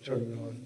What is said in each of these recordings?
turn it on.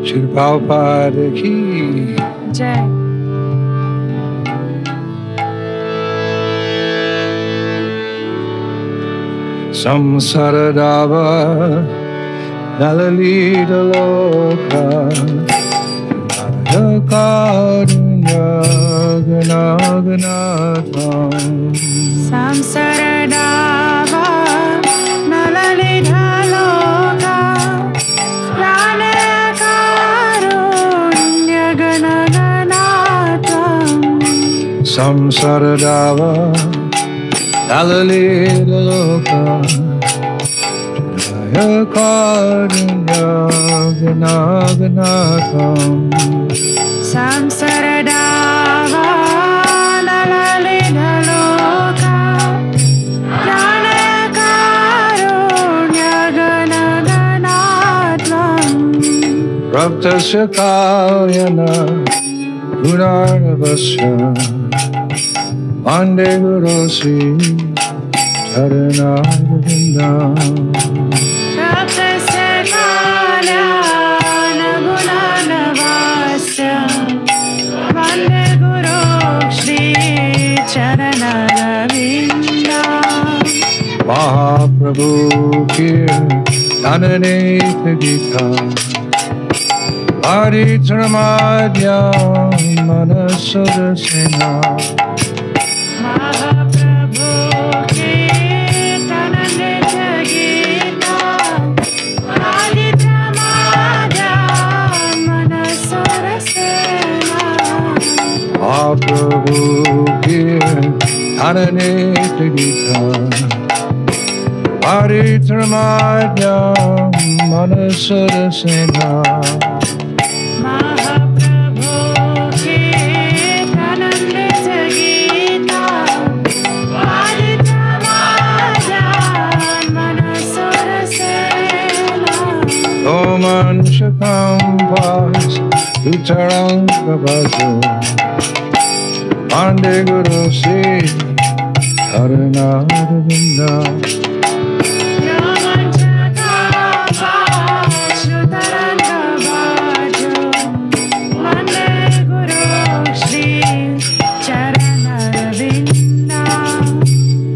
Shri Prabhupada ki Jai. Samsaradava Nalalita Loka Nayakarunya Ganaganatam Samsaradava Nalalita Loka Pranakarunya Ganaganatam Samsaradava Nalalita Loka Nayakarunya Ganaganatam Samsaradava Nalalita Loka Pranakarunya Ganaganatam Raptasya Kalyana Gunarnavasya Vande Guru Sri Charanarvindam Raptasya Kalyana Gunarnavasya Vande Guru Shri Charanarvindam Mahaprabhu ki Dhananetha Gita Paritramadhyam Manasarasena Mahaprabhu Kirtananeta Gita Paritramadhyam Manasarasena Mahaprabhu ki Dhananetha Gita Paritramadhyam Manasarasena Mahaprabhu Kirtananeta Gita Paritramadhyam Manasarasena Oman Shakam Vas Utaranga Bhajo Vande Guru Sri Charanarvindam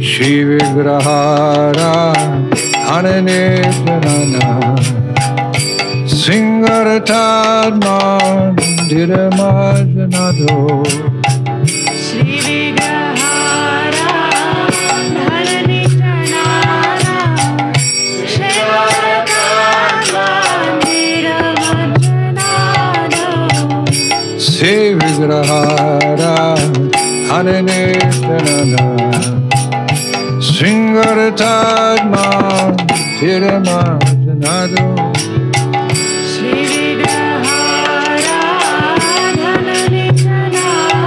Shri Vigrahara Ananetana Singaratadma Diramajanado Shri Vigrahara Dhananitanara Shivaratmandiramajanado Shri Vigrahara Ananetana Singaratadma Diramajanado Shri Vigrahara Dhananitanara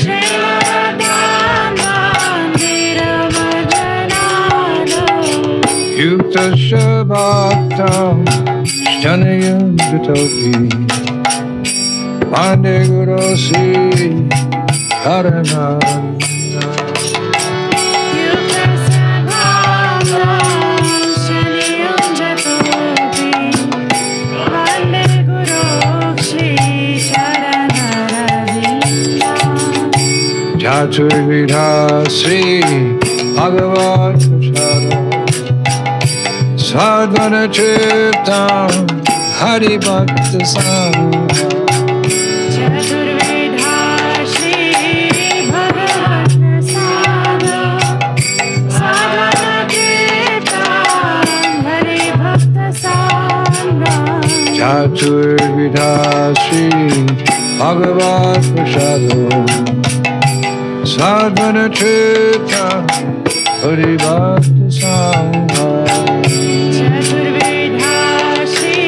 Shivaratmandiramajanado Yukta Shabaktam Shanayam Vitopi Vande Guru Sri Charanarvindam Yuktasabhavam Shaniyam Jato Chaturvidha Sri Bhagavat Prasada Sadvana Chittam Hari Bhakta Sangha Chaturvedha Shri Bhagavat Prasada Sadhana Kirtan Hari Bhakta Sangha Chaturvidha Sri Bhagavat Prasada Sadvana Chittam Hari Bhakta Sangha Chaturvedha Shri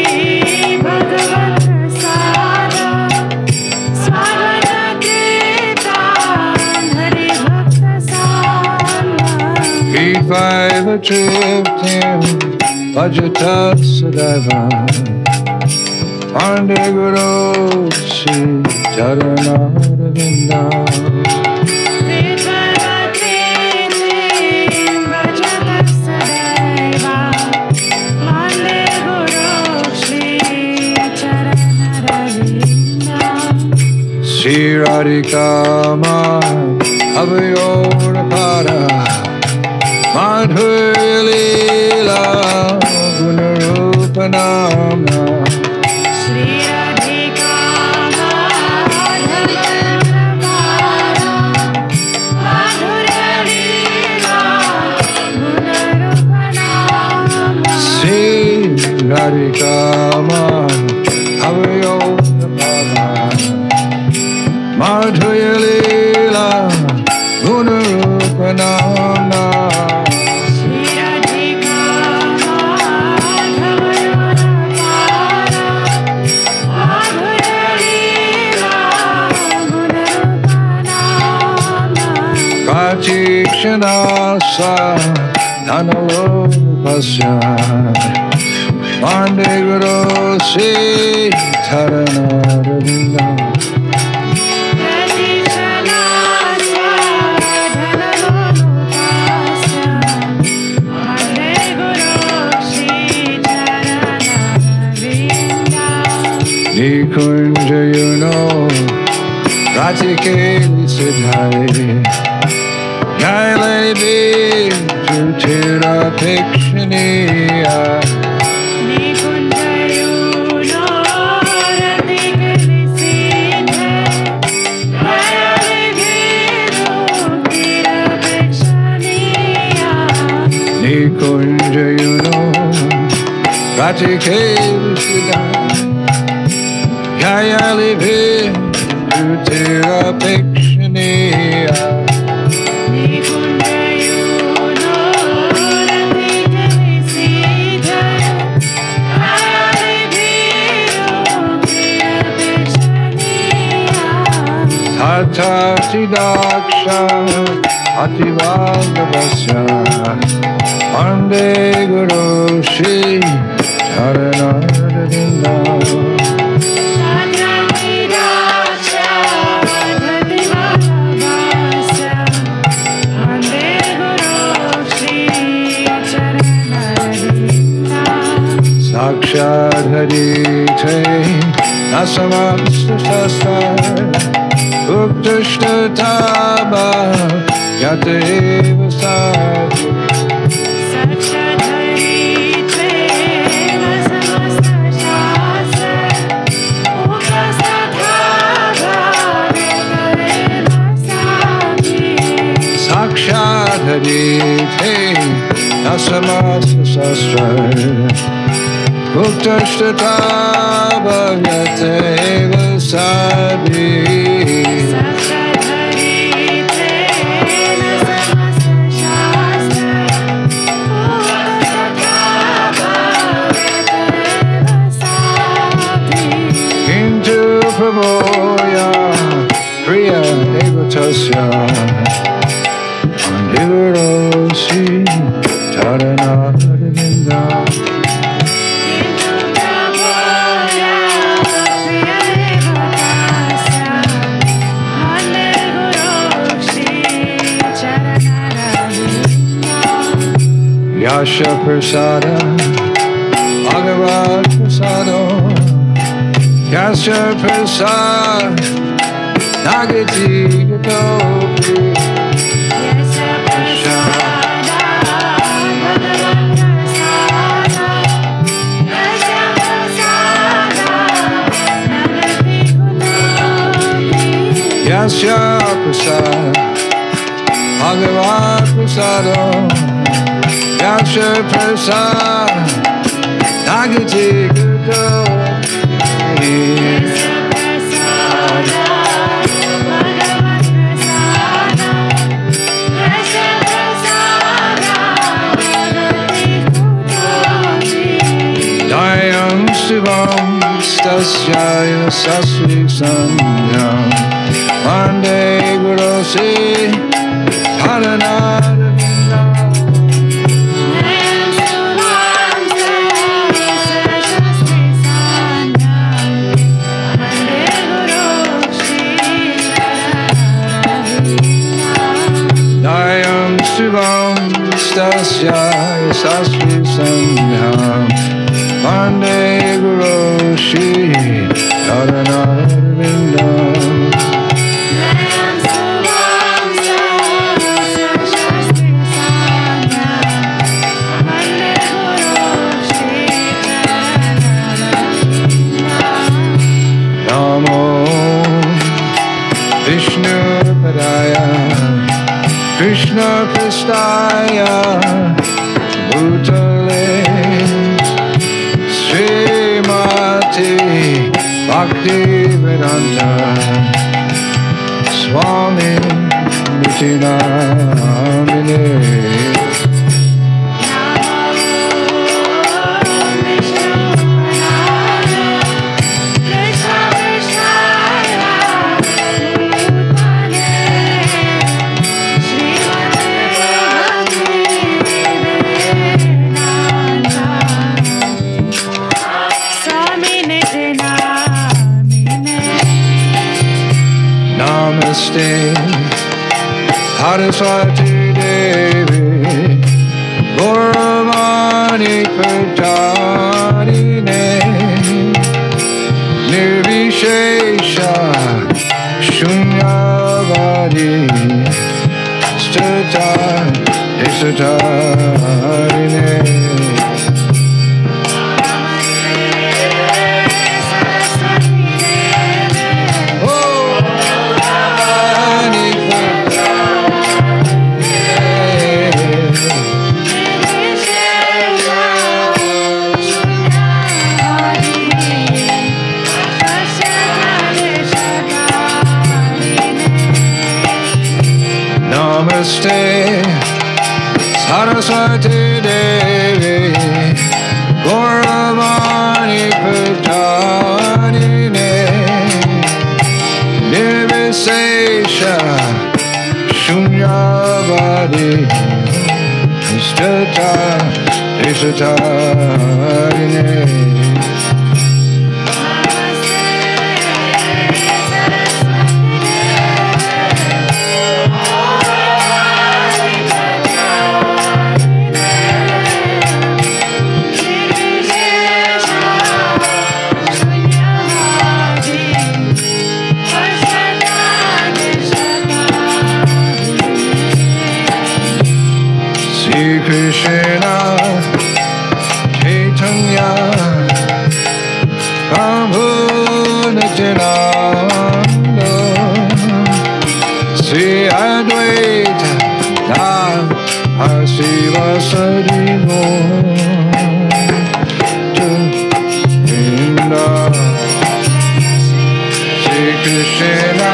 Bhagavat Prasada Sadhana Kirtan Hari Bhakta Sangha Vivaiva Triptim Vajatat Sadaiva Pande Guru Sri Charanaravinda Sri Radhika Abhayorapara Madhurya Leela Gunarupanama Shri Radhika Madhavarapara Madhurya Leela Gunarupanama Sri Radhika Abhayorapara Madhurya Leela Gunarupanama Shri Radhika Madhavarapara Madhurya Leela Gunarupanama Prachikshanasa Dhanalopasya Pande Guru Sri Charanaravinda Nikunja Yuno Ratikeli Siddhai Yaile Jutira Pikshaniya Nikunja Yuno Ratikeli Siddhai Yaile Jutira Pikshaniya Hatati Daksha Ativagavasya Pande Guru Shri Charanaravinda Sakshat Harite Nasamasta Shastar Uktashtataba Yateva Sadhu Sakshat Harite Nasamasta Shastar Uktashtataba Yateva Sadhu Prabhoya Priya Devatasya Andivarosi Charanaravinda Yasha Prasada Bhagavad Prasado Yasha Prasad Nagati Gopi Yasya Prasad Bhagavat Prasado Yasya Prasad Nagati Gopi Dayam Shivam Stasyaya Sasri Sanyam Vande Guru Sri Haranaravinda Dayam Shivam Stasyaya Sasri Sanyam Vande Guru Shri Haranaravinda Namo Vishnu Padaya Krishna Pristaya Bhutale Srimati Bhakti Vedanta Swami Nityanamine Namaste Saraswati Devi Gauravani Prajarine Nirvishesha Shunyavadi Statarine Namaste Saraswati Devi Gauravani Prajarine Nirvisesha Shunyavadi Statarine Krishna Chaitanya Prabhu Nityananda Sri Advaita Dhamma Siva Sadimo Sri Krishna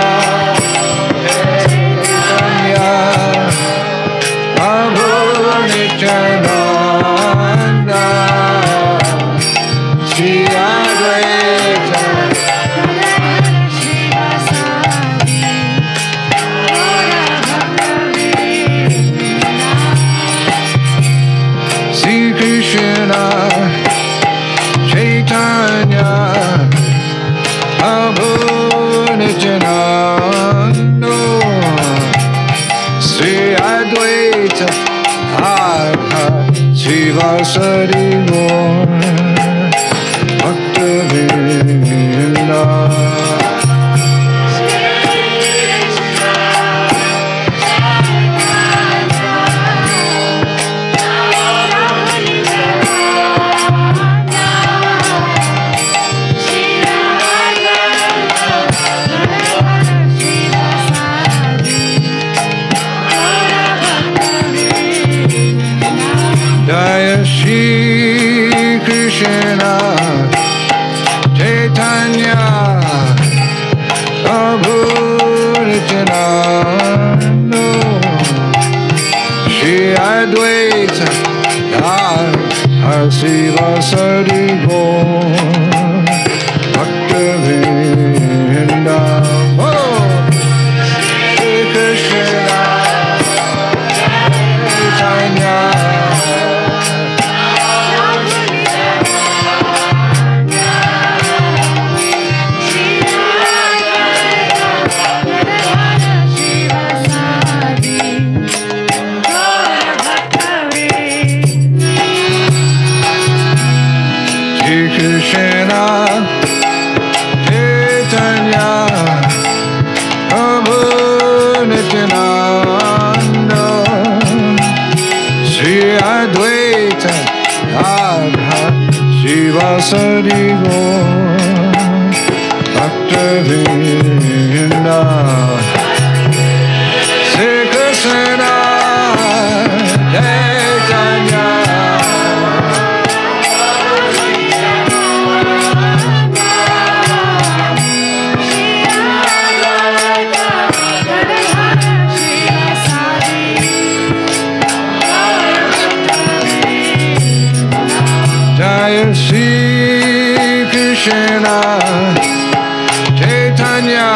Chaitanya Prabhu Nityananda Sri Advaita Sri Krishna Chaitanya Prabhu Nityananda Nityananda Shri Advaita Siva Sari Gaur Bhakta Vrinda Shri Krishna Chaitanya Krishna Chaitanya Prabhu Nityananda Shri Advaita Gadadhara Srivasadi Gaur Bhakta Vrinda Shri Krishna Chaitanya Jaya Shri Krishna Chaitanya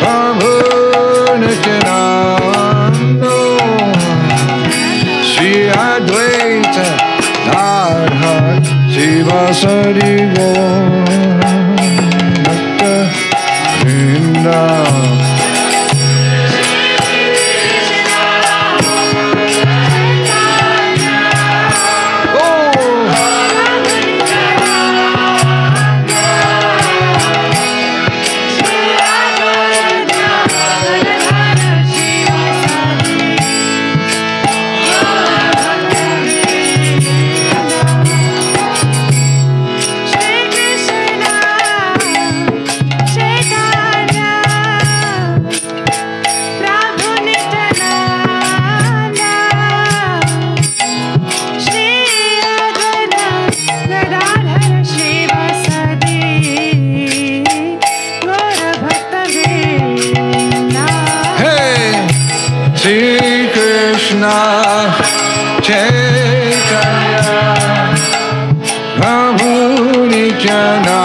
Prabhu Nityananda Shri Advaita Gadadhara Srivasadi Gaur Bhakta Vrinda Shri Krishna Chaitanya Prabhu Nityananda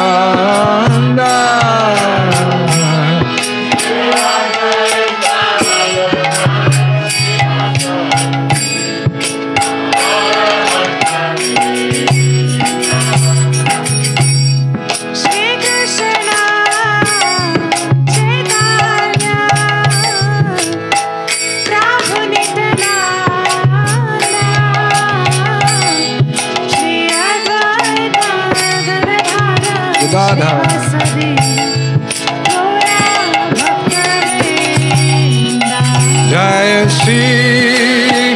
Jaya Shri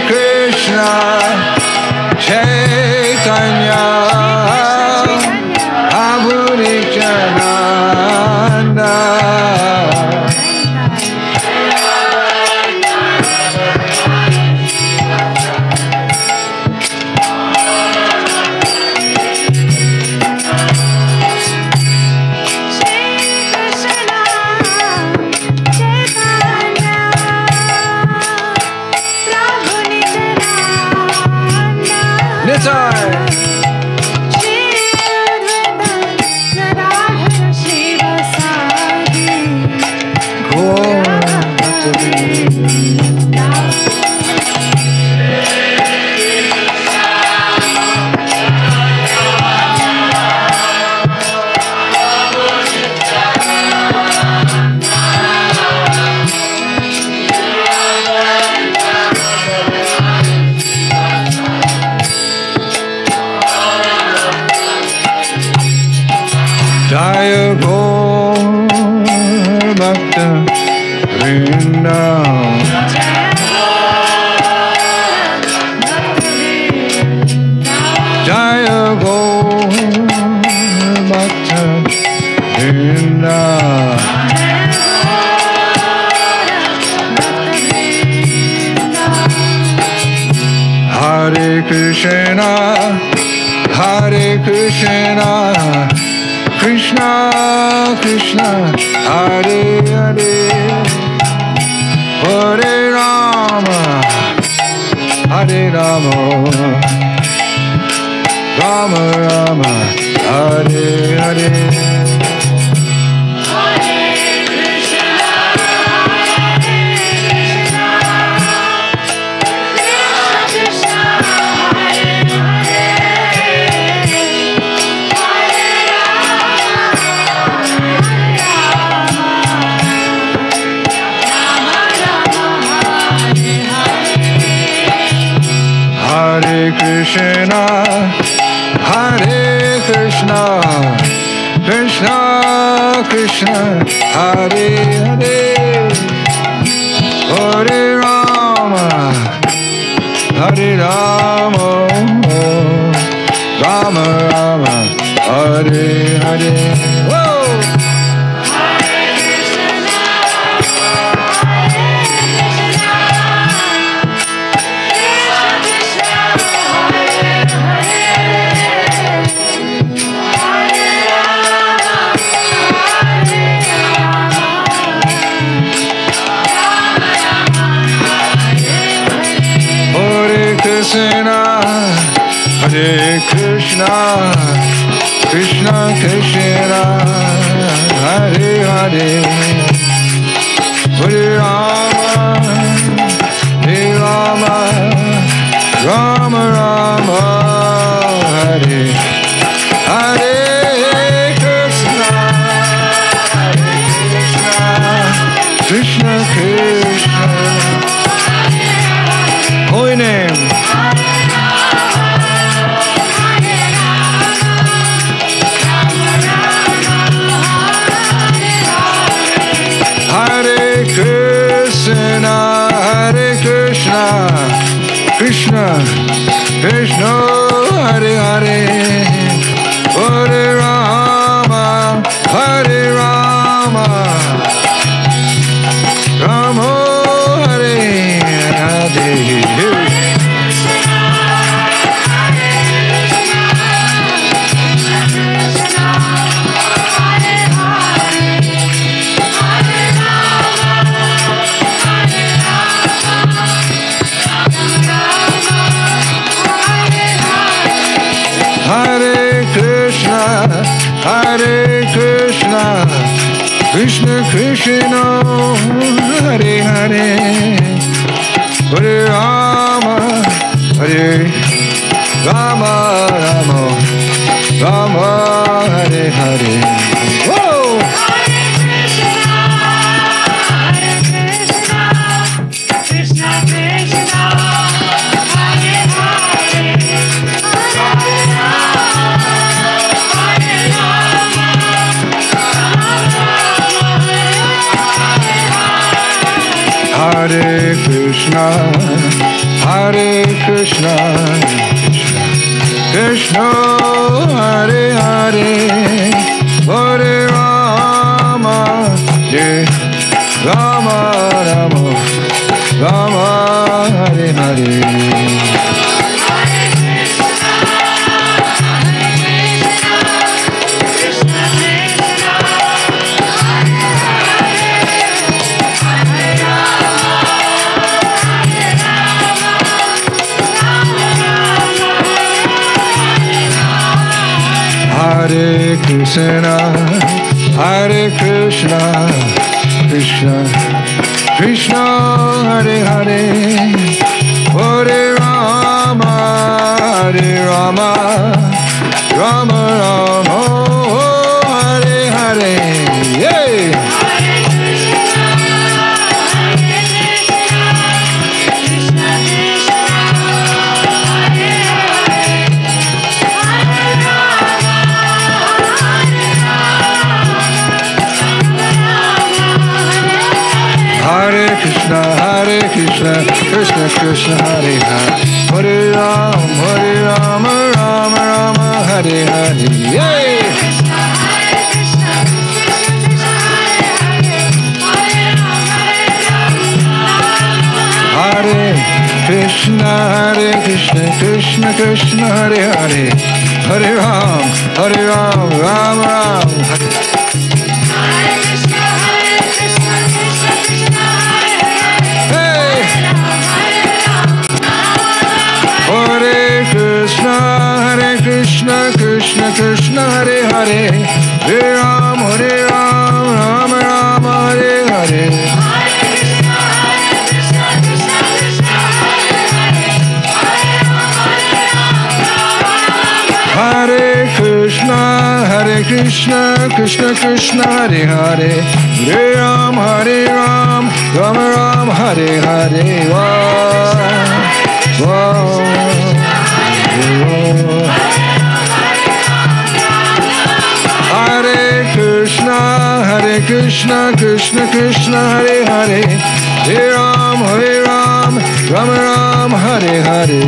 Krishna Chaitanya Prabhu Nityananda Jaya Gaur Bhakta Vrinda Jaya Gaur Bhakta Vrinda Hare Krishna Hare Krishna Krishna Krishna Krishna, Hare Hare, Hare Rama, Hare Rama, Rama Rama, Hare Hare. Hare Krishna, Hare Krishna, Krishna Krishna, Hare Hare, Hare Rama, Hare Rama, Rama Rama, Hare Hare. Whoa! Krishna, Hare Krishna, Krishna Krishna, Hare Hare, Hare Rama, Hare Rama, Rama Rama, Hare Hare Krishna, Hare Krishna, Krishna Krishna, holy name. Hare Krishna, Hare Krishna, Krishna Krishna, Hare Hare, Hare Rama, Hare Rama, Rama Hare Hare. Hare Krishna, Hare Krishna, Krishna Krishna, Hare Hare, Hare Rama, Hare Rama, Rama Rama, Hare Hare. Whoa! Hare Krishna, Hare Krishna, Krishna Hare Hare, Hare Rama, Hare Rama, Rama Rama, Hare Hare. Hare Krishna, Hare Krishna, Krishna Krishna, Hare Hare, Hare Rama, Hare Rama, Rama Rama, Hare Hare. Yay! Hare Krishna, Krishna Krishna, Hare Hare, Hare Rama, Rama Rama, Hare Hare. Yay! Hare Krishna, Krishna Krishna, Hare Hare, Hare Rama, Rama Rama, Hare Krishna, Krishna Krishna, Hare Hare, Hare Ram, Ram Ram, Hare Hare. Whoa, whoa, whoa. Hare Krishna, Krishna Krishna, Hare Hare, Hare Ram, Ram Ram, Hare Hare.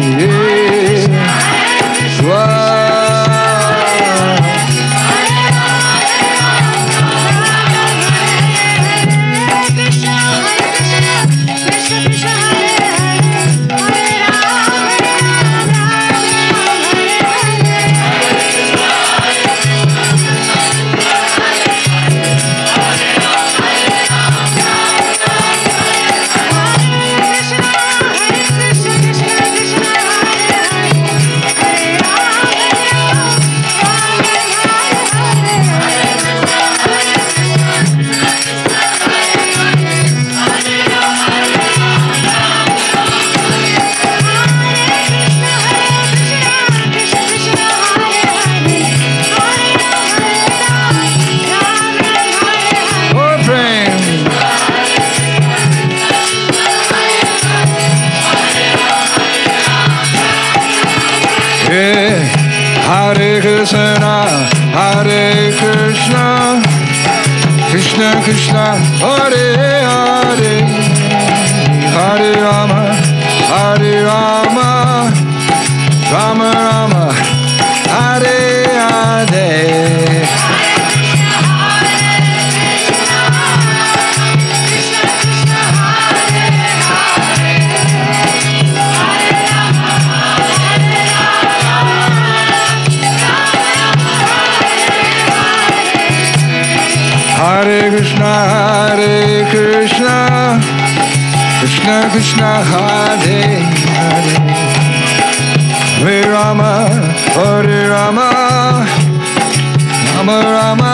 Hare Krishna, Hare Krishna, Krishna Krishna, Hare Hare, Hare Rama, Hare Rama, Rama Rama, Hare Hare. Hare Krishna, Krishna Krishna, Hare Hare, Hare Rama, Hare Rama, Rama Rama,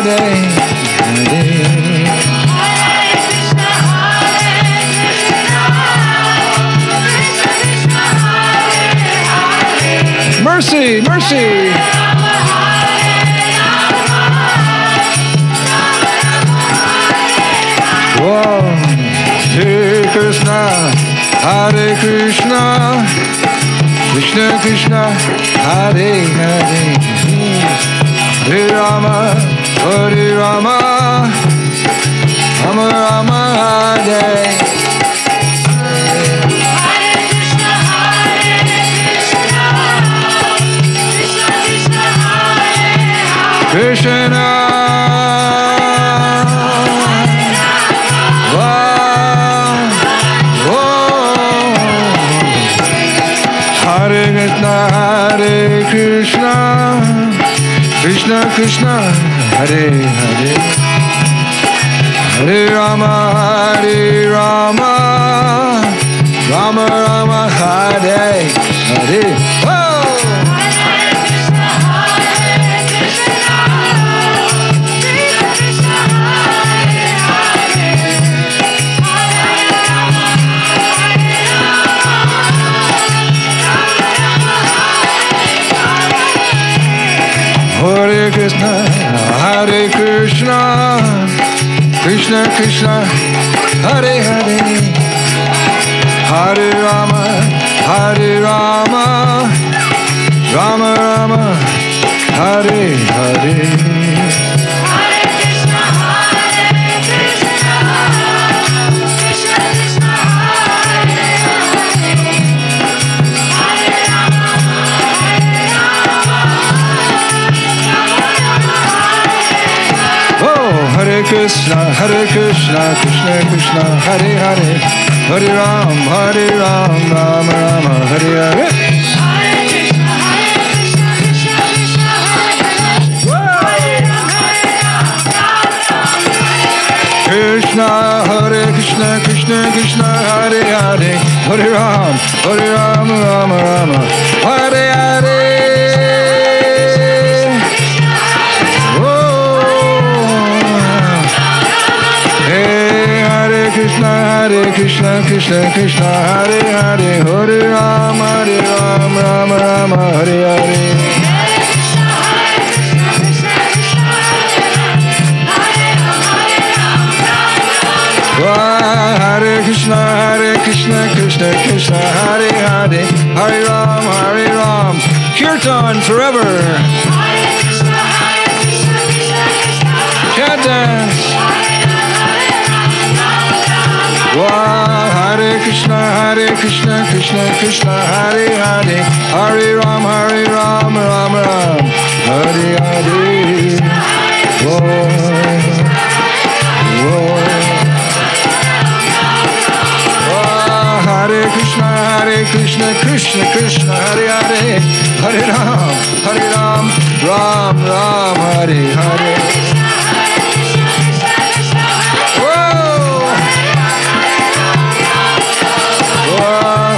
Hare Hare. Mercy, mercy. Whoa. Hare Krishna, Hare Krishna, Krishna Krishna, Hare Hare, Hare Rama, Hare Rama, Rama Rama, Hare. Krishna. Hare Krishna, Krishna Krishna, Hare Hare, Hare Rama, Hare Rama, Rama Rama, Hare Hare. Hare Krishna, Hare Krishna, Krishna Krishna, Hare Hare, Hare Rama, Hare Rama, Rama Rama, Hare Hare. Hare Krishna, Krishna Krishna, Hare Hare, Hare Ram, Rama Rama, Hare Hare. Krishna, Hare Krishna, Krishna Krishna, Hare Hare, Hare Ram, Rama Rama, Hare Hare. Hare Krishna, Krishna Krishna, Hare Hare, Hare Ram, Rama Rama, Hare Hare. Hare Krishna, Krishna Krishna, Hare Hare, Hare Ram, Kirtan forever. Can't dance. Hare Krishna, Krishna Krishna, Hare Hare, Hare Ram, Ram Ram, Hare Hare. Hare Krishna, Krishna Krishna, Hare Hare, Hare Ram, Ram Ram, Hare Hare.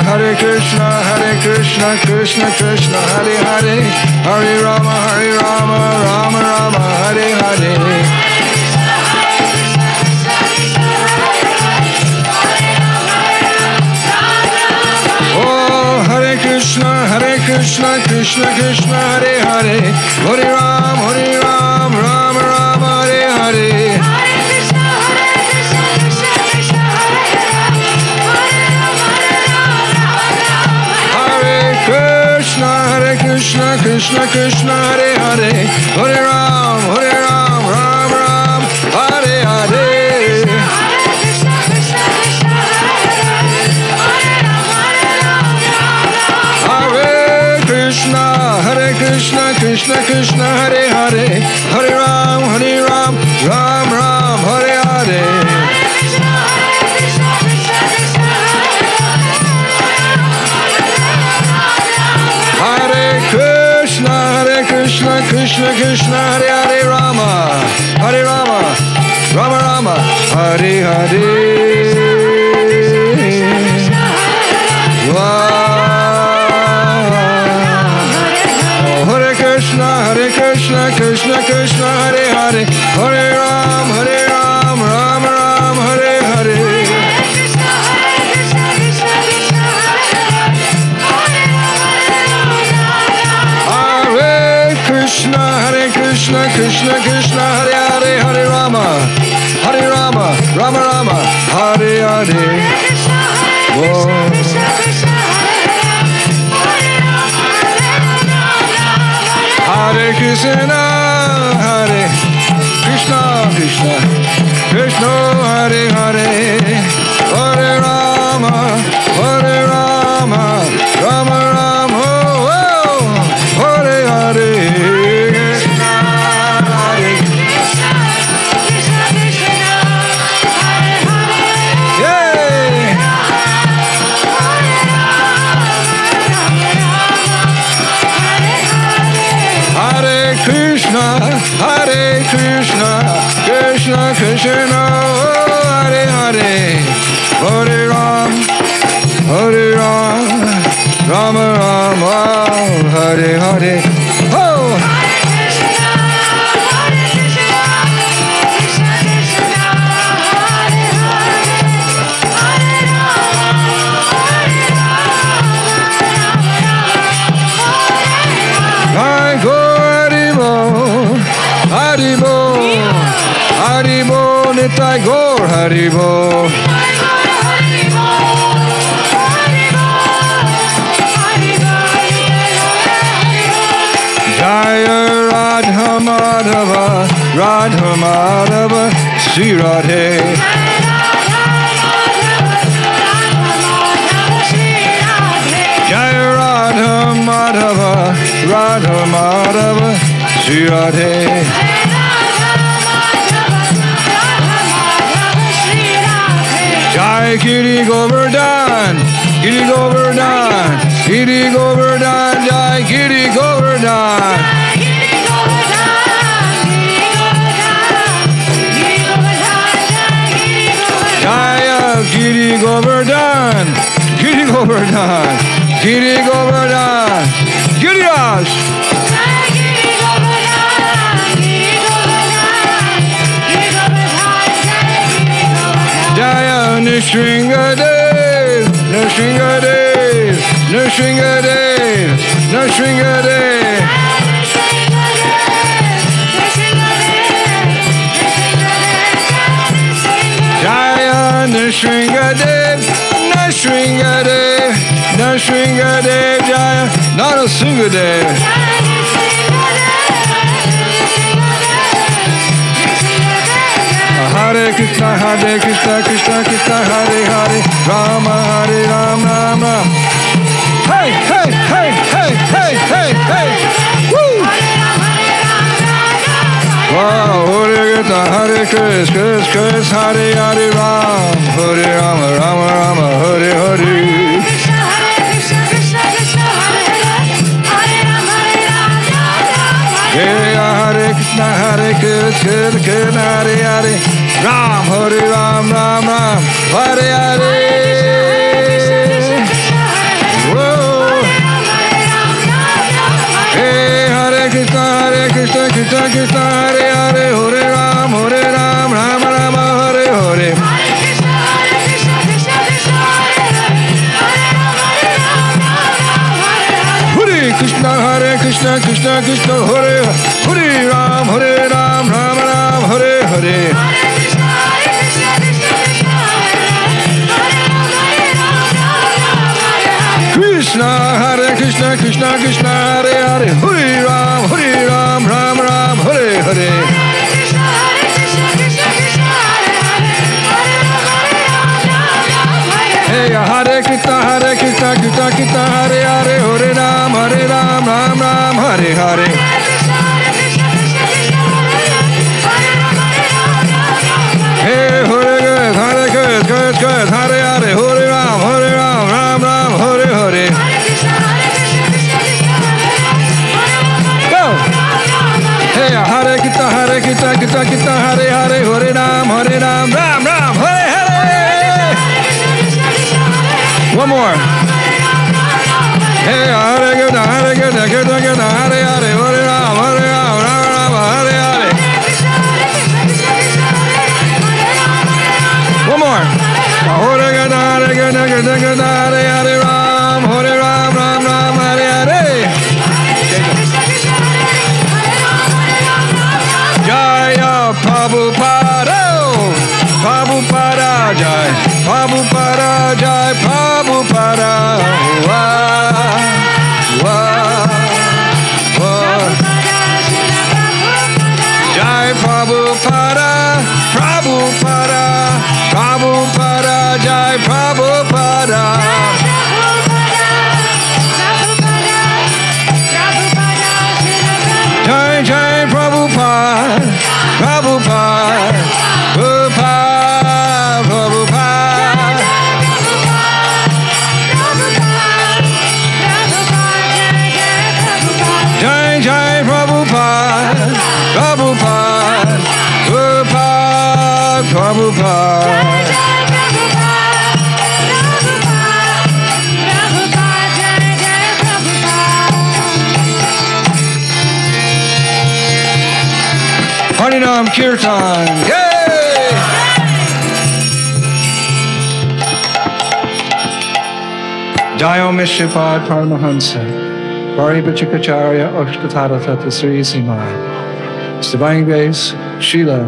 Hare Krishna, Krishna Krishna, Hare Hare, Hare Rama, Rama Rama, Hare Hare. Krishna, Krishna Krishna, Hare Hare, Hare Ram, Rama Rama, Hare Hare. Hare Krishna, Krishna Krishna, Hare Hare, Hare Ram, Ram Ram, Hare Hare. Krishna, Krishna, Hare Hare, Hare Ram, Ram Ram, Hare Hare. Hare Krishna, Krishna Krishna, Hare Hare, Rama, Rama Rama, Hare Hare. Krishna Krishna, Hare Hare, Hare Ram, Ram Ram, Hare Hare. Hare Krishna, Krishna Krishna, Hare Hare, Hare Rama, Rama Rama, Hare Hare. Hare Krishna, Krishna Krishna, Hare Hare, Hare Rama, Rama Rama, Hare Hare. Krishna, Krishna Krishna, Hare Hare, Hare Ram, Rama Rama, Hare Hare. Oh! Haribo, Nitai Gaur, Haribo. Jaya Radha Madhava, Sri Radhe. Jaya Radha Madhava, Sri Radhe. Jai Giri Govardhan, Giri Govardhan, Giri Govardhan, Jai Giri Govardhan. Jaya Giri Govardhan, Giri Govardhan, Giri Govardhan, Giriraj. Jaya Nishringadev, Nishringadev, Nishringadev, Nishringadev. Jaya Nrsingadev, Nrsingadev, Nrsingadev Jaya, Narasimhadev. Hare Krishna, Krishna Krishna, Hare Hare, Rama Hare Ram, Ram Ram. Hey, hey, hey, hey, hey, hey, hey. Woo! Wow, Hare Krishna, Hare Krishna, Krishna Hare Hare Ram, Hare Rama, Rama Rama, Hare Hare. Hare Krishna, Hare Krishna, Krishna Hare Hare, Ram, Hare Ram, Ram Ram, Hare Hare. Whoa. Hey, Hare Krishna, Krishna Krishna, Hare Hare, Hare Ram, Ram Ram, Hare Hare. Hare Krishna, Krishna Krishna, Hare Hare Ram, Ram Ram, Hare Hare. Krishna, Hare Krishna, Krishna Krishna, Hare Hare, Hare Ram, Ram Ram, Hare Hare. Hey, Hare Krishna, Krishna Krishna, Hare Hare, Hare Ram, Ram Ram, Hare Hare. Hey, Hare Krishna, Hare Hare, Hare Ram, Ram Ram, Hare Hare. Go. Hey, Hare Krishna, Krishna Krishna, Hare Hare, Hare Ram, Ram Ram, Hare Hare. One more. Hey, Hare Krishna, Krishna Krishna, Hare Hare, Hare Ram, Ram Ram, Hare Hare. One more. Hare Krishna, Krishna Hare Hare, Ram, Ram Ram, Hare Hare. Jaya Prabhupada, Prabhupada Jai, Prabhupada Jai, Prabhupada. Jai Prabhupada, Prabhupada, Prabhupada, Jai Prabhupada. Jai Jai Prabhupada, Prabhupada, Prabhupada, Prabhupada. Jai Jai Prabhupada, Prabhupada, Prabhupada, Prabhupada. Harinam Kirtan, yay! Jayo Mishripad Paramahansa, Paribachikacharya Ashtatara Sri Simai. His Divine Grace, Srila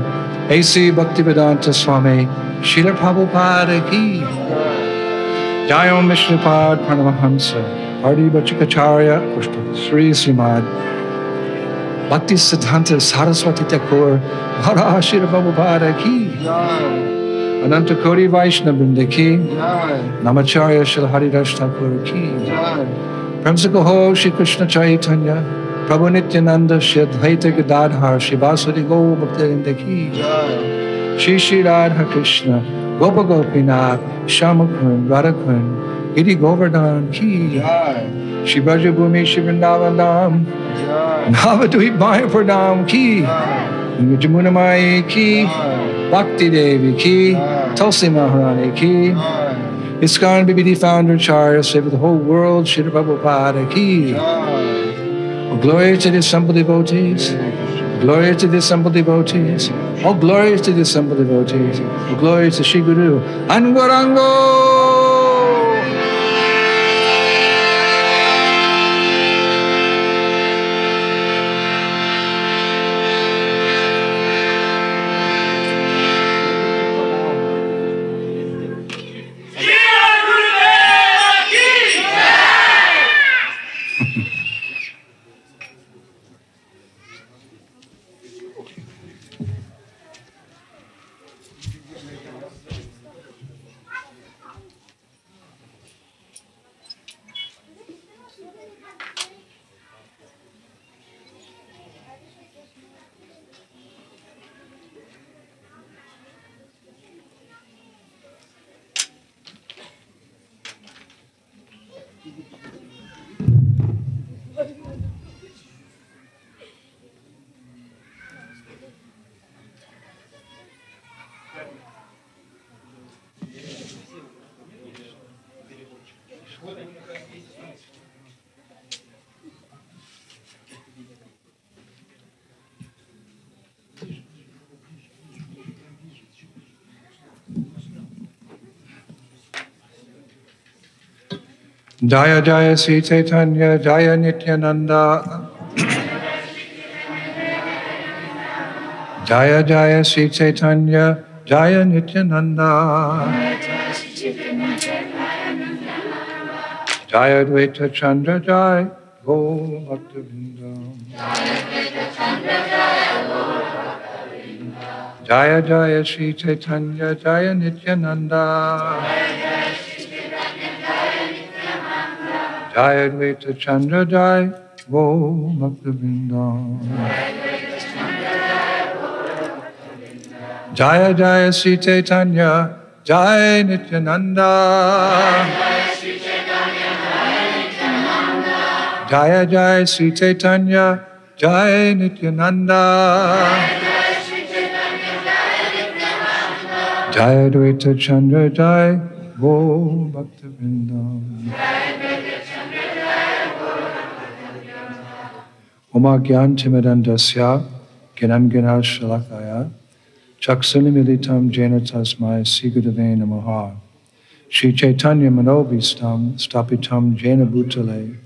A.C. Bhaktivedanta Swami, Srila Prabhupada ki. Jayo Mishripad Paramahansa, Paribachikacharya Ashtatara Sri Simai. Bhakti Siddhanta Saraswati Thakur, Hara Srila Prabhupada ki. Ananta Koti Vaishnavrinda ki. Namacharya Srila Haridas Thakur ki. Pramsika Ho Shri Krishna Chaitanya, Prabhu Nityananda Shri Advaita Gadadhar, Shri Vasudeva Go Bhaktivedanta ki. Shri Shri Radha Krishna, Gopa Gopinath, Shamakun, Radhakun, Giri Govardhan ki. Shri Brajabhumi Shri Vrindavan Dham, Navadvip Mayapur Dham ki. Jamuna Mai ki. Bhakti Devi ki. Tulsi Maharani ki. ISKCON BBD founder Charya, save the whole world, Srila Prabhupada ki. Oh, glory to the assembled devotees. Glory to the assembled devotees. Oh, glory to the assembled devotees. Oh, glory to Shri Guru Angorango. Jaya Jaya Sri Chaitanya Jaya Nityananda Jaya Jaya Sri Chaitanya Jaya Nityananda Jaya Dvaita Chandra Jaya Go Bhaktivinoda Jaya Jaya Sri Chaitanya Jaya Nityananda Jaya Dvaita Chandra Jaya Go Bhaktivinoda Jaya Jaya Sri Chaitanya Jaya Nityananda Jaya Jaya Sri Chaitanya Jaya Nityananda Jaya Dvaita Chandra Jaya Go Bhaktivinoda Oma Gyan Timidandasya Ginam Gina Shalakaya Chaksunimilitam Jena Tasmai Sigudave Namaha Shri Chaitanya Manobhistam Stapitam Jena Bhutale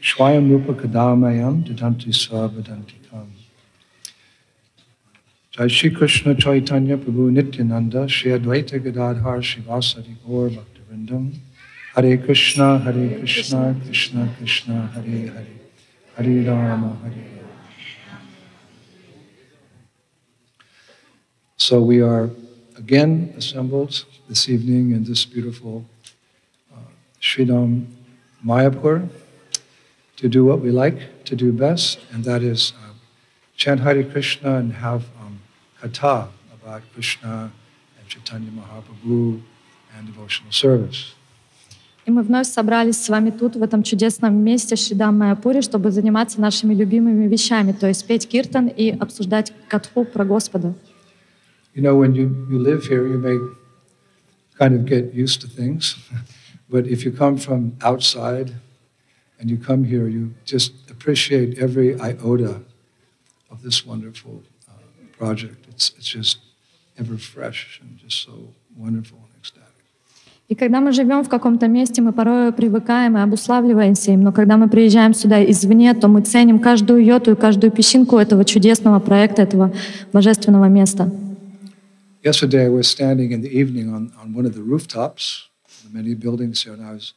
Shwayam Rupa Kadamayam Didanti Savadantikam Jai Shri Krishna Chaitanya Prabhu Nityananda Shri Advaita Gadadhar Shivasari Gaur Bhaktivinoda Hare Krishna Krishna Krishna Hare Hare Hare Rama Hare Rama. So we are again assembled this evening in this beautiful Sridham Mayapur to do what we like to do best, and that is chant Hare Krishna and have katha about Krishna and Chaitanya Mahaprabhu and devotional service. И мы вновь собрались с вами тут, в этом чудесном месте Шридам Майяпуре, чтобы заниматься нашими любимыми вещами, то есть петь киртан и обсуждать катху про Господа. You know, when you live here, you may kind of get used to things. But if you come from outside and you come here, you just appreciate every iota of this wonderful project. It's just ever fresh and just so wonderful and ecstatic. И когда мы живем в каком-то месте, мы порой привыкаем и обуславливаемся им, но когда мы приезжаем сюда извне, то мы ценим каждую йоту и каждую песчинку этого чудесного проекта, этого божественного места. Yesterday, I was standing in the evening on one of the rooftops, the many buildings here, and I was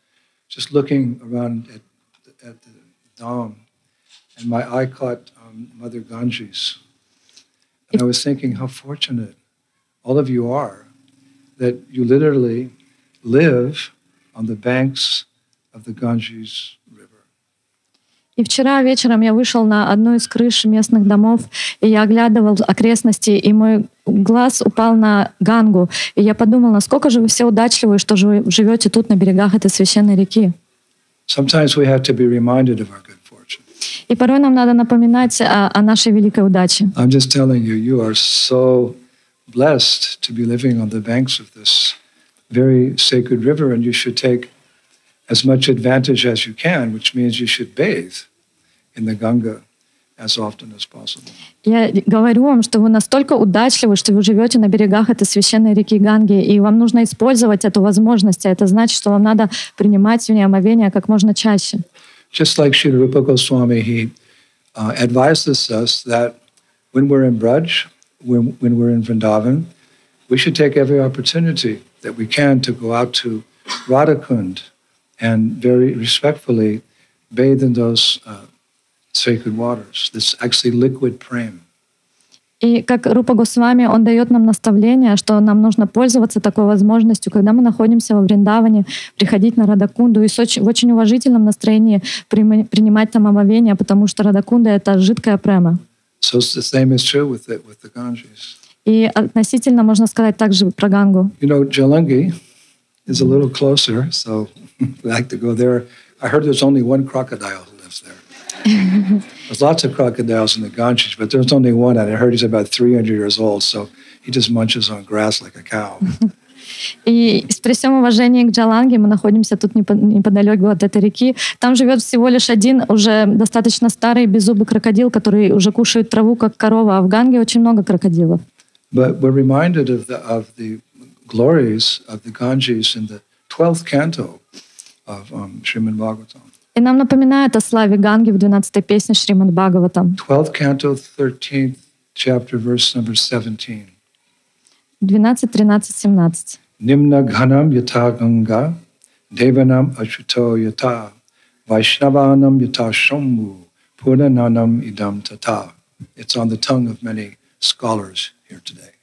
just looking around at the dome, and my eye caught Mother Ganges. And I was thinking how fortunate all of you are that you literally live on the banks of the Ganges River. И вчера вечером я вышел на одну из крыш местных домов, и я оглядывал окрестности, и мой глаз упал на Гангу. И я подумал, насколько же вы все удачливы, что живете тут на берегах этой священной реки. Sometimes we have to be reminded of our good fortune. И порой нам надо напоминать о нашей великой удаче. I'm just telling you, you are so blessed to be living on the banks of this very sacred river, and you should take as much advantage as you can, which means you should bathe in the Ganga as often as possible. Я говорю вам, что вы настолько удачливы, что вы живете на берегах этой священной реки Ганги, и вам нужно использовать эту возможность, а это значит, что вам надо принимать в ней омовение как можно чаще. Just like Srila Rupa Goswami, he advises us that when we're in Braj, when we're in Vrindavan, we should take every opportunity that we can to go out to Radhakund and very respectfully bathe in those sacred waters. This actually liquid prem. И как Рупа Госвами, он дает нам наставление, что нам нужно пользоваться такой возможностью, когда мы находимся во Вриндаване, приходить на Радакунду и в очень уважительном настроении принимать там омовение, потому что Радакунда — это жидкая према. So the same is true with the Ganges. И относительно можно сказать также про Гангу. You know, Jalangi is a little closer, so we like to go there. I heard there's only one crocodile who lives there. There's lots of crocodiles in the Ganges, but there's only one, and I heard he's about 300 years old, so he just munches on grass like a cow. И при всем уважении к Джаланге, мы находимся тут неподалеку от этой реки. Там живет всего лишь один уже достаточно старый беззубый крокодил, который уже кушает траву, как корова. А в Ганге очень много крокодилов. But we're reminded of the glories of the Ganges in the 12th canto of Srimad Bhagavatam. И нам напоминает о славе Ганги в 12-й песне Шримад Бхагаватам. 12th canto, 13th chapter, verse number 17. 12, 13, 17. Nimna ghanam yata ganga, devanam ashuto yata, vaishnavanam yata shambhu, purananam idam tata. It's on the tongue of many scholars here today.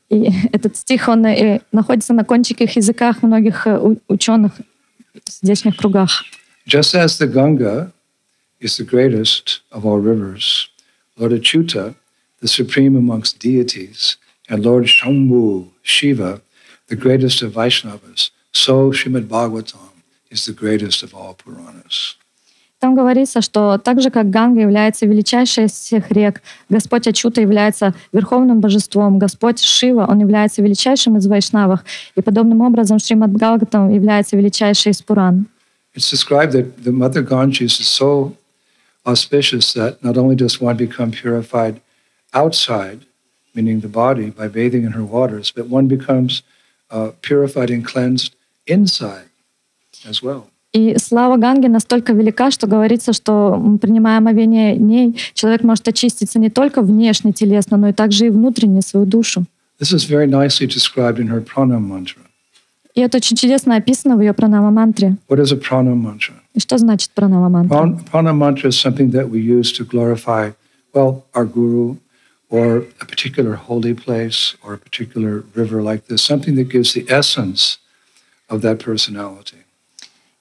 И этот стих, он находится на кончиках языках многих ученых в здешних кругах. Just as the Ganga is the greatest of all rivers, Lord Achyuta, the supreme amongst deities, and Lord Shambhu, Shiva, the greatest of Vaishnavas, so Srimad Bhagavatam is the greatest of all Puranas. Там говорится, что так же, как Ганга является величайшей из всех рек, Господь Ачута является верховным божеством, Господь Шива, он является величайшим из вайшнавов, и подобным образом Шримад Бхагаватам является величайшей из Пуран. It's described that the Mother Ganges is so auspicious that not only does one become purified outside, meaning the body, by bathing in her waters, but one becomes purified and cleansed inside as well. И слава Ганги настолько велика, что говорится, что, принимая омовение ней, человек может очиститься не только внешне, телесно, но и также и внутренне, свою душу. This is very nicely described in her pranam mantra. И это очень чудесно описано в ее пранама-мантре. What is a pranam mantra? И что значит пранама-мантра? Pranam mantra is something that we use to glorify, well, our guru, or a particular holy place, or a particular river like this, something that gives the essence of that personality.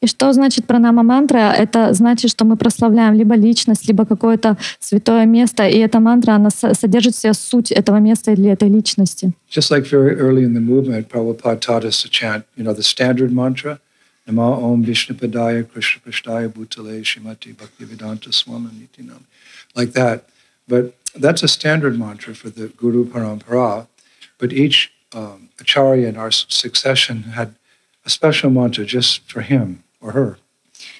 И что значит пранама-мантра? Это значит, что мы прославляем либо личность, либо какое-то святое место, и эта мантра, она содержит в себе суть этого места или этой личности. Just like very early in the movement, Prabhupada taught us to chant, the standard mantra, Nama Om Vishnupadaya Krishna Pashtaya Bhutale Shrimati Bhaktivedanta Swaminitinam, like that. But that's a standard mantra for the Guru Parampara, but each acharya in our succession had a special mantra just for him or her.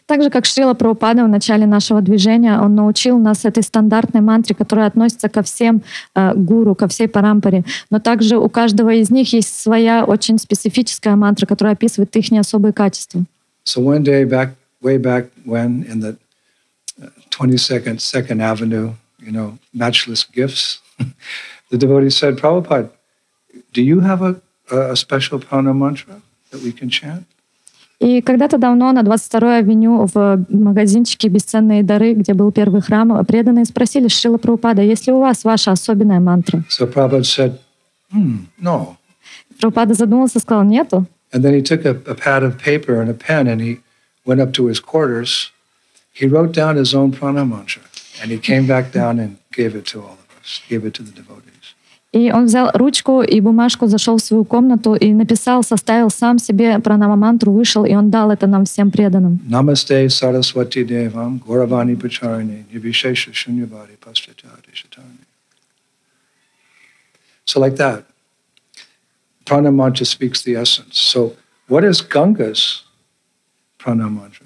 Так же, как Шрила Прабхупада в начале нашего движения, он научил нас этой стандартной мантре, которая относится ко всем гуру, ко всей парампаре. Но также у каждого из них есть своя очень специфическая мантра, которая описывает их особые качества. So one day, way back when, in the 22nd Avenue, matchless gifts, the devotee said, Prabhupada, do you have a special prana mantra that we can chant? И когда-то давно на 22-й авеню в магазинчике «Бесценные дары», где был первый храм, преданные спросили Шрила Прабхупада, есть ли у вас ваша особенная мантра? So Prabhupada said, no. Прабхупада задумался и сказал, нету. And then he took a pad of paper and a pen and he went up to his quarters. He wrote down his own prana mantra and he came back down and gave it to all of us, gave it to the devotees. И он взял ручку и бумажку, зашел в свою комнату и написал, составил сам себе пранама-мантру, вышел, и он дал это нам всем преданным. Namaste Saraswati Devam Gauravani Pacharani Nirvishesha Shunyavadi Paschatadi Shatani. So like that, prana mantra speaks the essence. So what is Ganga's prana mantra?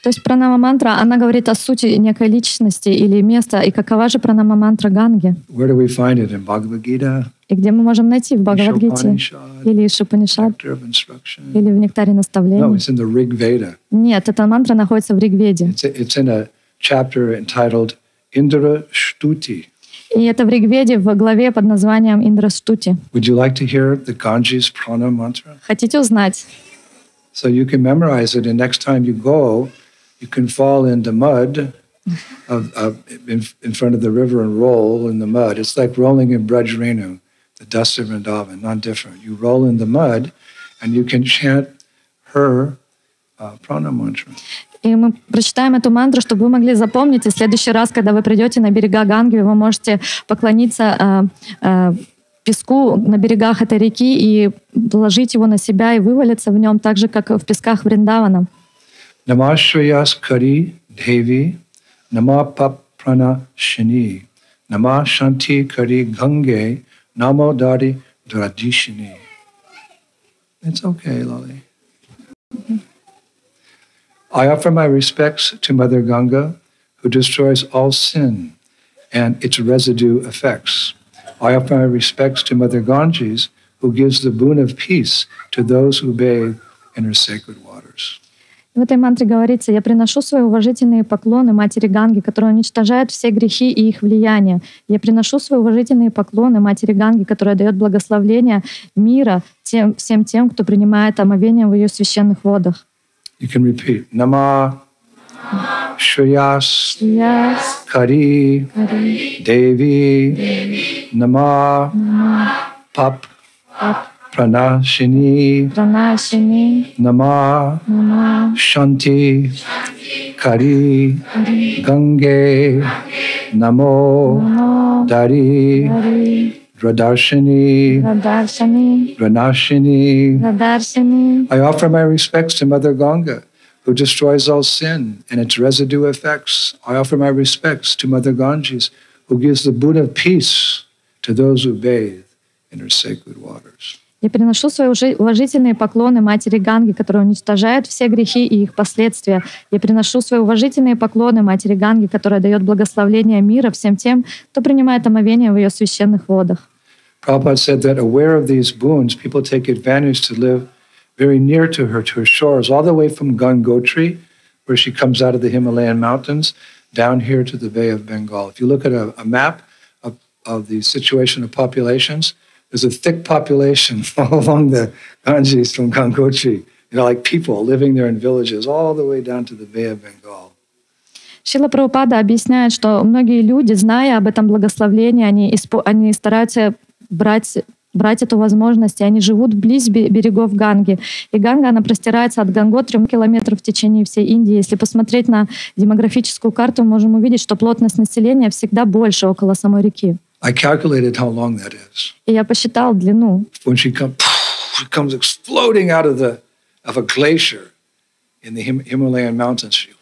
То есть пранама-мантра, она говорит о сути некой личности или места. И какова же пранама-мантра Ганги? Where do we find it? In Bhagavad Gita? И где мы можем найти? В Бхагавад-гите? Или Шупанишад? Или в Нектаре наставлений? No, it's in the Rig Veda. Нет, эта мантра находится в Ригведе. It's in a chapter entitled Indra Shtuti. И это в Ригведе в главе под названием Индра-штути. Would you like to hear the Ganges prana mantra? Хотите узнать? So you can memorize it, and next time you go, you can fall in the mud in front of the river and roll in the mud. It's like rolling in Brajrenu, the dust of Vrindavan, not different. You roll in the mud, and you can chant her prana mantra. И мы прочитаем эту мантру, чтобы вы могли запомнить. И в следующий раз, когда вы придете на берега Ганги, вы можете поклониться песку на берегах этой реки и положить его на себя и вывалиться в нем, так же, как в песках Вриндавана. Namashriyas Kari Devi, Nama Paprana Shini, Nama Shanti Kari Gange, Namo Dari Dradishini. It's okay, Lali. I offer my respects to Mother Ganga, who destroys all sin and its residue effects. I offer my respects to Mother Ganges, who gives the boon of peace to those who bathe in her sacred waters. В этой мантре говорится: «Я приношу свои уважительные поклоны Матери Ганги, которая уничтожает все грехи и их влияние. Я приношу свои уважительные поклоны Матери Ганги, которая дает благословление мира всем тем, кто принимает омовение в ее священных водах». You can repeat. Nama Shreyas Yes. Kari Devi Nama Pap Pranashini Pranashini Nama Nama Shanti Kari Gange Namo Namo Dari Hari Radarshini Radarshani Ranashini. Radarshani. I offer my respects to Mother Ganga, who destroys all sin and its residue effects. I offer my respects to Mother Ganges, who gives the boon of peace to those who bathe in her sacred waters. Я приношу свои уважительные поклоны Матери Ганги, которая уничтожает все грехи и их последствия. Я приношу свои уважительные поклоны Матери Ганги, которая дает благословление мира всем тем, кто принимает омовение в ее священных водах. Prabhupada said that aware of these boons, people take advantage to live very near to her shores, all the way from Gangotri, where she comes out of the Himalayan mountains, down here to the Bay of Bengal. If you look at a map of the situation of populations, there's a thick population all along the Ganges from Gangotri, like people living there in villages, all the way down to the Bay of Bengal. Шрила Прабхупада объясняет, что многие люди, зная об этом благословении, они стараются брать эту возможность, и они живут вблизь берегов Ганги. И Ганга, она простирается от Ганготри 3 километров в течение всей Индии. Если посмотреть на демографическую карту, мы можем увидеть, что плотность населения всегда больше около самой реки. I calculated how long that is. И я посчитал длину. When she comes exploding out of a glacier in the Himalayan mountains, she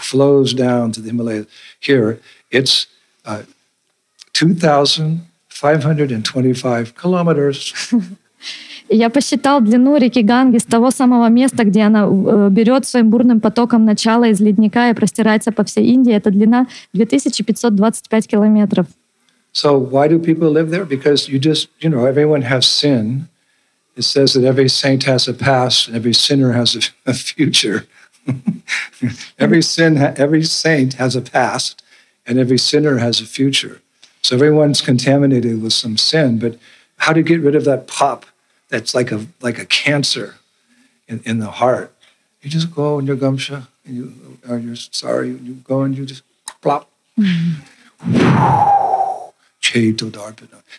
flows down to the Himalayas. Here, it's 2,525 kilometers. И я посчитал длину реки Ганги с того самого места, где она берет своим бурным потоком начало из ледника и простирается по всей Индии. Это длина 2525 километров. So why do people live there? Because everyone has sin. It says that every saint has a past and every sinner has a future. every saint has a past and every sinner has a future. So everyone's contaminated with some sin, but how to get rid of that pop that's like a cancer in the heart? You just go in your gumsha, and you're sorry, you go and you just plop.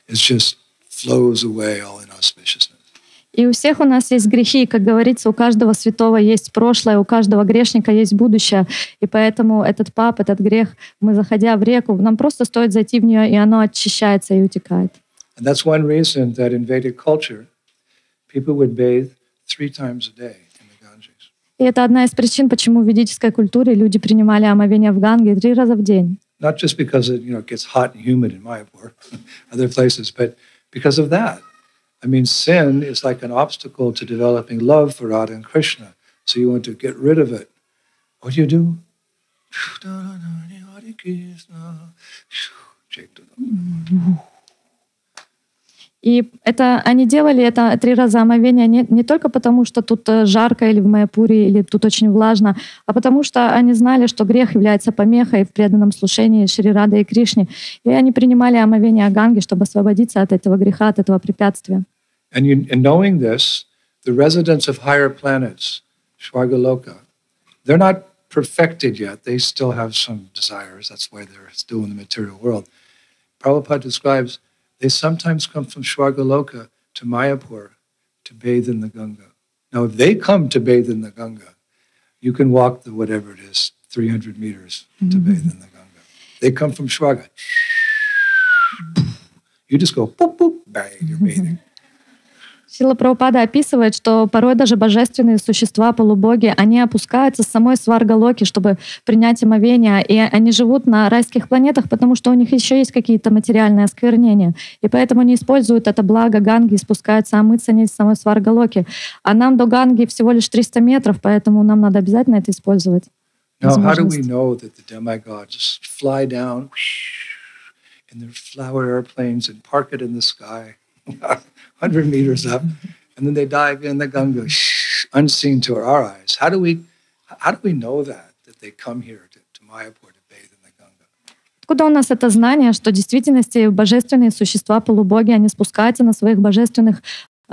It just flows away all inauspiciousness. И у всех у нас есть грехи, как говорится, у каждого святого есть прошлое, у каждого грешника есть будущее. И поэтому этот пап, этот грех, мы, заходя в реку, нам просто стоит зайти в нее, и оно очищается и утекает. And that's one reason that in Vedic culture, people would bathe 3 times a day in the Ganges. И это одна из причин, почему в ведической культуре люди принимали омовение в Ганге 3 раза в день. Not just because it gets hot and humid in Mayapur, other places, but because of that. I mean, sin is like an obstacle to developing love for Radha and Krishna. So you want to get rid of it. What do? И это они делали это 3 раза омовения не только потому, что тут жарко или в Майяпуре, или тут очень влажно, а потому что они знали, что грех является помехой в преданном слушании Шри Рады и Кришне. И они принимали омовение Ганги, чтобы освободиться от этого греха, от этого препятствия. And knowing this, the residents of higher planets, Shvargaloka, they're not perfected yet. They still have some desires. That's why they're still in the material world. Prabhupada describes they sometimes come from Shvargaloka to Mayapur to bathe in the Ganga. Now, if they come to bathe in the Ganga, you can walk the whatever it is, 300 meters to bathe in the Ganga. They come from Shvarga. You just go, boop, boop, bang, you're bathing. Шрила Прабхупада описывает, что порой даже божественные существа, полубоги, они опускаются с самой Сваргалоки, чтобы принять омовение, и они живут на райских планетах, потому что у них еще есть какие-то материальные осквернения, и поэтому они используют это благо Ганги и спускаются омыться не с самой Сваргалоки. А нам до Ганги всего лишь 300 метров, поэтому нам надо обязательно это использовать. Now, how do we Возможность. know that the demigods fly down in their flower airplanes and park it in the sky, 100 meters up, and then they dive in the Ganga, unseen to our eyes? How do we know that they come here to Mayapur to bathe in the Ganga? Откуда у нас это знание, что в действительности божественные существа, полубоги, они спускаются на своих божественных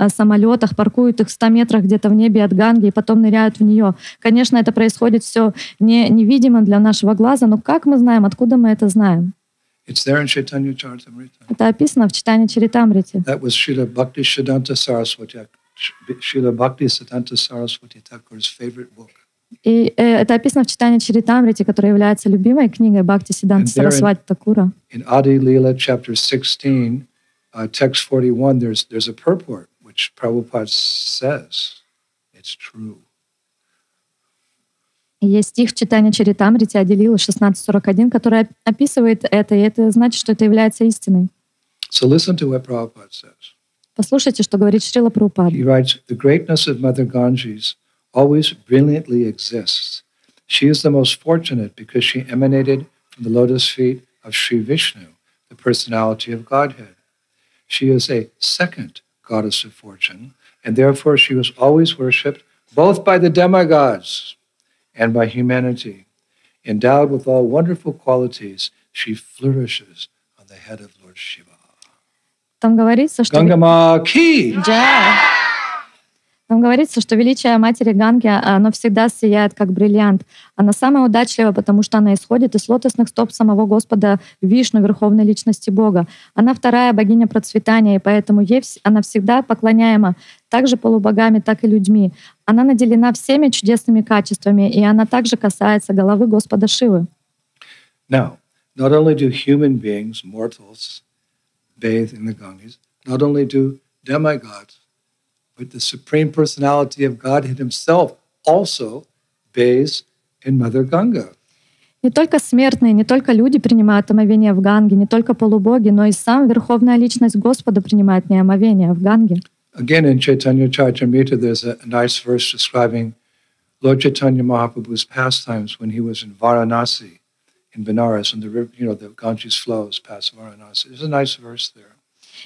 самолетах, паркуют их в 100 метрах где-то в небе от Ганги и потом ныряют в нее. Конечно, это происходит все невидимо для нашего глаза, но как мы знаем, откуда мы это знаем? It's there in Chaitanya Charitamrita. Это описано в читании Чаритамрити. That was Srila Bhakti Siddhanta Saraswati Thakur's favorite book. И это описано в читании Чаритамрити, которая является любимой книгой Бхакти Сиддханта Сарасвати Такура. In Adi Leela, chapter 16, text 41, there's a purport which Prabhupada says it's true. И есть стих в читании Чаритамрити Ади-лила 16:41, который описывает это, и это значит, что это является истиной. So listen to what Prabhupada says. Послушайте, что говорит Шрила Прабхупада. He writes, the greatness of Mother Ganges always brilliantly exists. She is the most fortunate because she emanated from the lotus feet of Sri Vishnu, the personality of Godhead. She is a second goddess of fortune, and therefore she was always worshipped both by the demigods and by humanity. Endowed with all wonderful qualities, she flourishes on the head of Lord Shiva. Там говорится, что... Gangama Ki! Джай. Там говорится, что величие матери Ганги, оно всегда сияет, как бриллиант. Она самая удачлива, потому что она исходит из лотосных стоп самого Господа Вишну, Верховной Личности Бога. Она вторая богиня процветания, и поэтому ей она всегда поклоняема так же полубогами, так и людьми. Она наделена всеми чудесными качествами, и она также касается головы Господа Шивы. Now, not only do human beings, mortals, bathe in the Ganges, not only do demigods, but the Supreme Personality of Godhead Himself also bathes in Mother Ganga. Не только смертные, не только люди принимают омовение в Ганге, не только полубоги, но и сам Верховная Личность Господа принимает омовение в Ганге. Again, in Chaitanya Charitamrita, there's a nice verse describing Lord Chaitanya Mahaprabhu's pastimes when he was in Varanasi, in Benares, and the river, the Ganges flows past Varanasi. There's a nice verse there.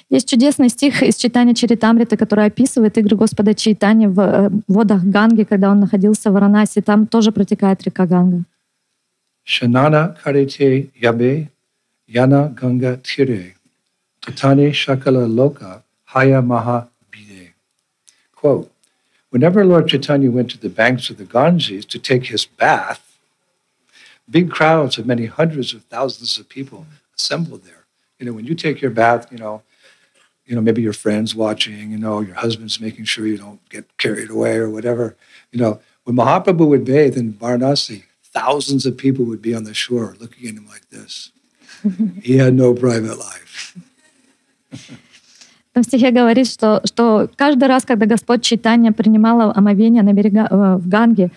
Есть чудесный стих из читания Чаритамриты, который описывает игры Господа Чайтани в водах Ганги, когда он находился в Варанаси. Там тоже протекает река Ганга. Shanana karite yabe yana ganga tire tatani shakala loka haya maha bide. Quote, whenever Lord Chaitanya went to the banks of the Ganges to take his bath, big crowds of many hundreds of thousands of people assembled there. When you take your bath, maybe your friend's watching, your husband's making sure you don't get carried away or whatever. When Mahaprabhu would bathe in Varanasi, thousands of people would be on the shore looking at him like this. He had no private life. Там в стихе говорит, что каждый раз, когда Господь Чайтанья принимал омовение в Ганге,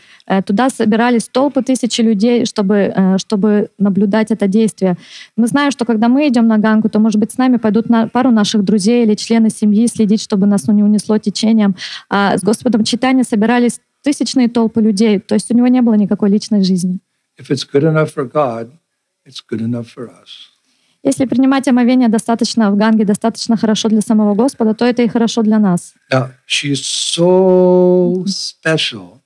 туда собирались толпы, тысячи людей, чтобы наблюдать это действие. Мы знаем, что когда мы идем на Гангу, то, может быть, с нами пойдут пару наших друзей или члены семьи следить, чтобы нас не унесло течением. А с Господом Чайтаньей собирались тысячные толпы людей. То есть у него не было никакой личной жизни. If it's good enough for God, it's good enough for us. Если принимать омовение достаточно в Ганге, достаточно хорошо для самого Господа, то это и хорошо для нас. Now, she's so special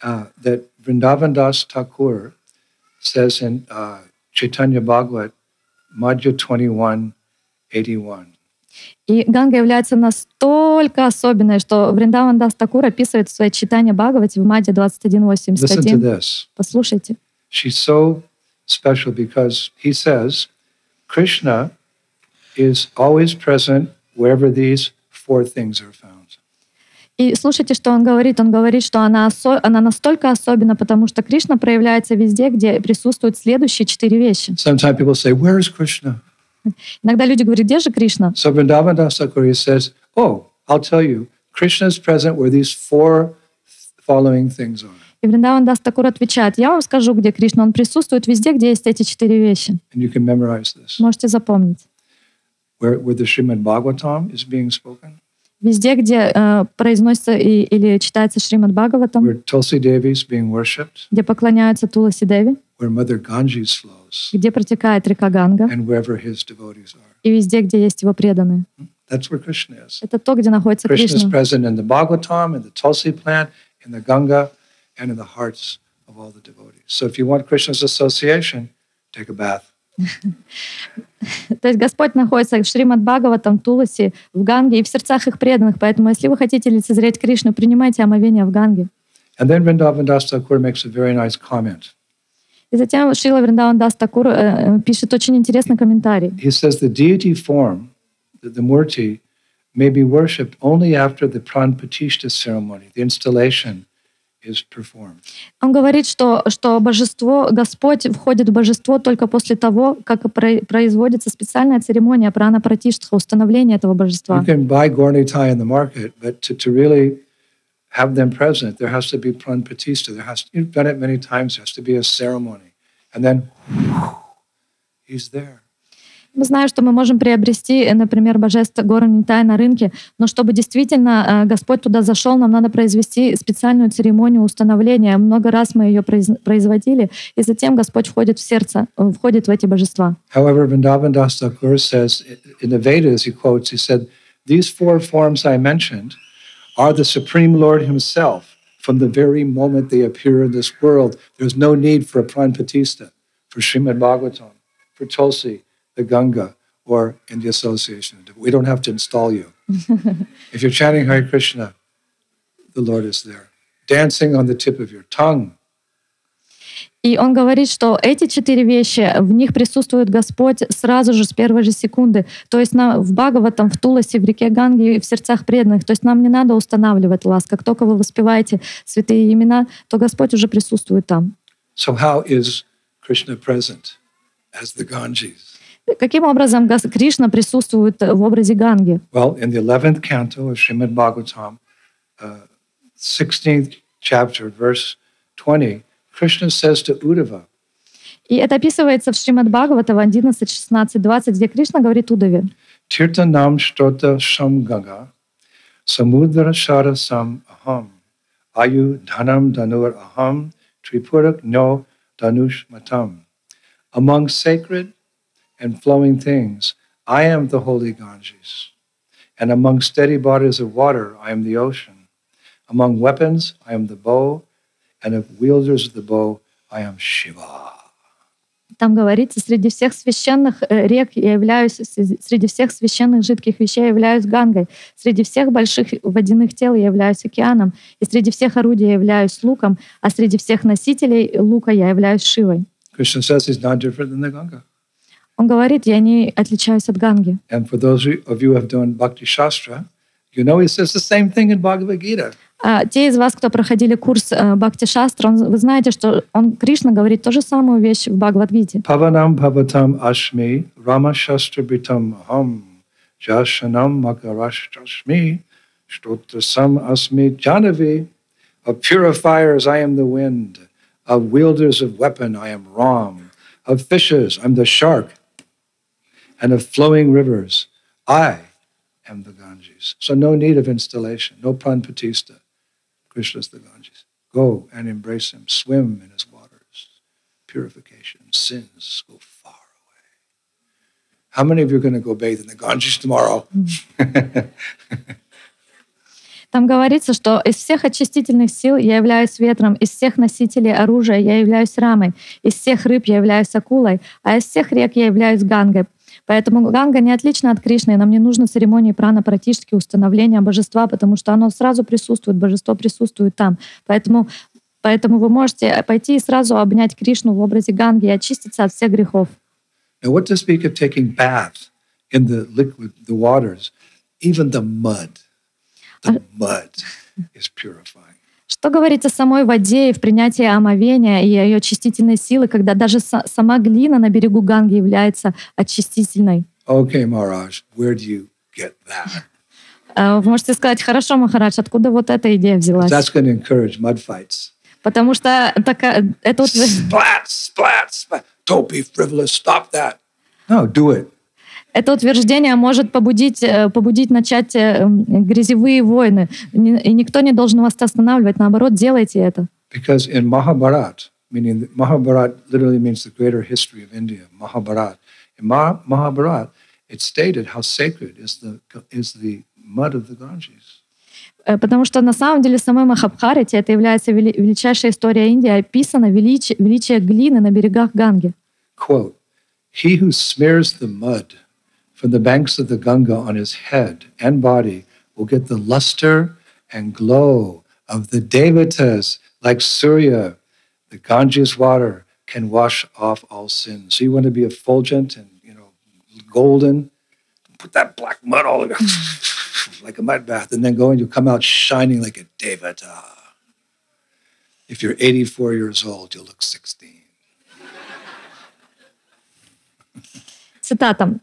that Vrindavan Das Thakur says in Chaitanya Bhagavat, Madhya 21:81. И Ганга является настолько особенной, что Вриндаван Дас Такур описывает в своей читании Бхагавати в Мадья 21:81. Послушайте. She's so special because he says, Krishna is always present wherever these four things are found. И слушайте, что он говорит. Он говорит, что она настолько особенна, потому что Кришна проявляется везде, где присутствуют следующие 4 вещи. Sometimes people say, where is Krishna? Иногда люди говорят, где же Кришна? So Vrindavan Das Thakur says, oh, I'll tell you, Krishna is present where these four following things are. И Вриндаван Дас Такур отвечает: я вам скажу, где Кришна. Он присутствует везде, где есть эти 4 вещи. And you can memorize this. Можете запомнить. Where the Srimad Bhagavatam is being spoken, Везде, где произносится или читается Шримад Бхагаватам, where Tulsi Devi is being worshipped, где поклоняются Туласи Деви, where Mother Ganges flows, где протекает река Ганга, and wherever his devotees are. и везде, где есть его преданные. That's where Krishna is. Это то, где находится Krishna is Кришна. present in the Bhagavatam, in the Tulsi plant, in the Ganga, and in the hearts of all the devotees. So if you want Krishna's association, take a bath. То есть Господь находится в Шримад Бхагаватам, Туласи, в Ганге и в сердцах их преданных. Поэтому, если вы хотите лицезреть Кришну, принимайте омовение в Ганге. And then Vrindavan Das Thakur makes a very nice comment. И затем Шрила Вриндаван Дас Такур пишет очень интересный комментарий. He says the deity form, the Murti, may be worshipped only after the Pranpatishta ceremony, the installation is performed. Он говорит, что божество, Господь входит в божество только после того, как производится специальная церемония прана-пратиштха, установление этого божества. You can buy Gornitai in the market, but to really have them present, there has to be Pranpatishta. You've done it many times, there has to be a ceremony. And then, he's there. Мы знаем, что мы можем приобрести, например, божество горы Нитай на рынке, но чтобы действительно Господь туда зашел, нам надо произвести специальную церемонию установления. Много раз мы ее производили, и затем Господь входит в сердце, входит в эти божества. However, Vrindavan Das Thakur says, in the Vedas, he quotes, he said, these four forms I mentioned are the Supreme Lord himself. From the very moment they appear in this world, there's no need for a Pranpatishta, for Srimad Bhagavatam, for Tulsi, the Ganga, or in the association. We don't have to install you. If you're chanting Hare Krishna, the Lord is there, dancing on the tip of your tongue. И он говорит, что эти 4 вещи, в них присутствует Господь сразу же, с первой же секунды. То есть в Бхагаватам, в Туласе, в реке Ганге и в сердцах преданных. То есть нам не надо устанавливать лас. Как только вы воспеваете святые имена, то Господь уже присутствует там. So how is Krishna present as the Ganges? Каким образом Кришна присутствует в образе Ганги? Well, in the 11th canto of Srimad Bhagavatam, 16th chapter, verse 20, Krishna says to Uddhava, И это описывается в Шримад Бхагаватам 11, 16, 20, где Кришна говорит Удаве: Tirtanam Shtota Samganga, Samudra Shara Sam Aham, Ayu Dhanam Danur Aham, Tripurak No Danush Matam. Among sacred and flowing things, I am the holy Ganges. And among steady bodies of water, I am the ocean. Among weapons, I am the bow. And of wielders of the bow, I am Shiva. Там говорится: среди всех священных рек я являюсь, среди всех священных жидких вещей я являюсь Гангой, среди всех больших водяных тел я являюсь океаном, и среди всех орудий я являюсь луком, а среди всех носителей лука я являюсь Шивой. Krishna says he's not different than the Ganga. Он говорит: я не отличаюсь от Ганги. And for those of you who have done Bhakti Shastra, you know he says the same thing in Bhagavad Gita. Те из вас, кто проходили курс Бхакти Шастра, вы знаете, что Кришна говорит ту же самую вещь в Бхагавад-гите. Pavanam Bhavatam Ashmi Rama Shastra Britam Aham Jashanam Makarashtrashmi Shtotrasam Asmi Janavi. Of purifiers I am the wind. Of wielders of weapon I am Ram. Of fishes I'm the shark. And of flowing rivers I am the Ganges. So no need of installation, no Pranpatishta. Krishna is the Ganges. Go and embrace him. Swim in his waters. Purification, sins go far away. How many of you are going to go bathe in the Ganges tomorrow? Там говорится, что из всех очистительных сил я являюсь ветром, из всех носителей оружия я являюсь рамой, из всех рыб я являюсь акулой, а из всех рек я являюсь Гангой. Поэтому Ганга не отлична от Кришны, и нам не нужно церемонии прана-пратиштхи, установления божества, потому что оно сразу присутствует, божество присутствует там. Поэтому вы можете пойти и сразу обнять Кришну в образе Ганги и очиститься от всех грехов. Now, what to speak of taking bath in the liquid, the waters, even the mud is purifying. Что говорить о самой воде и в принятии омовения и ее очистительной силы, когда даже сама глина на берегу Ганги является очистительной? Okay, Maharaj, where do you get that? Вы можете сказать, хорошо, Махарадж, откуда вот эта идея взялась? That's going to encourage mud fights. Потому что это Splat, splat, splat. Don't be frivolous. Stop that. No, do it. это утверждение может побудить начать грязевые войны. И никто не должен вас останавливать. Наоборот, делайте это. Because in Mahabharat, meaning Mahabharat literally means the greater history of India, Mahabharat. In Mahabharat, it's stated how sacred is the mud of the Ganges. Потому что на самом деле в самой Махабхарате, это является величайшая история Индии, описано величие глины на берегах Ганги. Quote, "He who smears the mud from the banks of the Ganga on his head and body will get the luster and glow of the devatas like Surya. The Ganges water can wash off all sins." So you want to be effulgent and, golden, put that black mud all over like a mud bath, and then go and you come out shining like a devata. If you're 84 years old, you'll look 16. Цитата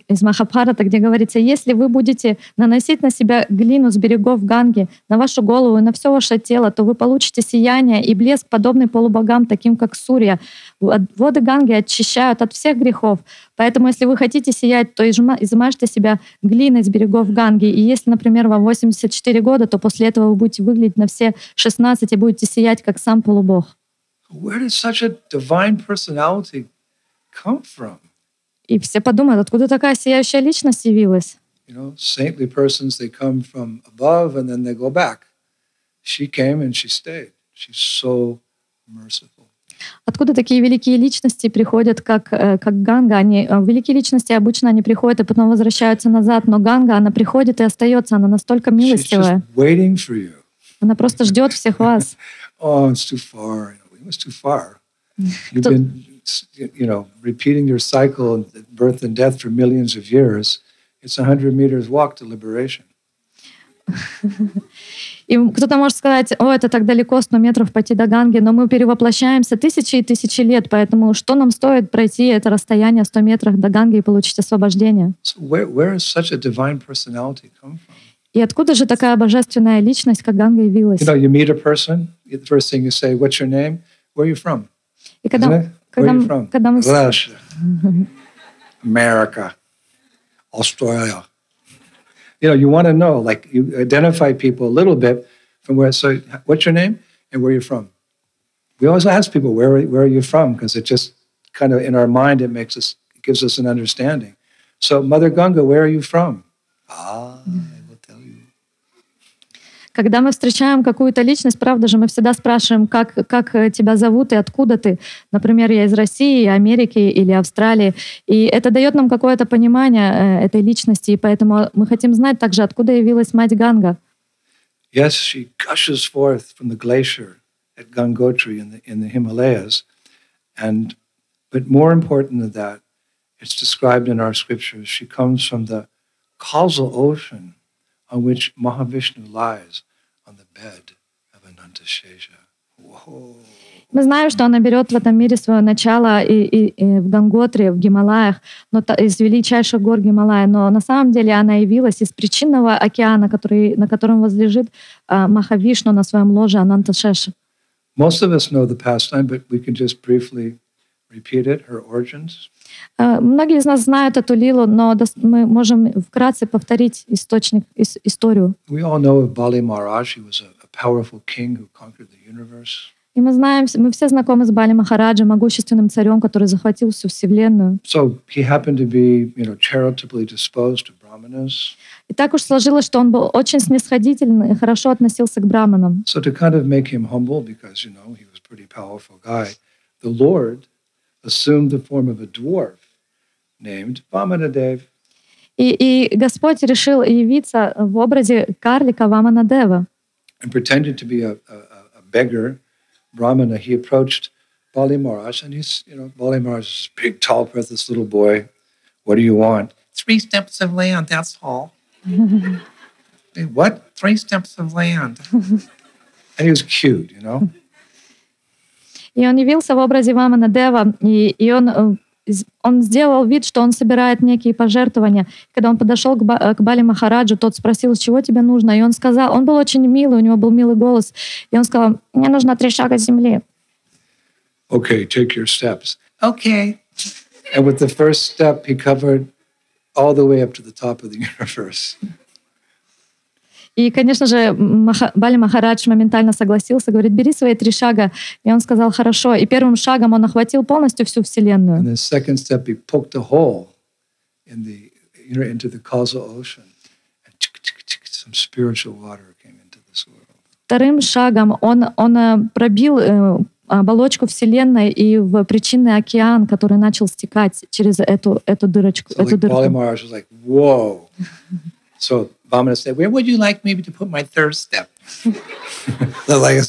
из Махабхарата, где говорится: «Если вы будете наносить на себя глину с берегов Ганги, на вашу голову и на все ваше тело, то вы получите сияние и блеск, подобный полубогам, таким как Сурья. Воды Ганги очищают от всех грехов. Поэтому, если вы хотите сиять, то измажьте себя глиной с берегов Ганги. И если, например, вам 84 года, то после этого вы будете выглядеть на все 16 и будете сиять, как сам полубог». Where did such a divine personality come from? И все подумают, откуда такая сияющая личность явилась? Saintly persons, they come from above and then they go back. She came and she stayed. She's so merciful. Откуда такие великие личности приходят, как Ганга? Великие личности обычно они приходят и потом возвращаются назад, но Ганга, она приходит и остается, она настолько милостивая. She's just waiting for you. Она просто ждет всех вас. Oh, it's too far. It was too far. You've been repeating your cycle of birth and death for millions of years. It's 100 meters walk to liberation. И кто-то может сказать: «О, это так далеко, 100 метров пойти до Ганги», но мы перевоплощаемся тысячи и тысячи лет, поэтому что нам стоит пройти это расстояние 100 метров до Ганги и получить освобождение? So where is such a divine personality come from? И откуда же такая божественная личность, как Ганга, явилась? You meet a person, the first thing you say, "What's your name? Where are you from?" И когда мы Russia, America, Australia. You want to know, like you identify people a little bit from where. So, what's your name and where are you from? We always ask people, where are you from? Because it just kind of in our mind it gives us an understanding. So, Mother Ganga, where are you from? I will tell you. Когда мы встречаем какую-то личность, правда же, мы всегда спрашиваем, как тебя зовут и откуда ты. Например, я из России, Америки или Австралии. И это дает нам какое-то понимание этой личности, и поэтому мы хотим знать также, откуда явилась мать Ганга. Yes, she gushes forth from the glacier at Gangotri in the Himalayas. But more important than that, it's described in our scriptures, she comes from the causal ocean on which Mahavishnu lies on the bed of Anantashesha. Whoa. Мы знаем, что она берет в этом мире свое начало и в Ганготре, в Гималаях, из величайших гор Гималая. Но на самом деле она явилась из причинного океана, на котором возлежит Махавишну на своем ложе Ананташеша. Most of us know the pastime, but we can just briefly repeat it, her origins. Многие из нас знают эту лилу, но мы можем вкратце повторить историю. We all know of Bali Maharaj. He was a powerful king who conquered the universe. И мы все знакомы с Бали Махараджем, могущественным царем, который захватил всю вселенную. So he happened to be, charitably disposed to brahmanas. И так уж сложилось, что он был очень снисходительный и хорошо относился к браманам. So to kind of make him humble, because he was a pretty powerful guy, the Lord assumed the form of a dwarf named Vamanadev. И Господь решил явиться в образе карлика Ваманадева. And pretended to be a beggar, Brahmana, he approached Bali Maharaj, and Bali Maharaj is a big, tall, breathless little boy. What do you want? 3 steps of land, that's all. Hey, what? 3 steps of land. And he was cute, И он явился в образе Ваманадева, и он сделал вид, что он собирает некие пожертвования. Когда он подошел к Бали Махараджу, тот спросил, чего тебе нужно, и он сказал, он был очень милый, у него был милый голос, и он сказал, мне нужно 3 шага земли. Okay, take your steps. Okay. And with the first step, he covered all the way up to the top of the universe. И, конечно же, Бали Махарадж моментально согласился, говорит, бери свои 3 шага. И он сказал, хорошо. И первым шагом он охватил полностью всю Вселенную. And the second step, he poked a hole in the, into the causal ocean. And some spiritual water came into this world. Вторым шагом он пробил оболочку Вселенной и в причинный океан, который начал стекать через эту дырочку. So like Bali Maharaj was like, whoa. So Vamana said, where would you like me to put my third step? So like,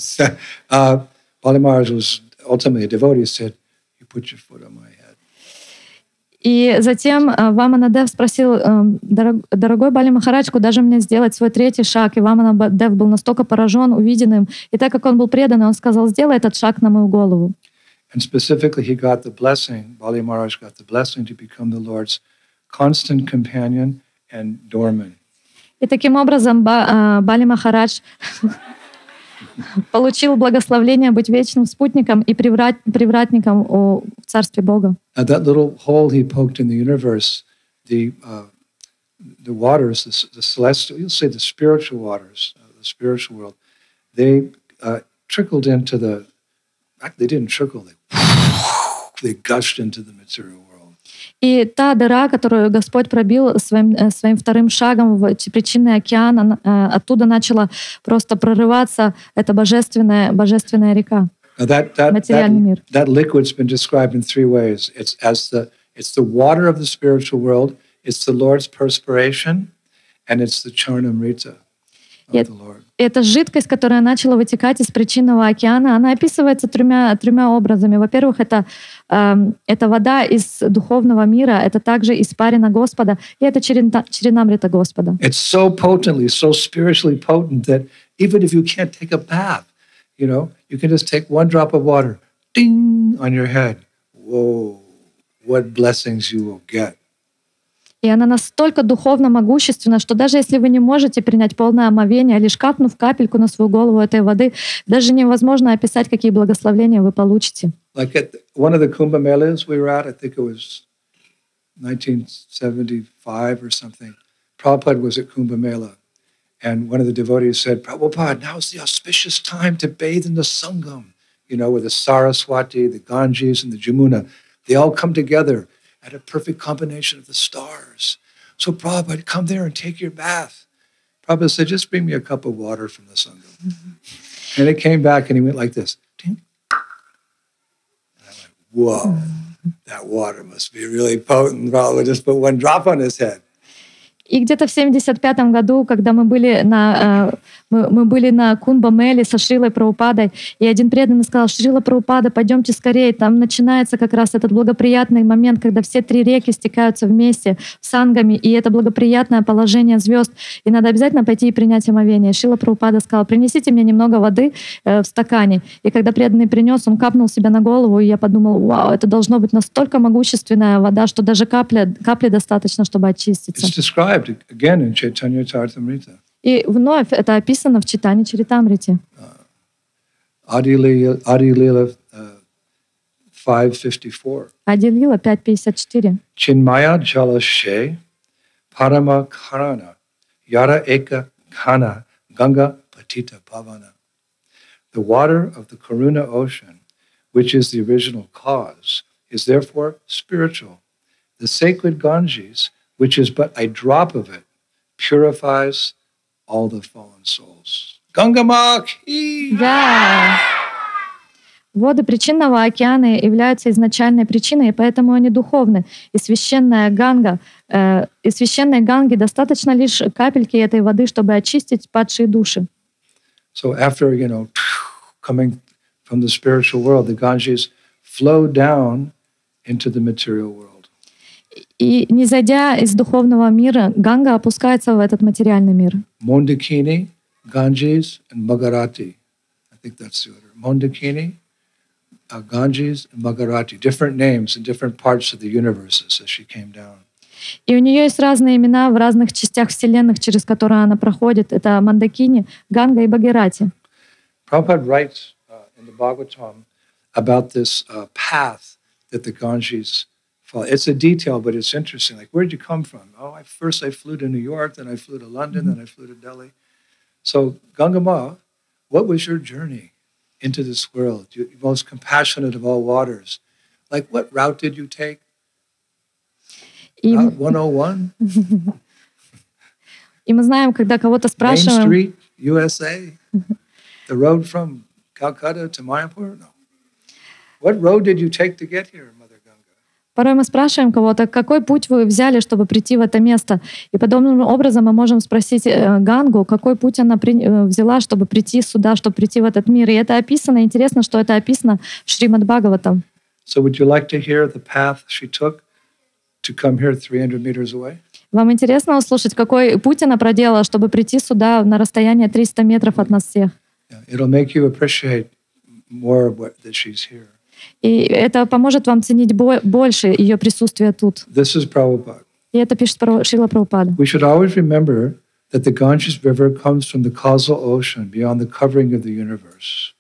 Bali Maharaj was ultimately a devotee, said, you put your foot on my head. И затем Ваманадев спросил, дорогой Бали Махарадж, куда же мне сделать свой 3-й шаг? И Ваманадев был настолько поражен увиденным. И так как он был преданный, он сказал, сделай этот шаг на мою голову. And specifically, he got the blessing, Bali Maharaj got the blessing to become the Lord's constant companion and doorman. И таким образом Бали Махарадж получил благословение быть вечным спутником и привратником в Царстве Бога. Now that little hole he poked in the universe, the waters, the celestial, you'll say the spiritual waters, the spiritual world, they trickled into the, they didn't trickle, they gushed into the material world. И та дыра, которую Господь пробил своим 2-м шагом в причинный океан, оттуда начала просто прорываться эта божественная река, материальный мир. That liquid's been described in 3 ways. It's the water of the spiritual world, it's the Lord's perspiration, and it's the Charnamrita of the Lord. Эта жидкость, которая начала вытекать из причинного океана, она описывается тремя образами. Во-первых, это вода из духовного мира, это также испарина Господа, и это Чаринамрита Господа. It's so potently, so spiritually potent that even if you can't take a bath, you can just take 1 drop of water, ding, on your head. Whoa, what blessings you will get. И она настолько духовно могущественна, что даже если вы не можете принять полное омовение, лишь капнув капельку на свою голову этой воды, даже невозможно описать, какие благословения вы получите. Like at one of the Kumbh Melas we were at, I think it was 1975 or something, Prabhupada was at Kumbh Mela, and one of the devotees said, Prabhupada, now's the auspicious time to bathe in the Sangam, where the Saraswati, the Ganges, and the Jamuna, they all come together at a perfect combination of the stars. So Prabhupada, come there and take your bath. Prabhupada said, just bring me a cup of water from the Sangam. Mm-hmm. And it came back and he went like this. Ding. And I went, whoa, that water must be really potent. Prabhupada just put 1 drop on his head. И где-то в 75-м году, когда мы были на Кумба-Меле со Шрилой Прабхупадой, и один преданный сказал: Шрила Прабхупада, пойдемте скорее, там начинается как раз этот благоприятный момент, когда все 3 реки стекаются вместе в сангами, и это благоприятное положение звезд, и надо обязательно пойти и принять омовение. Шрила Прабхупада сказал: принесите мне немного воды в стакане. И когда преданный принес, он капнул себе на голову, и я подумал: вау, это должно быть настолько могущественная вода, что даже капли достаточно, чтобы очиститься. Again in Chaitanya Charitamrita. И вновь это описано в Чайтанья Чаритамрите. Adi Lila 5:54. Ади Лила 5:54. Chinmaya Jalashe Parama Karana Yara Eka Khana Ganga Patita Pavana. The water of the Karuna ocean, which is the original cause, is therefore spiritual. The sacred Ganges, which is but a drop of it, purifies all the fallen souls. Ganga ki! Да. Воды причинного океана являются изначальной причиной, и поэтому они духовны. И священной Ганге достаточно лишь капельки этой воды, чтобы очистить падшие души. So after, coming from the spiritual world, the Ganges flow down into the material world. И не зайдя из духовного мира, Ганга опускается в этот материальный мир. Mondakini, Ganges, and Bhagarati. I think that's the order. Mondakini, Ganges and Bhagirati, different names in different parts of the universes as she came down. И у нее есть разные имена в разных частях вселенных, через которые она проходит. Это Мандакини, Ганга и Бхагирати. Prabhupada writes in the Bhagavatam about this path that the Ganges follow. It's a detail, but it's interesting. Like, where'd you come from? Oh, first I flew to New York, then I flew to London, then I flew to Delhi. So, Gangama, what was your journey into this world? You most compassionate of all waters. Like, what route did you take? И, Route 101? и мы знаем, когда кого-то Main спрашиваем, Street, USA? The road from Calcutta to Mayapur? No. What road did you take to get here, Mother Ganga? порой мы спрашиваем кого-то, какой путь вы взяли, чтобы прийти в это место. И подобным образом мы можем спросить Гангу, какой путь она взяла, чтобы прийти сюда, чтобы прийти в этот мир. И это описано, интересно, что это описано в Шримад Бхагаватам. So would you like to hear the path she took to come here 300 meters away? Вам интересно услышать, какой путь она проделала, чтобы прийти сюда на расстояние 300 метров от нас всех? Yeah, it'll make you appreciate more of that she's here. И это поможет вам ценить больше ее присутствие тут. This is Prabhupada. И это пишет Шрила Прабхупада. We should always remember that the Ganges River comes from the causal ocean beyond the covering of the universe.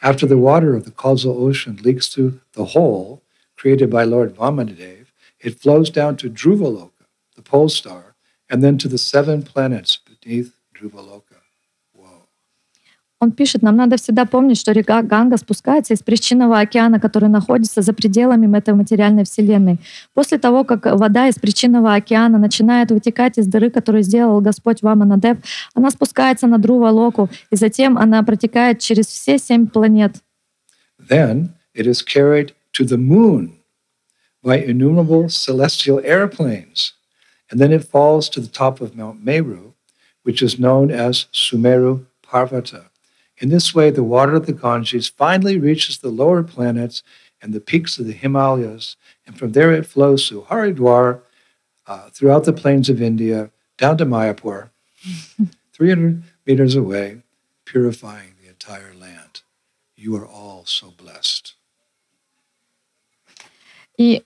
After the water of the causal ocean leaks through the hole created by Lord Vamanadev, it flows down to Dhruvaloka, the pole star, and then to the 7 planets beneath Dhruvaloka. Он пишет, нам надо всегда помнить, что река Ганга спускается из причинного океана, который находится за пределами этой материальной вселенной. После того, как вода из причинного океана начинает вытекать из дыры, которую сделал Господь Ваманадев, она спускается на Друва-локу, и затем она протекает через все 7 планет. Then it is carried to the moon by innumerable celestial airplanes, and then it falls to the top of Mount Meru, which is known as Sumeru Parvata. In this way, the water of the Ganges finally reaches the lower planets and the peaks of the Himalayas, and from there it flows through Haridwar, throughout the plains of India, down to Mayapur, 300 meters away, purifying the entire land. You are all so blessed. И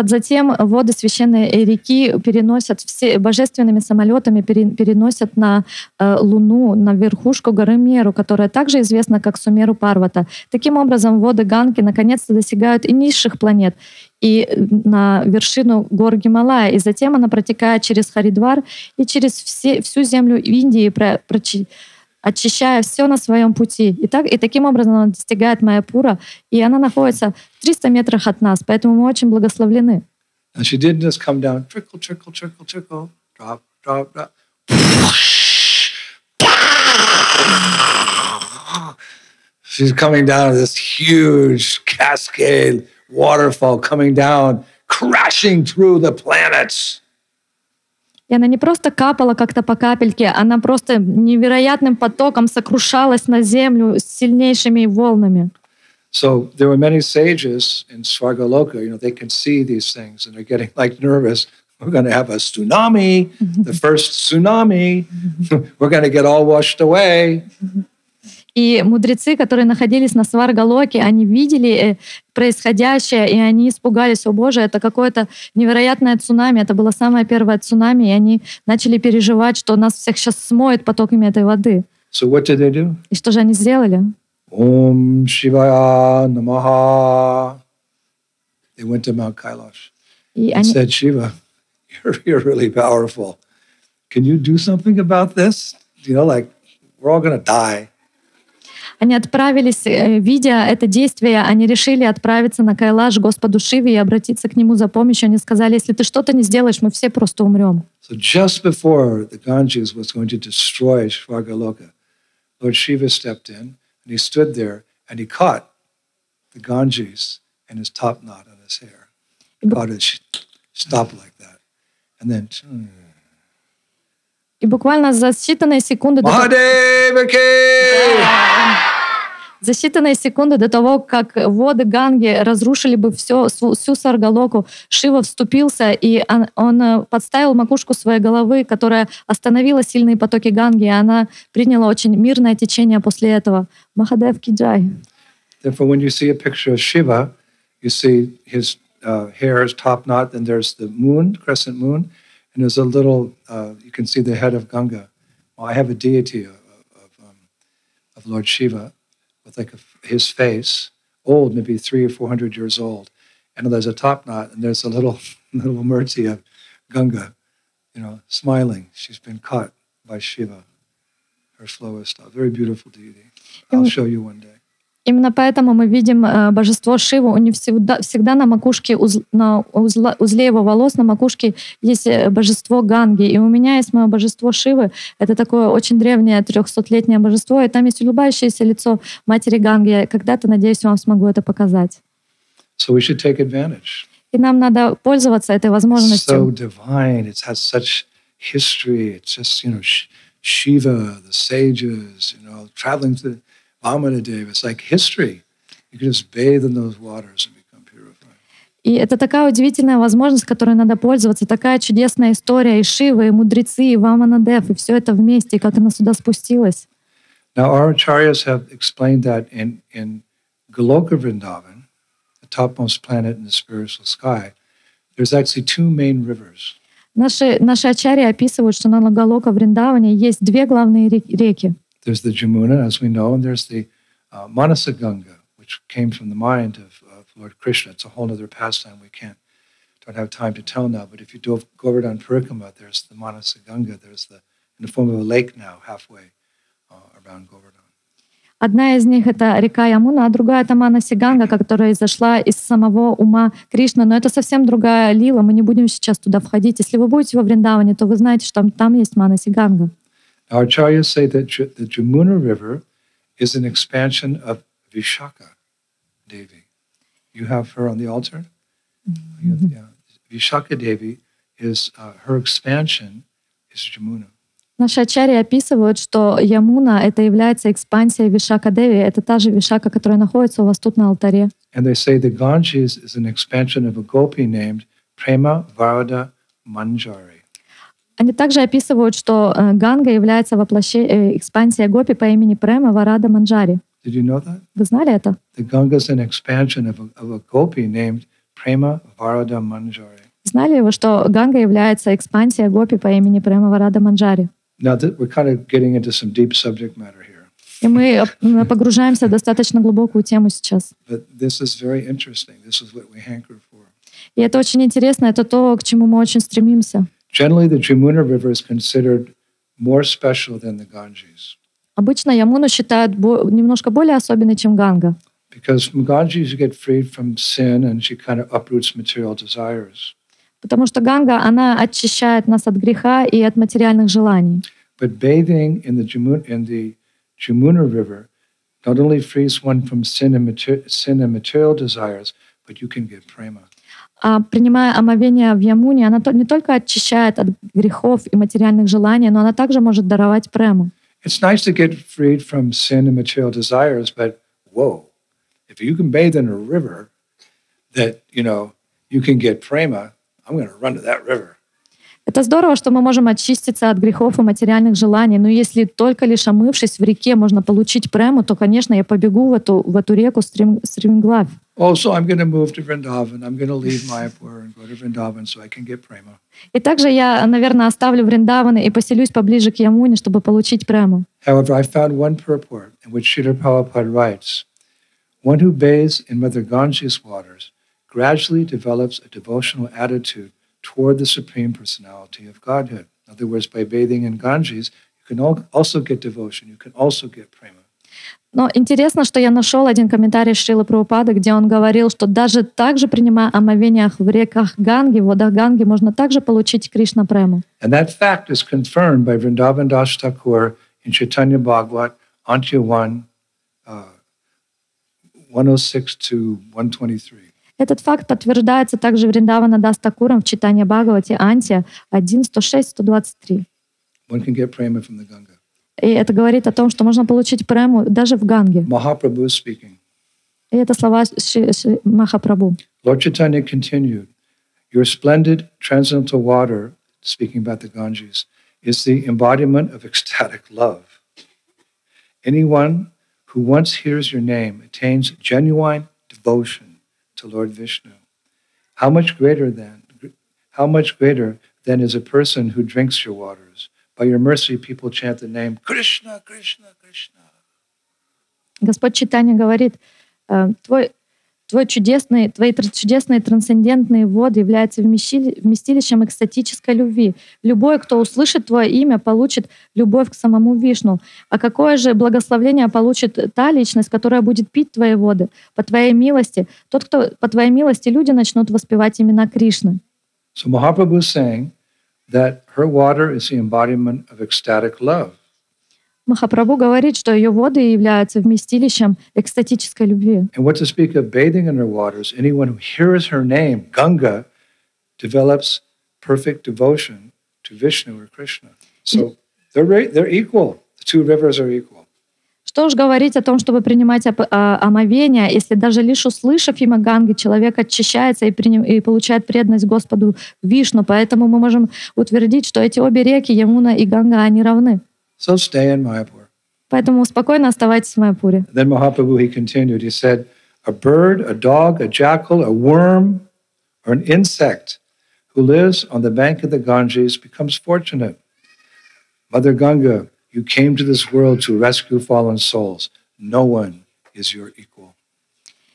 затем воды священной реки переносят все божественными самолетами, переносят на Луну, на верхушку горы Меру, которая также известна как Сумеру Парвата. Таким образом, воды Ганги наконец-то достигают и низших планет, и на вершину гор Гималая, и затем она протекает через Харидвар и через всю землю Индии, очищая все на своем пути. И таким образом она достигает Майяпура, и она находится в 300 метрах от нас, поэтому мы очень благословлены. And she didn't just come down, trickle, trickle, trickle, trickle, drop, drop, drop. She's coming down this huge cascade waterfall coming down, crashing through the planets. И она не просто капала как-то по капельке, она просто невероятным потоком сокрушалась на землю с сильнейшими волнами. So there were many sages in Svargaloka, they can see these things and they're getting like nervous. We're going to have a tsunami, the first tsunami. We're going to get all washed away. И мудрецы, которые находились на Сваргалоке, они видели происходящее, и они испугались: «О Боже, это какое-то невероятное цунами». Это было самое первое цунами, и они начали переживать, что нас всех сейчас смоет потоками этой воды. So what did they do? И что же они сделали? Om Shivaya Namaha. They went to Mount Kailash and said, Shiva, you're really powerful. Can you do something about this? Like we're all going to die. Они отправились, видя это действие, они решили отправиться на Кайлаш Господу Шиве и обратиться к нему за помощью. Они сказали: если ты что-то не сделаешь, мы все просто умрем. So just before the Ganges was going to destroy Svargaloka, Lord Shiva stepped in and he stood there and he caught the Ganges in his top knot on his hair. He caught it, stopped like that. And then... И буквально за считанные секунды до того, как воды Ганги разрушили бы всю Саргалоку, Шива вступился, и он подставил макушку своей головы, которая остановила сильные потоки Ганги, и она приняла очень мирное течение после этого. Махадев ки джай. Therefore, when you see a picture of Shiva, you see his hair is top knot, then there's the moon, crescent moon, and there's a little, you can see the head of Ganga. Well, I have a deity of Lord Shiva with like his face, old, maybe 300 or 400 years old. And there's a top knot, and there's a little murti of Ganga, smiling. She's been caught by Shiva, her slowest, very beautiful deity. I'll show you one day. Именно поэтому мы видим божество Шиву. У него всегда на макушке, на узле его волос, на макушке есть божество Ганги. И у меня есть мое божество Шивы. Это такое очень древнее 300-летнее божество. И там есть улыбающееся лицо матери Ганги. Я когда-то, надеюсь, вам смогу это показать. So we should take advantage. И нам надо пользоваться этой возможностью. So divine. It has such history. It's just, Shiva, the sages, traveling to Vamana Deva. It's like history. You can just bathe in those waters and become purified. И это такая удивительная возможность, которой надо пользоваться. Такая чудесная история и Шивы, и мудрецы, и Ваманадев, и все это вместе, и как она сюда спустилась. Now, our acharyas have explained that in Goloka Vrindavan, the topmost planet in the spiritual sky, there's actually two main rivers. Наши ачарьи описывают, что на Галока Вриндаване есть две главные реки. There's the Jamuna, as we know, and there's the Manasa Ganga, which came from the mind of Lord Krishna. It's a whole other pastime we don't have time to tell now. But if you do Govardhan Parikrama, there's the Manasa Ganga. There's in the form of a lake now, halfway around Govardhan. Одна из них — это река Ямуна, а другая — это Манаси Ганга, которая изошла из самого ума Кришны. Но это совсем другая лила, мы не будем сейчас туда входить. Если вы будете во Вриндаване, то вы знаете, что там есть Манаси Ганга. Our acharyas say that the Jamuna River is an expansion of Vishaka Devi. You have her on the altar? Mm-hmm. Yeah. Vishaka Devi is, her expansion is Jamuna. Наши ачарьи описывают, что Ямуна — это является экспансией Вишака Деви. Это та же Вишака, которая находится у вас тут на алтаре. And they say the Ganges is an expansion of a gopi named Prema Varada Manjari. Они также описывают, что Ганга является экспансией гопи по имени Према Варада Манджари. Did you know that? Вы знали это? The Ganga is an expansion of a gopi named Prema Varada Manjari. Знали вы, что Ганга является экспансией гопи по имени Према Варада Манджари? Now we're kind of getting into some deep subject matter here. И мы погружаемся в достаточно глубокую тему сейчас. But this is very interesting. This is what we hanker for. И это очень интересно, это то, к чему мы очень стремимся. Generally, the Jamuna River is considered more special than the Ganges. Обычно Ямуну считают немножко более особенной, чем Ганга. Because from Ganges you get freed from sin and she kind of uproots material desires. Потому что Ганга, она очищает нас от греха и от материальных желаний. But bathing in the Jamuna River not only frees one from sin and material desires, but you can get prema. А принимая омовение в Ямуне, она не только очищает от грехов и материальных желаний, но она также может даровать прему. It's nice to get freed from sin and material desires, but whoa, if you can bathe in a river that, you can get prema, I'm going to run to that river. Это здорово, что мы можем очиститься от грехов и материальных желаний, но если только лишь омывшись в реке можно получить прему, то, конечно, я побегу в эту реку стремглав. Also, I'm going to move to Vrindavan. I'm going to leave Mayapur and go to Vrindavan so I can get prema. И также я, наверное, оставлю Вриндаван и поселюсь поближе к Ямуне, чтобы получить прему. However, I found one purport in which Srila Prabhupada writes, one who bathes in Mother Ganges waters gradually develops a devotional attitude toward the Supreme Personality of Godhead. In other words, by bathing in Ganges, you can also get devotion, you can also get prema. Но интересно, что я нашел один комментарий Шрилы Прабхупады, где он говорил, что даже так же, принимая омовение в реках Ганги, в водах Ганги, можно также получить Кришна прему. And that fact is confirmed by Vrindavan Das Thakur in Chaitanya Bhagavat, Antya 1, 106 to 123. Этот факт подтверждается также Вриндавана Дас Такуром в читании Бхагавати Антия 1, 106, 123. One can get prema from the Ganga. И это говорит о том, что можно получить прему даже в Ганге. Mahaprabhu speaking. И это слова Махапрабху. Lord Chaitanya continued, your splendid transcendental water, speaking about the Ganges, is the embodiment of ecstatic love. Anyone who once hears your name attains genuine devotion to Lord Vishnu. How much greater then is a person who drinks your waters. By your mercy, people chant the name Krishna, Krishna, Krishna. Господь Чайтанья говорит, твои чудесные трансцендентные воды являются вместилищем экстатической любви. Любой, кто услышит Твое имя, получит любовь к самому Вишну. А какое же благословение получит та личность, которая будет пить Твои воды? По Твоей милости, по Твоей милости люди начнут воспевать имена Кришны. So Mahaprabhu is saying that her water is the embodiment of ecstatic love. Махапрабху говорит, что ее воды являются вместилищем экстатической любви. And what to speak of bathing in her waters, anyone who hears her name, Ganga, develops perfect devotion to Vishnu or Krishna. So they're equal. The two rivers are equal. Что уж говорить о том, чтобы принимать омовение, если даже лишь услышав имя Ганги, человек очищается и получает преданность Господу Вишну. Поэтому мы можем утвердить, что эти обе реки, Ямуна и Ганга, они равны. So stay in Mayapur. Поэтому спокойно оставайтесь в Майяпуре. Then Mahaprabhu, he continued, he said, a bird, a dog, a jackal, a worm, or an insect who lives on the bank of the Ganges becomes fortunate. Mother Ganga, you came to this world to rescue fallen souls. No one is your equal.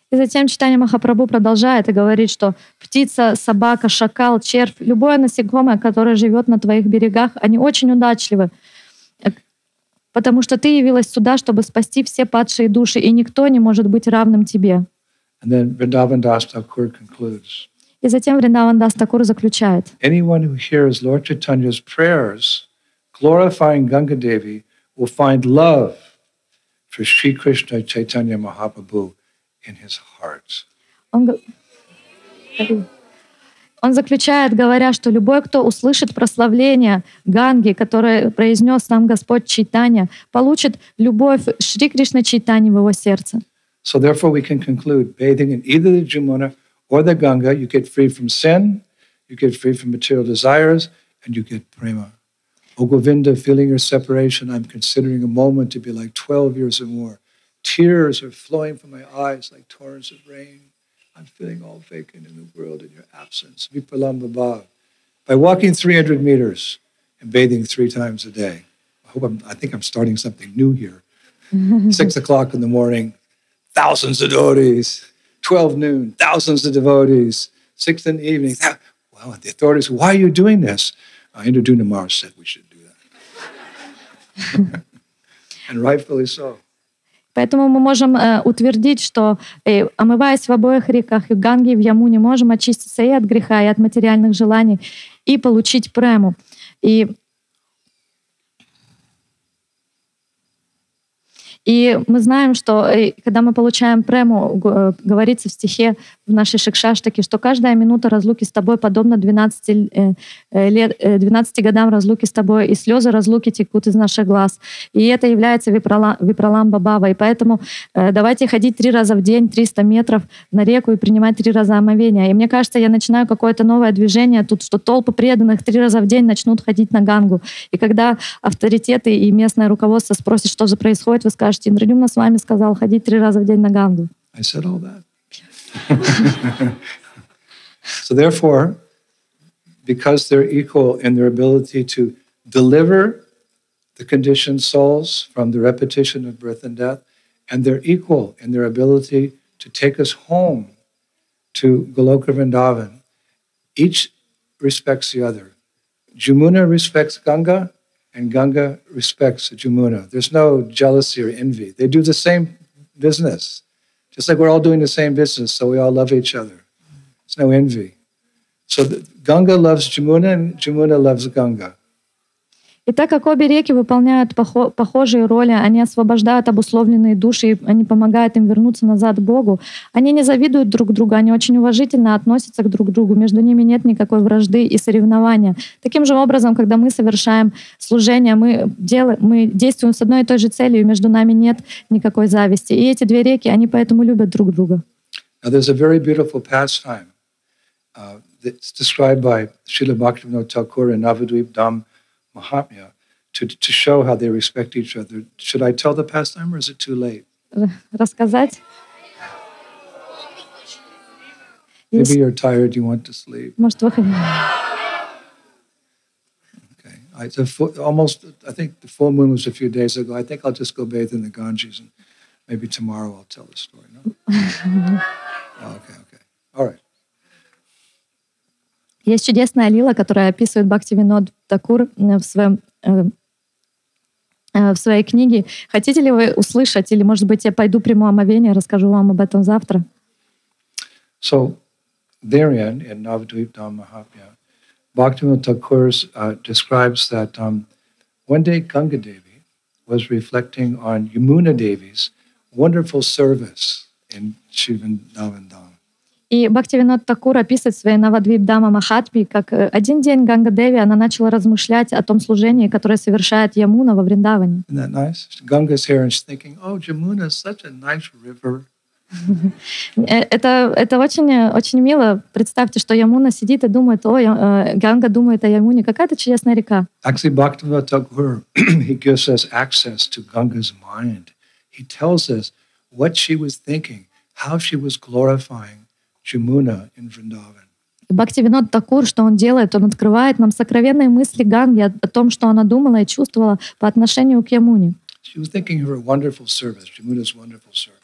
И затем Чайтанья Махапрабху продолжает и говорит, что птица, собака, шакал, червь, любое насекомое, которое живет на твоих берегах, они очень удачливы, потому что ты явилась сюда, чтобы спасти все падшие души, и никто не может быть равным тебе. And then Vrindavan Das Thakur concludes. И затем Вриндаван Дас Такур заключает. Anyone who hears Lord Chaitanya's prayers glorifying Ganga Devi will find love for Sri Krishna Chaitanya Mahaprabhu in his heart. Он заключает, говоря, что любой, кто услышит прославление Ганги, которое произнес сам Господь Чайтанья, получит любовь Шри Кришны Чайтаньи в его сердце. So therefore we can conclude, bathing in either the Jamuna or the Ganga, you get free from sin, you get free from material desires, and you get prema. O Govinda, feeling your separation, I'm considering a moment to be like 12 years or more. Tears are flowing from my eyes like torrents of rain. I'm feeling all vacant in the world in your absence. Vipralamba Bhav. By walking 300 meters and bathing 3 times a day. I think I'm starting something new here. 6 o'clock in the morning, thousands of devotees. 12 noon, thousands of devotees. 6 in the evening. Well, the authorities, why are you doing this? Indra Dunamar said we should do that. And rightfully so. Поэтому мы можем утвердить, что, омываясь в обоих реках, и в Ганге, и в Ямуне, можем очиститься и от греха, и от материальных желаний, и получить прему. И мы знаем, что когда мы получаем прему, говорится в стихе в нашей Шикшаштаке, что каждая минута разлуки с тобой подобна 12 годам разлуки с тобой, и слезы разлуки текут из наших глаз. И это является випраламба бава. И поэтому давайте ходить 3 раза в день, 300 метров на реку и принимать 3 раза омовения. И мне кажется, я начинаю какое-то новое движение тут, что толпы преданных 3 раза в день начнут ходить на Гангу. И когда авторитеты и местное руководство спросят, что же происходит, вы скажете, Индрадюмна с вами сказал ходить 3 раза в день на Гангу. I said all that. So therefore, because they're equal in their ability to deliver the conditioned souls from the repetition of birth and death, and they're equal in their ability to take us home to Goloka Vrindavan, each respects the other. Jamuna respects Ganga, and Ganga respects Jamuna. There's no jealousy or envy. They do the same business. Just like we're all doing the same business, so we all love each other. There's no envy. So Ganga loves Jamuna, and Jamuna loves Ganga. И так как обе реки выполняют похожие роли, они освобождают обусловленные души, и они помогают им вернуться назад к Богу, они не завидуют друг другу, они очень уважительно относятся к друг другу, между ними нет никакой вражды и соревнования. Таким же образом, когда мы совершаем служение, мы действуем с одной и той же целью, и между нами нет никакой зависти. И эти 2 реки, они поэтому любят друг друга. Now there's a very beautiful pastime that's described by Srila Bhaktivinoda Thakur in Navadvip Dham Mahatmya to show how they respect each other. Should I tell the pastime or is it too late? рассказать? Maybe you're tired, you want to sleep. Может, вы хотите? Okay. I think the full moon was a few days ago. I think I'll just go bathe in the Ganges and maybe tomorrow I'll tell the story. No? Oh, okay. All right. Есть чудесная лила, которая описывает Бхактивинод Такур в своей книге. Хотите ли вы услышать, или, может быть, я пойду приму омовение, расскажу вам об этом завтра? So, therein, in Navadvip Dham Mahatmya, Bhaktivinoda Thakur describes that one day Ganga Devi was reflecting on Yamuna Devi's wonderful service in Shivandavan Dham. И Бхактивинод Такур описывает в своей Навадвип Дама Махатми, как один день Ганга Деви, она начала размышлять о том служении, которое совершает Ямуна во Вриндаване. Isn't that nice? Ganga's here and she's thinking, oh, Jamuna is such a nice river. Это очень мило. Представьте, что Ямуна сидит и думает, Ганга думает о Ямуне, какая-то чудесная река. Actually, Bhaktivinoda Thakur, he gives us access to Ganga's mind. He tells us what she was thinking, how she was glorifying Jamuna in Vrindavan. Бхактивинод Такур, что он делает? Он открывает нам сокровенные мысли Ганги о том, что она думала и чувствовала по отношению к Ямуне. She was thinking of her wonderful service, Jamuna's wonderful service.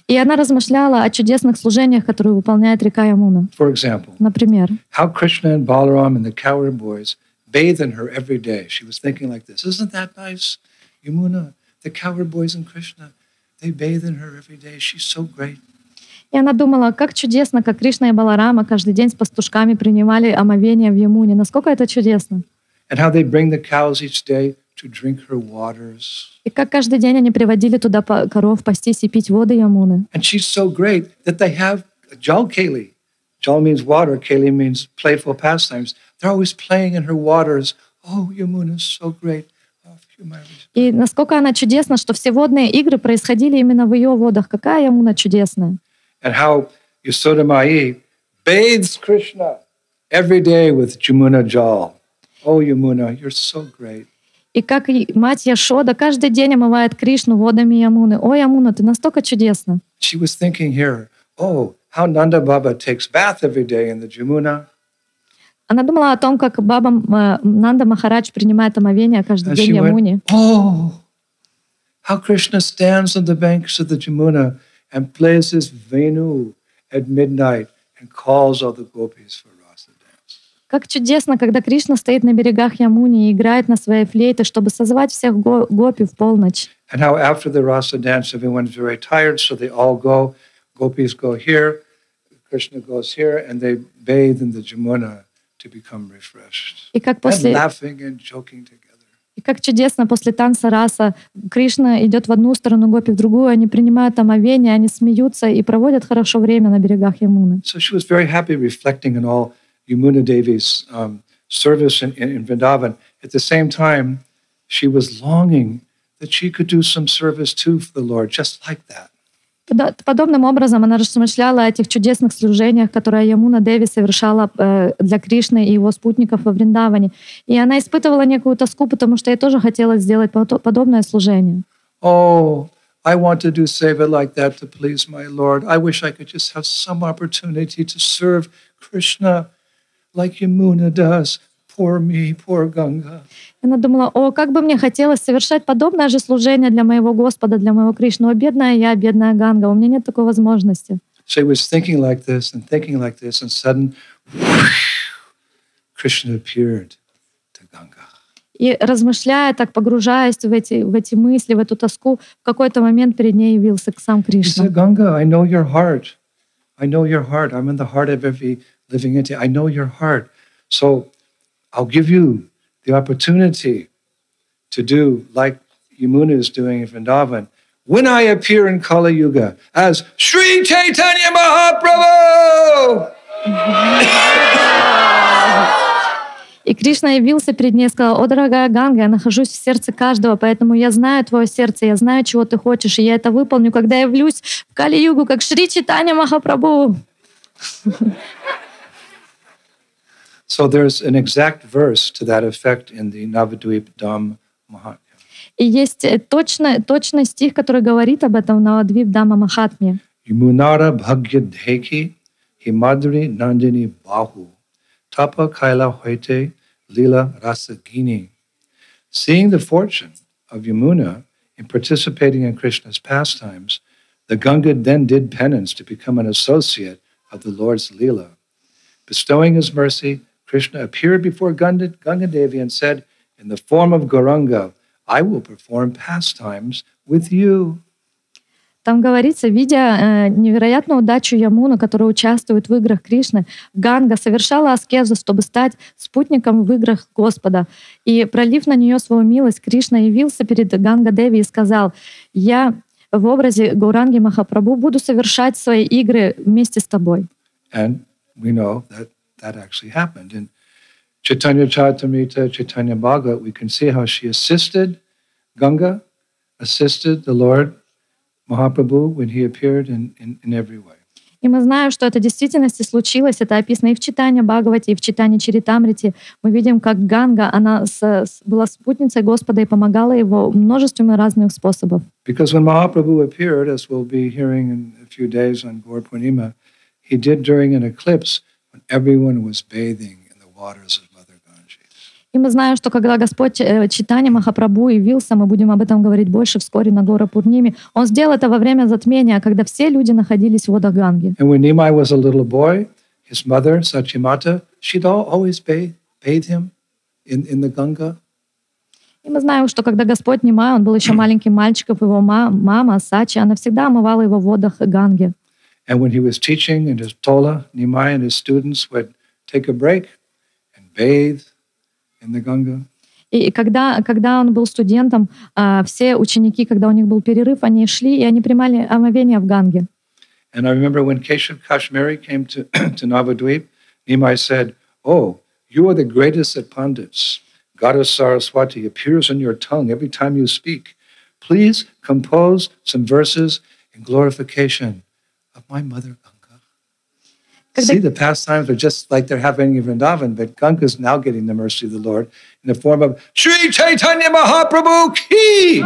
И она размышляла о чудесных служениях, которые выполняет река Ямуна. For example, Например, how Krishna and Balaram and the cowherd boys bathe in her every day. She was thinking like this, isn't that nice? Yamuna, the cowherd boys and Krishna, they bathe in her every day. She's so great. и она думала, как чудесно, как Кришна и Баларама каждый день с пастушками принимали омовение в Ямуне. Насколько это чудесно. And how they bring the cows each day to drink her waters. И как каждый день они приводили туда коров пастись и пить воды Ямуны. And she's so great that they have Jal Keli. Jal means water, Keli means playful pastimes. They're always playing in her waters. Oh, Yamuna is so great. И насколько она чудесна, что все водные игры происходили именно в ее водах. Какая Ямуна чудесная. And how Yasoda Mai bathes Krishna every day with Jamuna Jal. Oh, Yamuna, you're so great. И как мать Яшода каждый день омывает Кришну водами Ямуны. О, Ямуна, ты настолько чудесна. She was thinking here, oh, how Nanda Baba takes bath every day in the Jamuna. Она думала о том, как Баба Нанда Махарадж принимает омовение каждый день в Ямуне. Oh, how Krishna stands on the banks of the Jamuna and plays his Venu at midnight and calls all the gopis for rasa dance. Как чудесно, когда Кришна стоит на берегах Ямуни и играет на своей флейте, чтобы созвать всех гопи в полночь. And how after the rasa dance, everyone's very tired, so they all go. Gopis go here, Krishna goes here, and they bathe in the Jamuna to become refreshed. And laughing and joking together. И как чудесно после танца раса Кришна идет в одну сторону, гопи в другую, они принимают омовение, они смеются и проводят хорошо время на берегах Ямуны. So she was very happy reflecting on all Yamuna Devi's service in Vrindavan. At the same time, she was longing that she could do some service too for the Lord, just like that. Подобным образом она размышляла о этих чудесных служениях, которые Ямуна Деви совершала для Кришны и его спутников во Вриндаване. И она испытывала некую тоску, потому что ей тоже хотелось сделать подобное служение. Oh, I want to do seva like that to please my Lord. I wish I could just have some opportunity to serve Krishna like Yamuna does. Poor me, poor Ganga. Она думала, как бы мне хотелось совершать подобное же служение для моего Господа, для моего Кришны. О, бедная я, бедная Ганга, у меня нет такой возможности. So he was thinking like this, and sudden, Krishna appeared to Ganga. И размышляя, так погружаясь в эти мысли, в эту тоску, в какой-то момент перед ней явился сам Кришна. He said, Ganga, I know your heart. I know your heart. I'm in the heart of every living entity. I know your heart. So I'll give you the opportunity to do like Yamuna is doing in Vrindavan. When I appear in Kali Yuga as Sri Chaitanya Mahaprabhu! И Кришна явился перед ней и сказал: «О, дорогая Ганга, я нахожусь в сердце каждого, поэтому я знаю твое сердце, я знаю, чего ты хочешь, и я это выполню, когда я явлюсь в Кали-югу, как Шри Чайтанья Махапрабху». So there's an exact verse to that effect in the Navadvip Dham Mahatmya. И есть точный стих, который говорит об этом в Навадвип-дама Махатме. Yamunara bhagya dheki himadri nandini bahu tapa kaila hoite lila rasagini. Seeing the fortune of Yamuna in participating in Krishna's pastimes, the Ganga then did penance to become an associate of the Lord's Leela. Bestowing his mercy, Krishna appeared before Ganga Devi and said, in the form of Gauranga, I will perform pastimes with you. Там говорится, видя невероятную удачу Ямуну, которая участвует в играх Кришны, Ганга совершала аскезу, чтобы стать спутником в играх Господа. И, пролив на нее свою милость, Кришна явился перед Ганга-деви и сказал, «Я в образе Гауранги Махапрабху буду совершать свои игры вместе с тобой». And we know that actually happened. In Chaitanya Charitamrita, Chaitanya Bhagavat, we can see how she assisted Ganga, assisted the Lord Mahaprabhu when he appeared in every way. И мы знаем, что это в действительности случилось. Это описано и в Читании Бхагавати, и в Читании Чаритамрити. Мы видим, как Ганга, она была спутницей Господа и помогала его множеством разных способов. Because when Mahaprabhu appeared, as we'll be hearing in a few days on Gaur Purnima, he did during an eclipse when everyone was bathing in the waters of Mother Ganges. И мы знаем, что когда Господь Чайтанья Махапрабху явился, мы будем об этом говорить больше вскоре на Гора Пурниме, Он сделал это во время затмения, когда все люди находились в водах Ганги. And when Nimai was a little boy, his mother, Satyamata, she'd always bathe him in the Ganga. И мы знаем, что когда Господь Нимай, он был еще маленьким мальчиком, его мама Сачи, она всегда омывала его в водах Ганги. And when he was teaching in his Tola, Nimai and his students would take a break and bathe in the Ganga. И когда он был студентом, все ученики, когда у них был перерыв, они шли и они принимали омовение в Ганге. And I remember when Keshav Kashmiri came to Navadvip, Nimai said, "Oh, you are the greatest at pandits. Goddess Saraswati appears on your tongue every time you speak. Please compose some verses in glorification of my mother Ganga." See, the pastimes are just like they're happening in Vrindavan, but Ganga is now getting the mercy of the Lord in the form of Sri Chaitanya Mahaprabhu ki.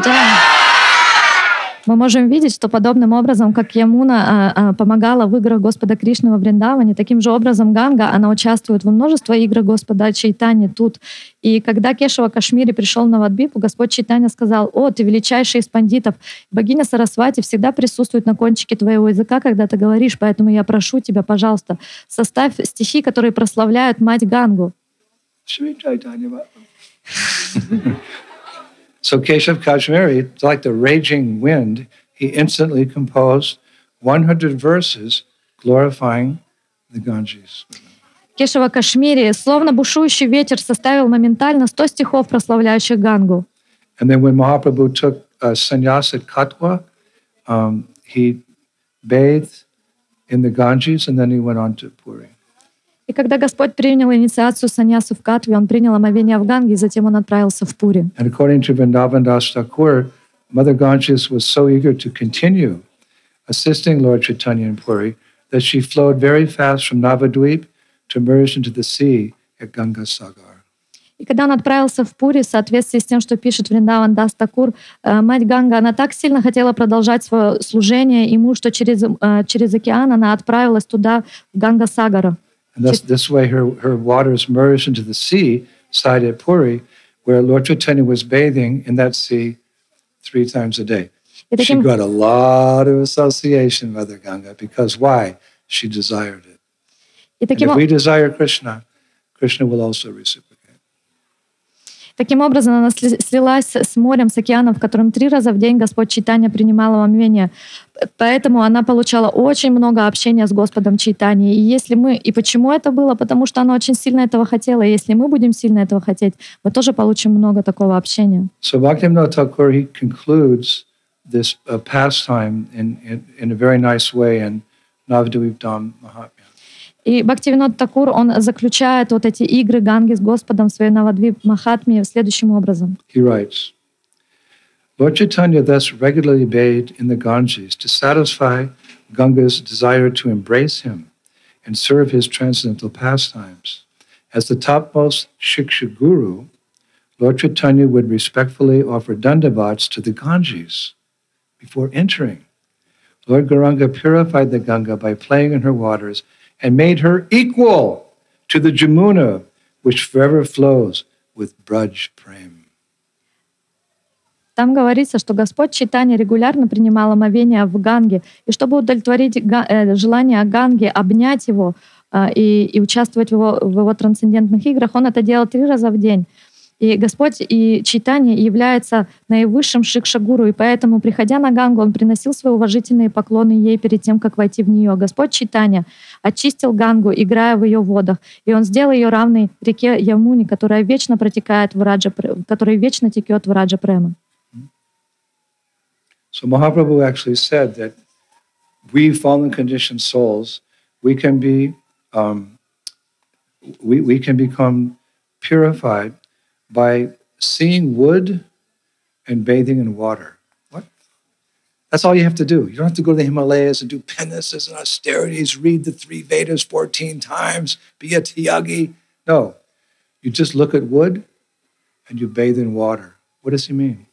Мы можем видеть, что подобным образом, как Ямуна помогала в играх Господа Кришны во Вриндаване, таким же образом Ганга, она участвует во множестве игр Господа Чайтани тут. И когда Кешава Кашмири пришел на Навадвипу, Господь Чайтанья сказал: «О, ты величайший из пандитов! Богиня Сарасвати всегда присутствует на кончике твоего языка, когда ты говоришь, поэтому я прошу тебя, пожалуйста, составь стихи, которые прославляют мать Гангу». So Keshav Kashmiri, like the raging wind, he instantly composed 100 verses glorifying the Ganges. Кешава Кашмири, словно бушующий ветер, составил моментально 100 стихов, прославляющих Гангу. And then when Mahaprabhu took sannyas at Katwa, he bathed in the Ganges and then he went on to Puri. И когда Господь принял инициацию саньясу в Катве, он принял омовение в Ганге, и затем он отправился в Пури. And according to Vrindavan Das Thakur, Mother Ganges was so eager to continue assisting Lord Chaitanya in Puri that she flowed very fast from Navadvip to merge into the sea at Ganga Sagar. И когда он отправился в Пури, в соответствии с тем, что пишет Вриндаван Дас Такур, мать Ганга, она так сильно хотела продолжать свое служение ему, что через океан она отправилась туда, в Ганга Сагара. And this way her waters merged into the sea side at Puri, where Lord Chaitanya was bathing in that sea 3 times a day. She got a lot of association with Mother Ganga because why? She desired it. And if we desire Krishna, Krishna will also reciprocate. Таким образом, она слилась с морем, с океаном, в котором 3 раза в день Господь Чайтанья принимал омовение. Поэтому она получала очень много общения с Господом Чайтаньей. И если мы... И почему это было? Потому что она очень сильно этого хотела. И если мы будем сильно этого хотеть, мы тоже получим много такого общения. So Bhaktivinoda Thakur, he concludes this pastime in a very nice way in Navadvip Dham Mahatmya. И Бхактивинод Такур, он заключает вот эти игры Ганги с Господом в своей Навадвип Махатме следующим образом. He writes, Lord Chaitanya thus regularly bathed in the Ganges to satisfy Ganga's desire to embrace him and serve his transcendental pastimes. As the topmost Shiksha Guru, Lord Chaitanya would respectfully offer dandavats to the Ganges before entering. Lord Gauranga purified the Ganga by playing in her waters and made her equal to the Jamuna, which forever flows with Braj Prem. Там говорится, что Господь Чайтанья регулярно принимал омовение в Ганге, и чтобы удовлетворить желание Ганги обнять его и участвовать в его трансцендентных играх, он это делал 3 раза в день. И Господь и Чайтанья является наивысшим шикша-гуру, и поэтому, приходя на Гангу, он приносил свои уважительные поклоны ей перед тем, как войти в нее. Господь Чайтанья очистил Гангу, играя в ее водах, и он сделал ее равной реке Ямуни, которая вечно протекает которая вечно текет в Раджа Према. So Mahaprabhu actually said that we fallen conditioned souls, we can become purified by seeing wood and bathing in water. What? That's all you have to do. You don't have to go to the Himalayas and do penances and austerities, read the 3 Vedas 14 times, be a tyagi. No. You just look at wood and you bathe in water. What does he mean?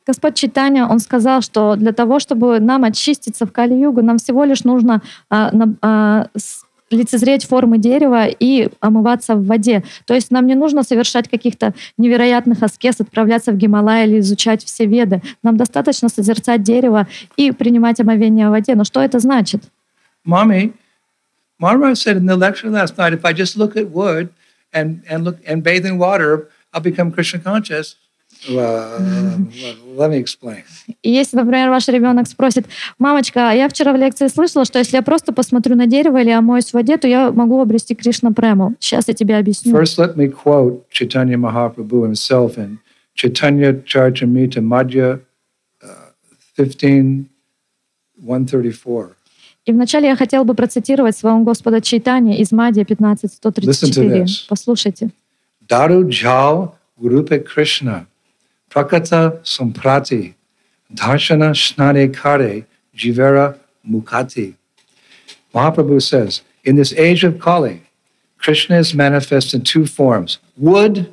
Господь Чайтанья, он сказал, что для того, чтобы нам очиститься в Кали-югу, нам всего лишь нужно лицезреть формы дерева и омываться в воде. То есть нам не нужно совершать каких-то невероятных аскез, отправляться в Гималай или изучать все Веды. Нам достаточно созерцать дерево и принимать омовение в воде. Но что это значит? Mommy, Maharaj said in the lecture last night, if I just look at wood and bathe in water, I'll become Krishna conscious. Let me explain. И если, например, ваш ребенок спросит: мамочка, я вчера в лекции слышала, что если я просто посмотрю на дерево или омоюсь в воде, то я могу обрести Кришна прему. Сейчас я тебе объясню. First, let me quote Chaitanya Mahaprabhu himself in Chaitanya Charitamrita Madhya 15:134. И вначале я хотел бы процитировать своего Господа Чайтанья из Мадья 15:134. Послушайте. Daru Jal Gurupe Krishna Prakata Samprati Darshana Snane Kare Jivera Mukati. Mahaprabhu says, in this age of Kali, Krishna is manifest in 2 forms, wood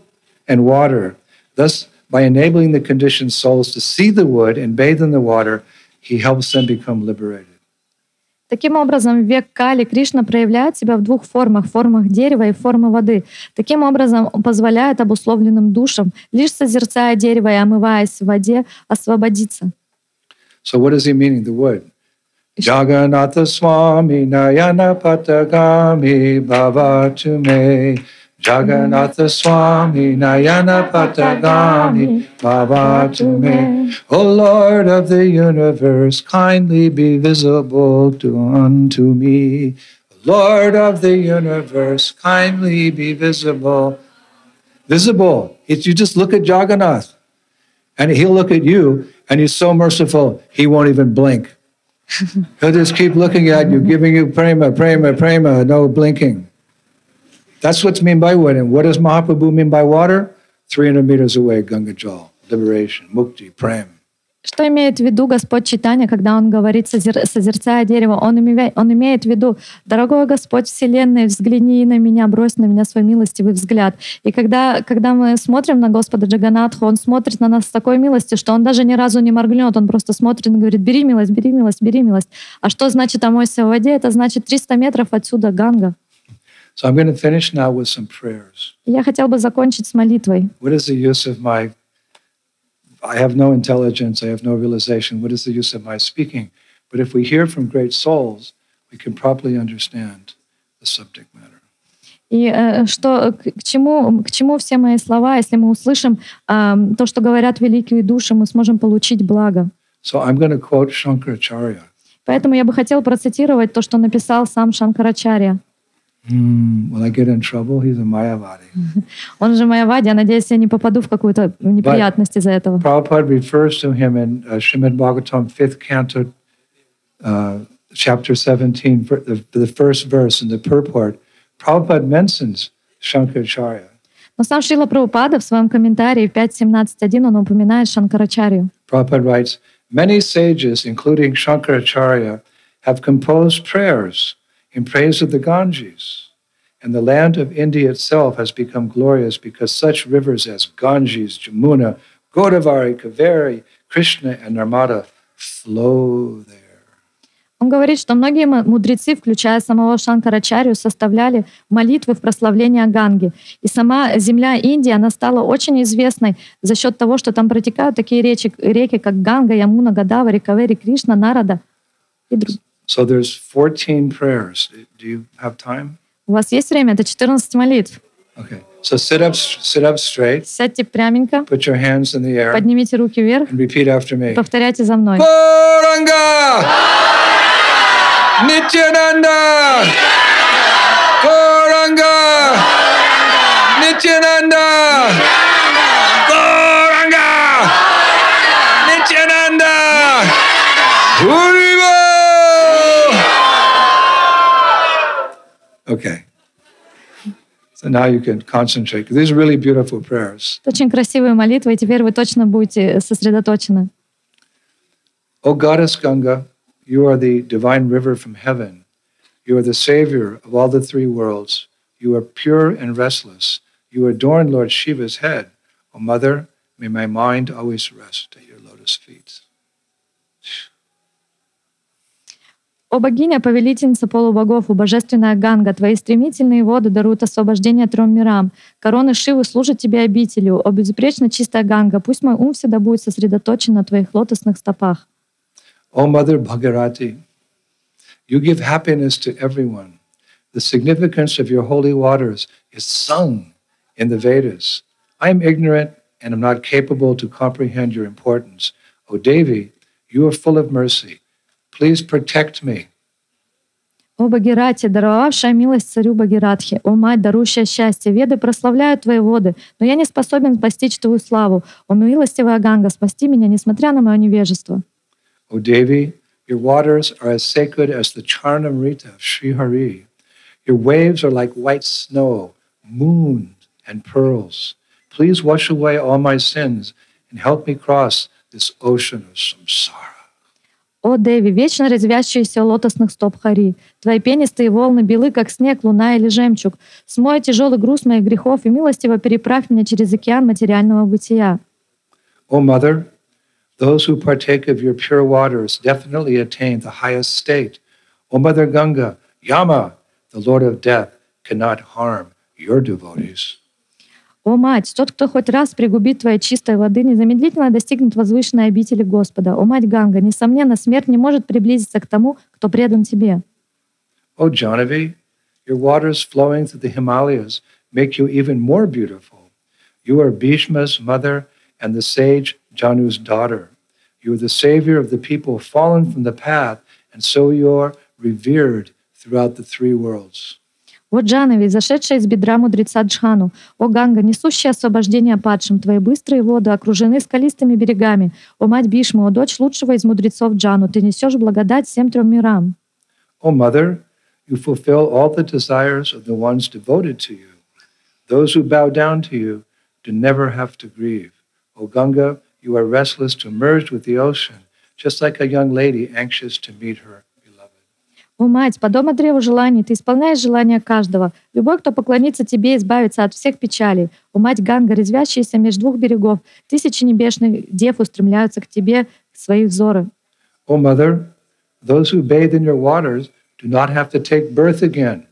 and water. Thus, by enabling the conditioned souls to see the wood and bathe in the water, he helps them become liberated. Таким образом, в век Кали Кришна проявляет себя в 2 формах — формах дерева и формы воды. Таким образом, он позволяет обусловленным душам, лишь созерцая дерево и омываясь в воде, освободиться. So what is he meaning, the wood? Jagannatha Swami Nayana Patagami Bhavatume. Jagannatha Swami Nayana Patagami Bhavatume. O Lord of the universe, kindly be visible unto me. Lord of the universe, kindly be visible. Visible. You just look at Jagannath, and he'll look at you, and he's so merciful, he won't even blink. He'll just keep looking at you, giving you prema, prema, prema, no blinking. That's what's meant by wood. And what does Mahaprabhu mean by water? 300 meters away, Ganga Jal, liberation, mukti, prem. Что имеет в виду Господь Чайтанья, когда он говорит, созерцая дерево? Он имеет в виду: дорогой Господь Вселенной, взгляни на меня, брось на меня свой милостивый взгляд. И когда мы смотрим на Господа Джаганнатху, он смотрит на нас с такой милостью, что он даже ни разу не моргнет, он просто смотрит и говорит: бери милость, бери милость, бери милость. А что значит омойся в воде? Это значит 300 метров отсюда Ганга. So I'm going to finish now with some prayers. Я хотел бы закончить с молитвой. What is the use of I have no intelligence, I have no realization. What is the use of my speaking? But if we hear from great souls, we can properly understand the subject matter. И к чему все мои слова, если мы услышим то, что говорят великие души, мы сможем получить благо. So I'm going to quote Shankaracharya. Поэтому я бы хотел процитировать то, что написал сам Шанкарачарья. Will I get in trouble? He's a Mayavadi. Он же Майявади, я надеюсь, я не попаду в какую-то неприятность из-за этого. Prabhupada refers to him in Srimad Bhagavatam, 5th canto, chapter 17, the first verse in the purport. Prabhupada mentions Shankaracharya. Но сам Шрила Прабхупада в своем комментарии в 5.17.1 он упоминает Шанкарачарью. Prabhupada writes, many sages, including Shankaracharya, have composed prayers in praise of the Ganges And the land of India itself has become glorious because such rivers as Ganges, Jamuna, Godavari, Kaveri, Krishna, and Narmada flow there. Он говорит, что многие мудрецы, включая самого Шанкарачарью, составляли молитвы в прославление Ганги. И сама земля Индии, она стала очень известной за счет того, что там протекают такие реки, как Ганга, Ямуна, Гадавари, Кавери, Кришна, Нарада и другие. So there's 14 prayers. Do you have time? У вас есть время? Это 14 молитв. Okay. So sit up straight. Сядьте пряменько, Put your hands in the air поднимите руки вверх and repeat after и me. повторяйте за мной. Gauranga! Nityananda! Gauranga! Nityananda! Gauranga! Nityananda! Haribo! Okay. So now you can concentrate. These are really beautiful prayers. Это очень красивые молитвы, и теперь вы точно будете сосредоточены. O Goddess Ganga, you are the divine river from heaven. You are the savior of all the three worlds. You are pure and restless. You adorn Lord Shiva's head. O Mother, may my mind always rest at your lotus feet. О богиня, повелительница полубогов, о божественная Ганга, твои стремительные воды даруют освобождение трем мирам. Короны Шивы служат тебе обителью. О безупречно чистая Ганга, пусть мой ум всегда будет сосредоточен на твоих лотосных стопах. O Mother Bhagirati, you give happiness to everyone. The significance of your holy waters is sung in the Vedas. I am ignorant and am not capable to comprehend your importance. O Devi, you are full of mercy. Please protect me. О Бхагирати, даровавшая милость царю Бхагиратхи, о мать, дарующая счастье, веды прославляют твои воды, но я не способен постичь твою славу. О милостивая Ганга, спасти меня, несмотря на мое невежество. O Devi, your waters are as sacred as the Charnamrita of Sri Hari. Your waves are like white snow, moon, and pearls. Please wash away all my sins and help me cross this ocean of samsara. О Деви, вечно резвящиеся у лотосных стоп Хари, твои пенистые волны белы, как снег, луна или жемчуг. Смой тяжелый груз моих грехов и милостиво переправь меня через океан материального бытия. O Mother, those who partake of your pure waters definitely attain the highest state. O Mother Ganga, Yama, the Lord of Death, cannot harm your devotees. О мать, тот, кто хоть раз пригубит твоей чистой воды, незамедлительно достигнет возвышенной обители Господа. О мать Ганга, несомненно, смерть не может приблизиться к тому, кто предан тебе. O Jahnavi, your waters flowing through the Himalayas make you even more beautiful. You are Bhishma's mother and the sage Janu's daughter. You are the savior of the people fallen from the path, and so you are revered throughout the three worlds. О Джанови, зашедшая из бедра мудреца Джхану, о Ганга, несущая освобождение падшим, твои быстрые воды окружены скалистыми берегами. О мать Бишмы, о дочь лучшего из мудрецов Джану, ты несешь благодать всем трем мирам. O Mother, you fulfill all the desires of the ones devoted to you. Those who bow down to you do never have to grieve. O Ganga, you are restless to merge with the ocean, just like a young lady anxious to meet her beloved. О мать, подобно древу желаний, ты исполняешь желания каждого. Любой, кто поклонится тебе, избавится от всех печалей. О мать Ганга, резвящаяся между двух берегов, тысячи небесных дев устремляются к тебе свои взоры. O Mother, those who bathe in your waters do not have to take birth again.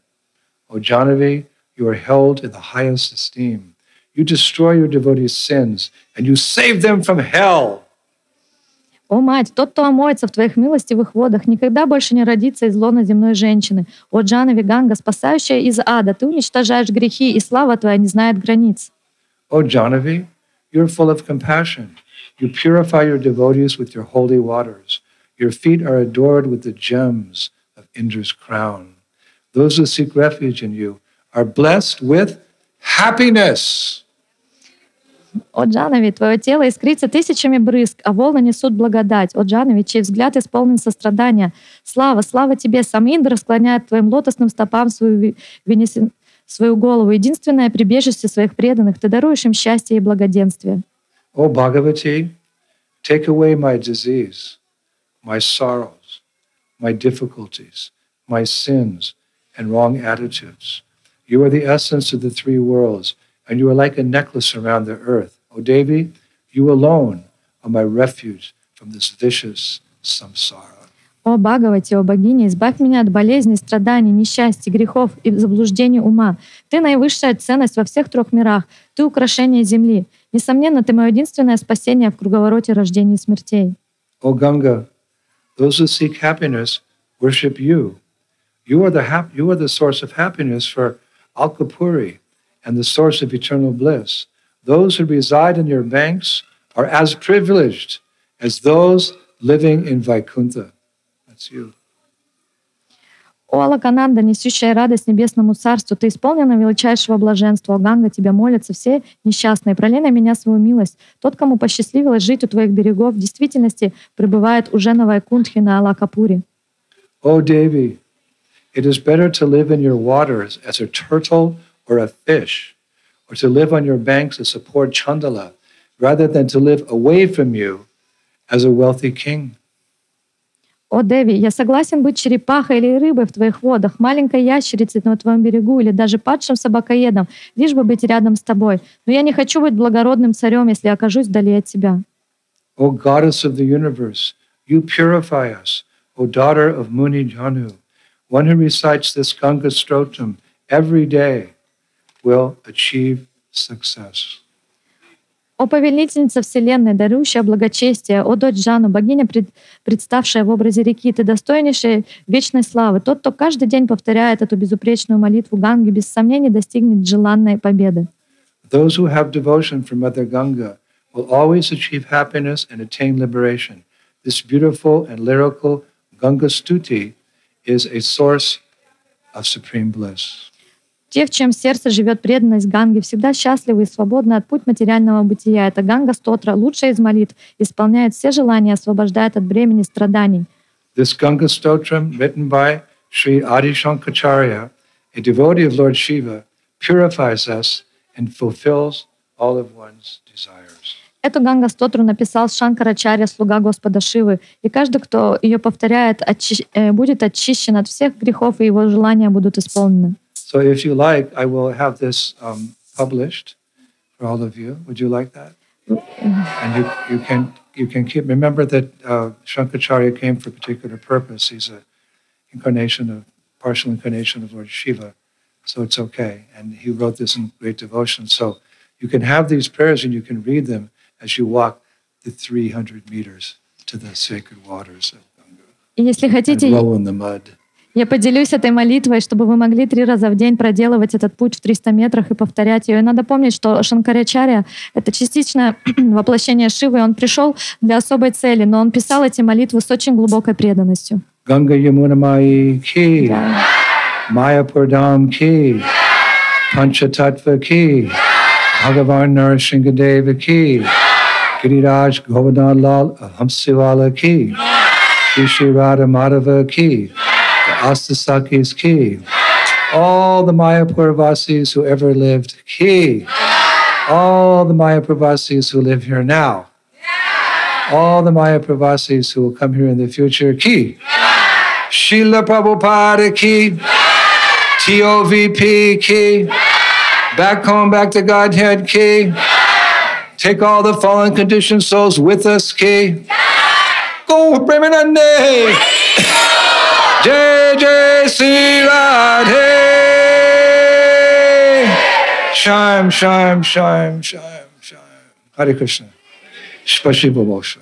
O Jahnavi, you are held in the highest esteem. You destroy your devotees' sins, and you save them from hell. О мать, тот, кто омоется в твоих милостивых водах, никогда больше не родится из лона земной женщины. О Джанави Ганга, спасающая из ада, ты уничтожаешь грехи, и слава твоя не знает границ. O Jahnavi, you are full of compassion. You purify your devotees with your holy waters. Your feet are adored with the gems of Indra's crown. Those who seek refuge in you are blessed with happiness. О Джанави, твое тело искрится тысячами брызг, а волны несут благодать. О Джанави, чей взгляд исполнен сострадания. Слава, слава тебе! Сам Индра склоняет твоим лотосным стопам свою голову. Единственное прибежище своих преданных. Ты даруешь им счастье и благоденствие. O Bhagavati, take away my disease, my sorrows, my difficulties, my sins, and wrong attitudes. You are the essence of the three worlds, and you are like a necklace around the earth. O Devi, you alone are my refuge from this vicious samsara. О Бхагавати, о богине, избавь меня от болезней, страданий, несчастий, грехов и заблуждений ума. Ты наивысшая ценность во всех трех мирах. Ты украшение земли. Несомненно, ты мое единственное спасение в круговороте рождений и смертей. O Ganga, those who seek happiness worship you. You are the source of happiness for Alkapuri and the source of eternal bliss. Those who reside in your banks are as privileged as those living in Vaikuntha. That's you. О Алакананда, несущая радость небесному царству, ты исполнена величайшего блаженства. О Ганга, тебя молятся все несчастные. Пролей на меня свою милость. Тот, кому посчастливилось жить у твоих берегов, в действительности пребывает уже на Вайкунтхе, на Алакапуре. O Devi, it is better to live in your waters as a turtle or a fish, or to live on your banks as a poor chandala, rather than to live away from you as a wealthy king. О Деви, я согласен быть черепахой или рыбой в твоих водах, маленькой ящерицей на твоем берегу или даже падшим собакоедом, лишь бы быть рядом с тобой. Но я не хочу быть благородным царем, если окажусь вдали от тебя. O goddess of the universe, you purify us. O daughter of Muni Janu, one who recites this Ganga Stotam every day will achieve success. О повелительница Вселенной, дарующая благочестие, о дочь Жану, богиня, представшая в образе реки, ты достойнейшая вечной славы. Тот, кто каждый день повторяет эту безупречную молитву Ганги, без сомнений достигнет желанной победы. Those who have devotion for Mother Ganga will always achieve happiness and attain liberation. This beautiful and lyrical Ganga Stuti is a source of supreme bliss. Те, в чьем сердце живет преданность Ганге, всегда счастливы и свободны от путь материального бытия. Это Ганга Стотра, лучшая из молитв, исполняет все желания, освобождает от бремени страданий. This Ganga Stotram, written by Sri Adi Shankacharya, a devotee of Lord Shiva, purifies us and fulfills all of one's desires. Эту Ганга Стотру написал Шанкарачарья, слуга Господа Шивы, и каждый, кто ее повторяет, будет очищен от всех грехов, и его желания будут исполнены. So if you like, I will have this published for all of you. Would you like that? And you can keep. Remember that Shankaracharya came for a particular purpose. He's a partial incarnation of Lord Shiva, so it's okay. And he wrote this in great devotion. So you can have these prayers and you can read them as you walk the 300 meters to the sacred waters of Ganga. И если хотите, and roll in the mud. Я поделюсь этой молитвой, чтобы вы могли 3 раза в день проделывать этот путь в 300 метрах и повторять ее. И надо помнить, что Шанкарачарья — это частичное воплощение Шивы, и он пришел для особой цели, но он писал эти молитвы с очень глубокой преданностью. Ganga Yamuna Mai ki, Mayapur Dham ki, Panchatattva ki, Bhagavan Narashingadeva ki, Giriraj Govardhan Lal Hamsiwala ki, Shri Radha Madhava ki, Astasakis ki, all the Mayapur Vasis who ever lived ki, all the Mayapur Vasis who live here now, all the Mayapur Vasis who will come here in the future ki, Srila Prabhupada ki, TOVP ki, back home, back to Godhead ki, take all the fallen conditioned souls with us ki, go Premanande! Jai Jai Sri Radhe, Sham Sham Sham Sham Sham. Hare Krishna. Spasibo Moshe.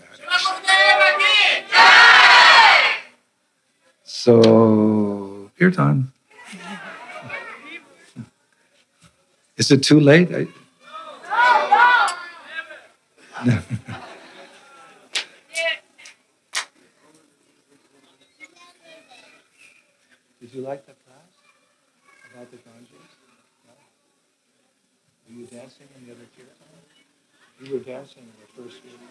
So, kirtan. Is it too late? Did you like that class about the Ganges? No? Were you dancing in the other kirtan? You were dancing in the first kirtan.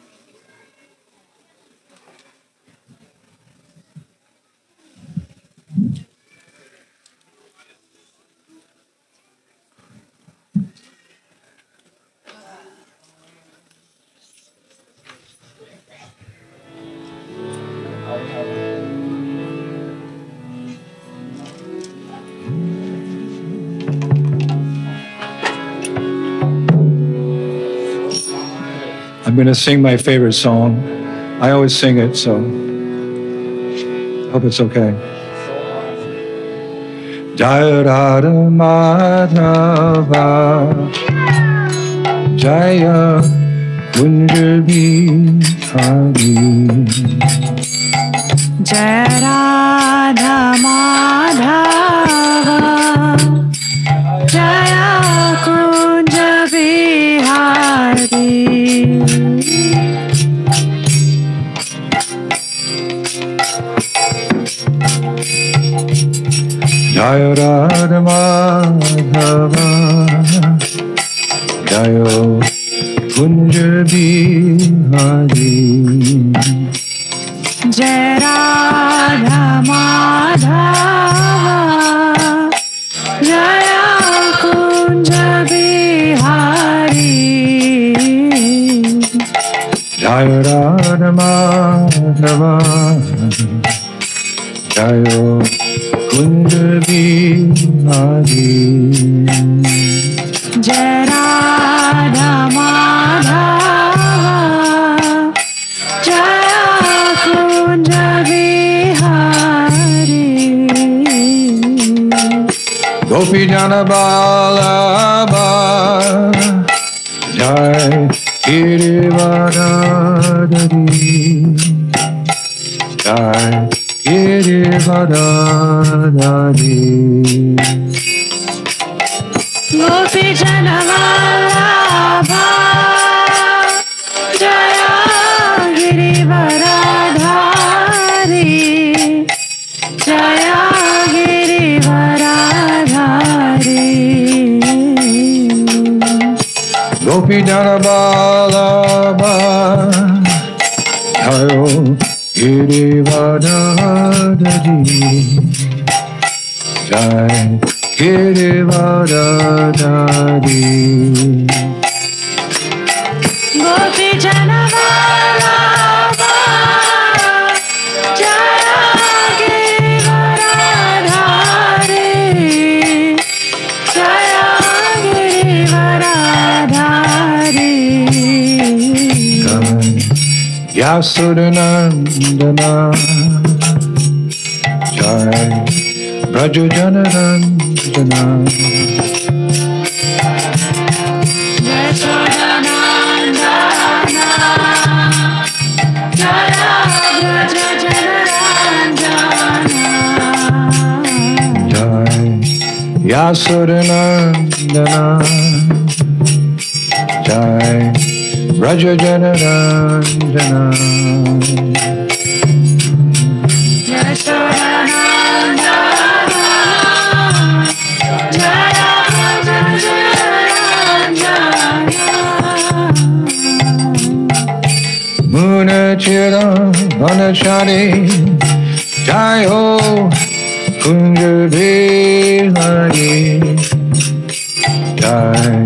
going to sing my favorite song. I always sing it, so hope it's okay. Jaya Radha Madhava Jaya Kunja Bihari Jaya Radha Madhava Jaya Kunja Bihari Jaya Radha Madhava Jaya Kunja Bihari Jaya Radha Madhava Jaya Kunja Bihari Jaya Radha Madhava Jaya Kunja Bihari Jaya Radha Madhava Jaya Kunja Bihari Gopi Jana Balaba Jai Girivardhari Jai Girivardhari Gopi Jana Vallabha Jaya Girivaradhari Jaya Girivaradhari Gopi Jana Balaba Jai Girivardhari Jai Girivardhari Gopi Jana Vallabha Jaya Girivaradhari Jaya Girivaradhari Yasudhanandana Jai Braja Janarandana Yashodanandana Jaya Braja Janarandana Jai Yasudhanandana Jai Braja Janarandana Yashodanandana Jaya Braja Janarandana Munachira Vanachari Jai Ho Kunja Bihari Jai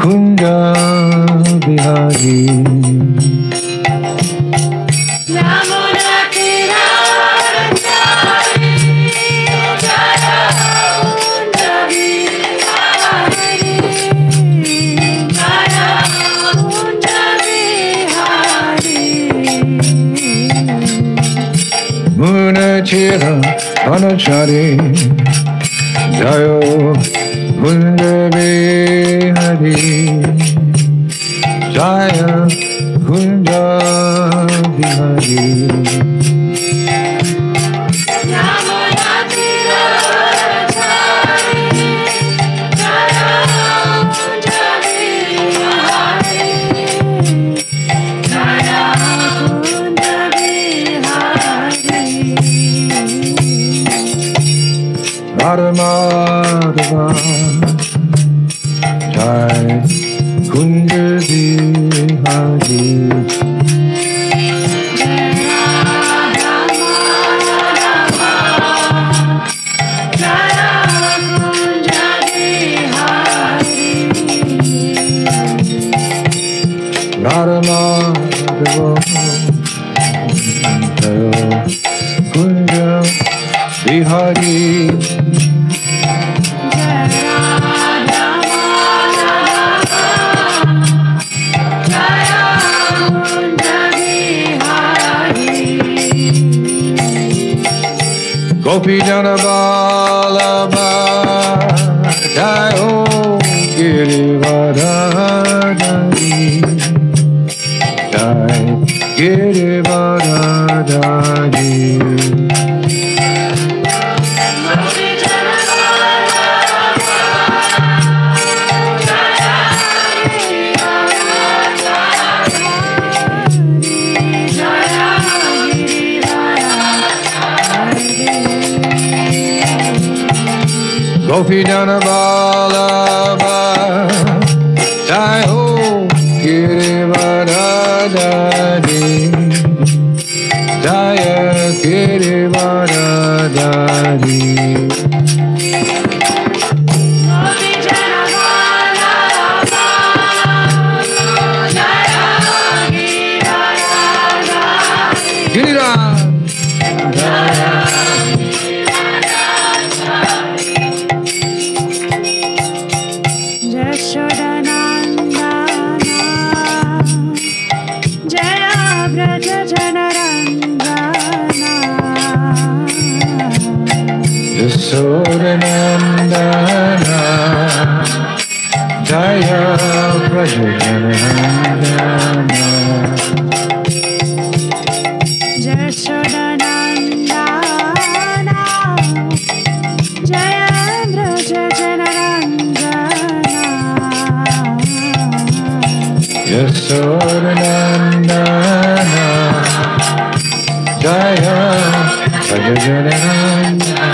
Kunja Bihari Yamuna Tirarachari Jaya Kunja Bihari Jaya Kunja Bihari Munachira Vanachari Jai Ho Kunja Bihari Jaya Kunja Bihari Yamuna Tirarachari Jaya Kunja Bihari Jaya Kunja Bihari Radha Madhava Jai Kunja Bihari Radha Madhava Jai Kunja Bihari Jaya Gopi Jana Vallabha Jai Ho Girivardhari Jai Girivardhari Gopi Jana Vallabha Jai Ho Girivardhari Jaya Girivardhari Giriraj Yasodanandana Jaya Prajajanandana Yasodanandana Jaya Prajajanandana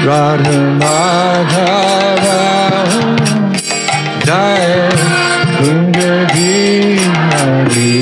Radha Madhava Jai Kunja Bihari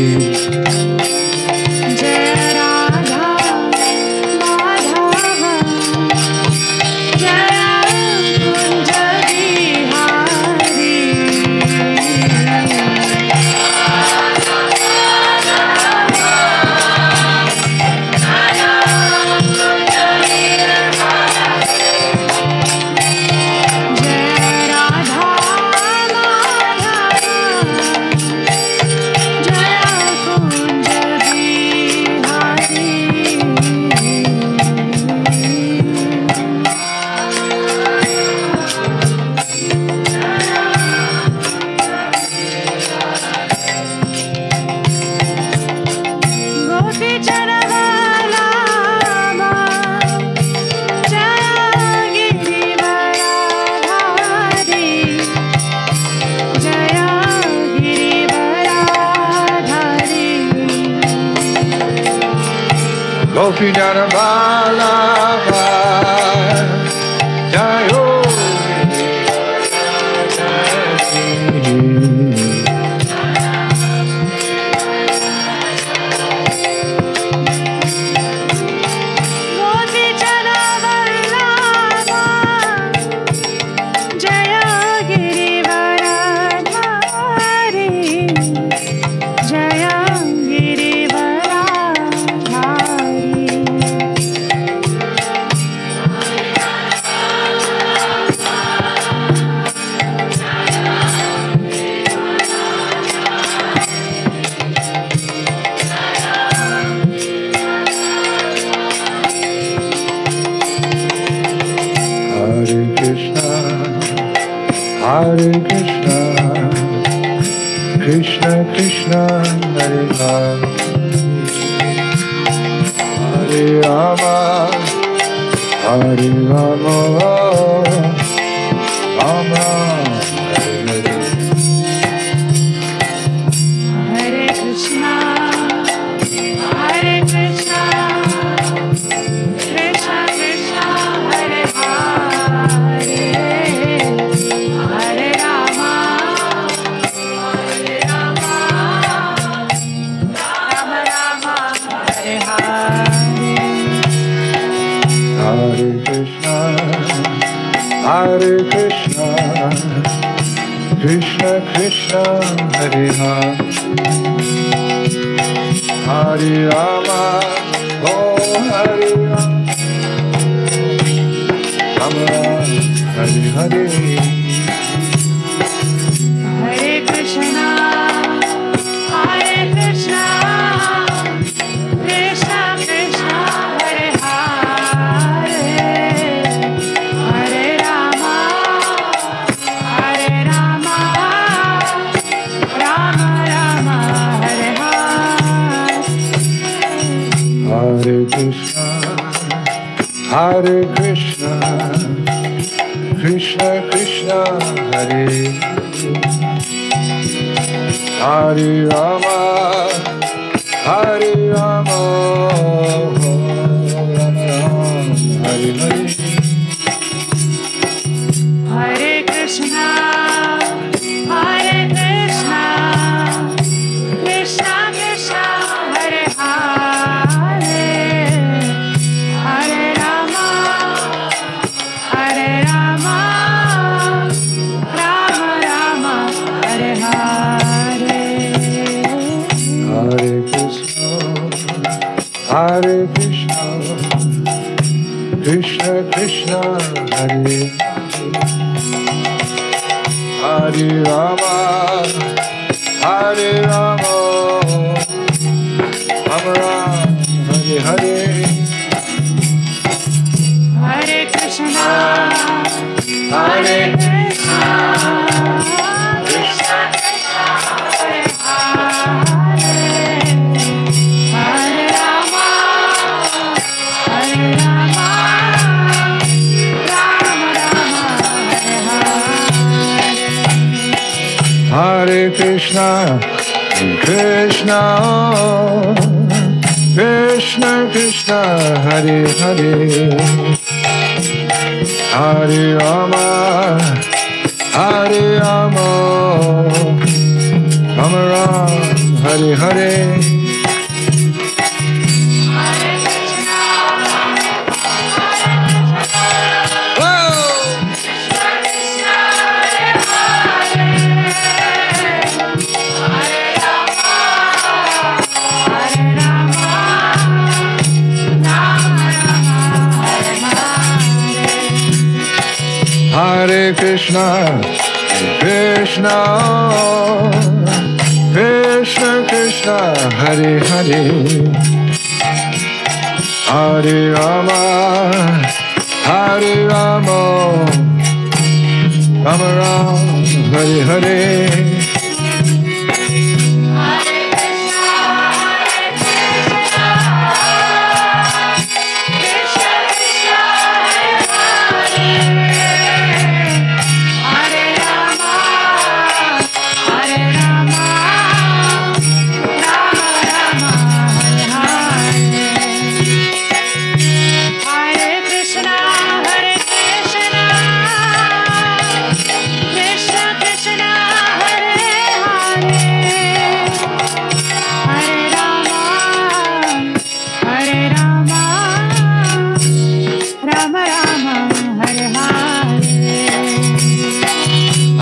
Gopi Jana Vallabha Jai Ho Hare Rama, Hare Rama, Rama Hare Hare. Hare Krishna, Hare Krishna, Krishna Krishna, Hare Hare, Hare Rama, Hare Rama, Rama Rama, Hare Hare. Hare Krishna, Hare Krishna, Krishna Krishna, Hare Hare, Hare Rama, oh Hare Rama, Rama Rama, Hare Hare. Hare Krishna, Hare Krishna, Krishna Krishna, Hare Hare, Hare Rama, Hare Rama, Rama Rama, Hare Hare. Hare Krishna, Hare Krishna, Krishna Krishna, Hare Hare Rama, Hare Rama, Rama Rama, Hare Hare. Hare Krishna, Hare Krishna, Krishna Krishna, Hare Hare, Hare Rama, Hare Rama, Rama Rama, Hare Hare. Hare Krishna, Hare Krishna, Krishna Krishna, Hare Hare Rama, Hare Rama, Rama Rama, Hare Hare. Hare Krishna, Hare Krishna, Krishna Krishna, Hare Hare, Hare Rama, Hare Rama, Rama Rama, Hare Hare. Hare Krishna, Krishna, Krishna Krishna, Hare Hare, Hare Rama, Hare Rama, Rama Rama, Hare Hare. Hare Krishna, Whoa! Krishna Krishna, Hare Hare, Hare Rama, Hare Rama, Rama Rama, Hare Hare. Hare Krishna, Krishna, Krishna Krishna, Hare Hare, Hare Rama, Hare Rama, Rama Rama, Hare Hare. Hare Krishna, Hare Krishna, Krishna Krishna, Hare Hare, Hare Rama, Hare Rama, Rama Rama, Hare Hare. Hare Krishna, Hare Krishna, Krishna Krishna, Hare Hare, Hare Rama, Hare Rama, Rama Rama, Hare Hare.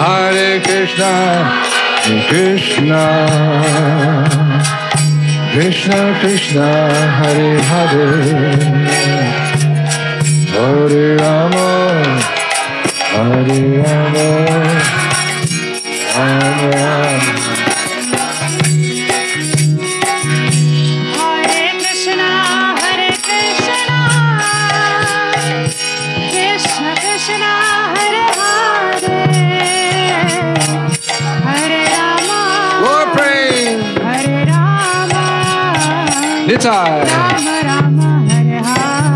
Hare Krishna, Krishna, Krishna Krishna, Hare Hare, Hare Rama, Hare Rama, Rama Rama. Hare Krishna, Hare Krishna, Krishna Krishna, Hare Hare, Hare Rama, Lord, praise. Hare Rama, Nitai. Rama Rama Hare Hare.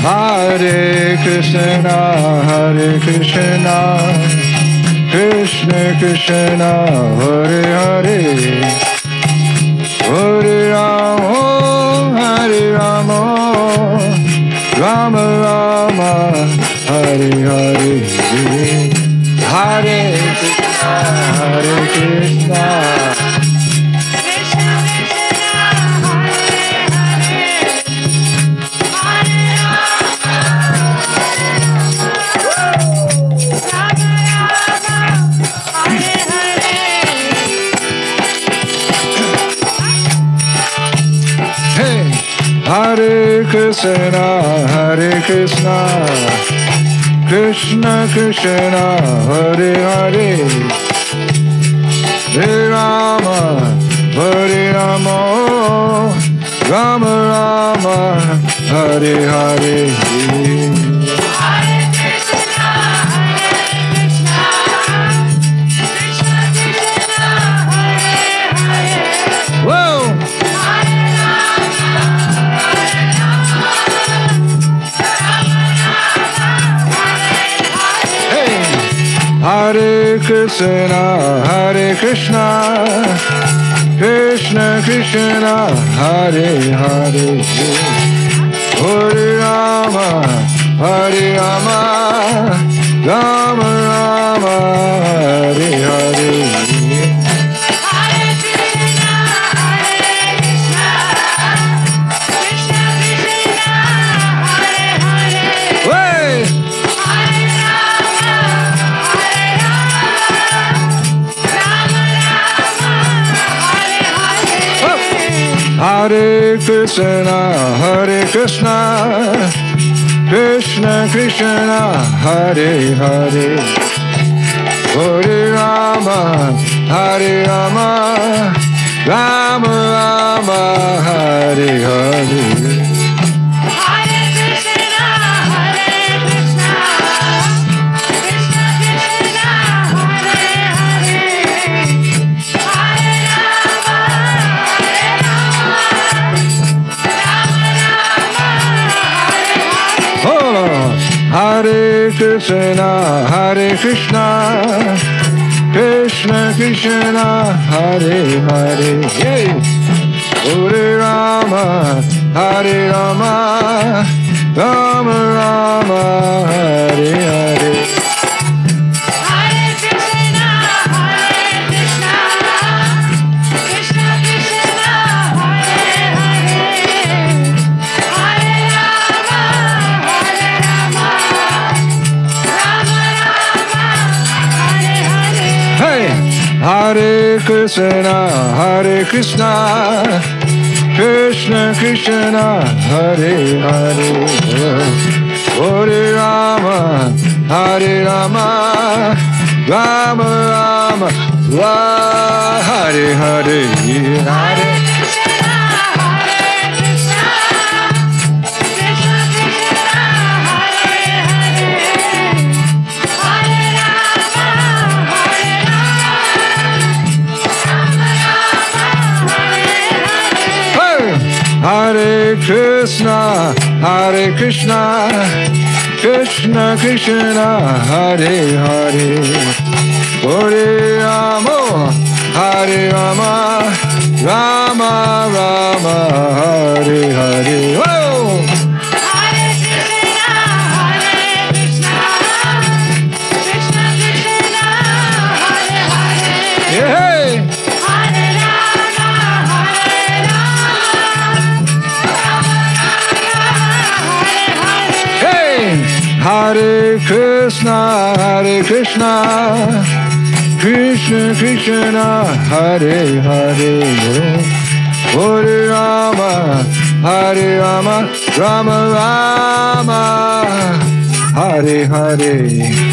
Hare Krishna, Hare Krishna, Krishna Krishna, Hare Hare, Hare Rama, Hare Rama, Rama Rama, Hare Hare, Hare Krishna, Hare Krishna. Hare Krishna, Hare Krishna, Krishna Krishna, Hare Hare, Hare Rama, Hare Rama, Rama Rama, Hare Hare. Hare Krishna, Hare Krishna, Krishna Krishna, Hare Hare, Hare Rama, Hare Rama, Rama Rama, Hare Hare. Hare Krishna, Hare Krishna, Krishna Krishna, Hare Hare, Hare Rama, Hare Rama, Rama Rama, Hare Hare. Hare Krishna, Hare Krishna, Krishna Krishna, Hare Hare, Hare Rama, Hare Rama, Rama Rama, Hare Hare. Hare Krishna, Hare Krishna, Krishna Krishna, Hare Hare, Hare Rama, Hare Rama, Rama Rama, Hare Hare, Hare. Hare Krishna, Hare Krishna, Krishna Krishna, Hare Hare, Hare Rama, Hare Rama, Rama Rama, Hare Hare. Whoa! Hare Krishna, Hare Krishna, Krishna Krishna, Hare Hare. Yeah. Hare Krishna, Krishna Krishna, Hare Hare, Hare Rama, Hare Rama, Rama Rama, Hare Hare.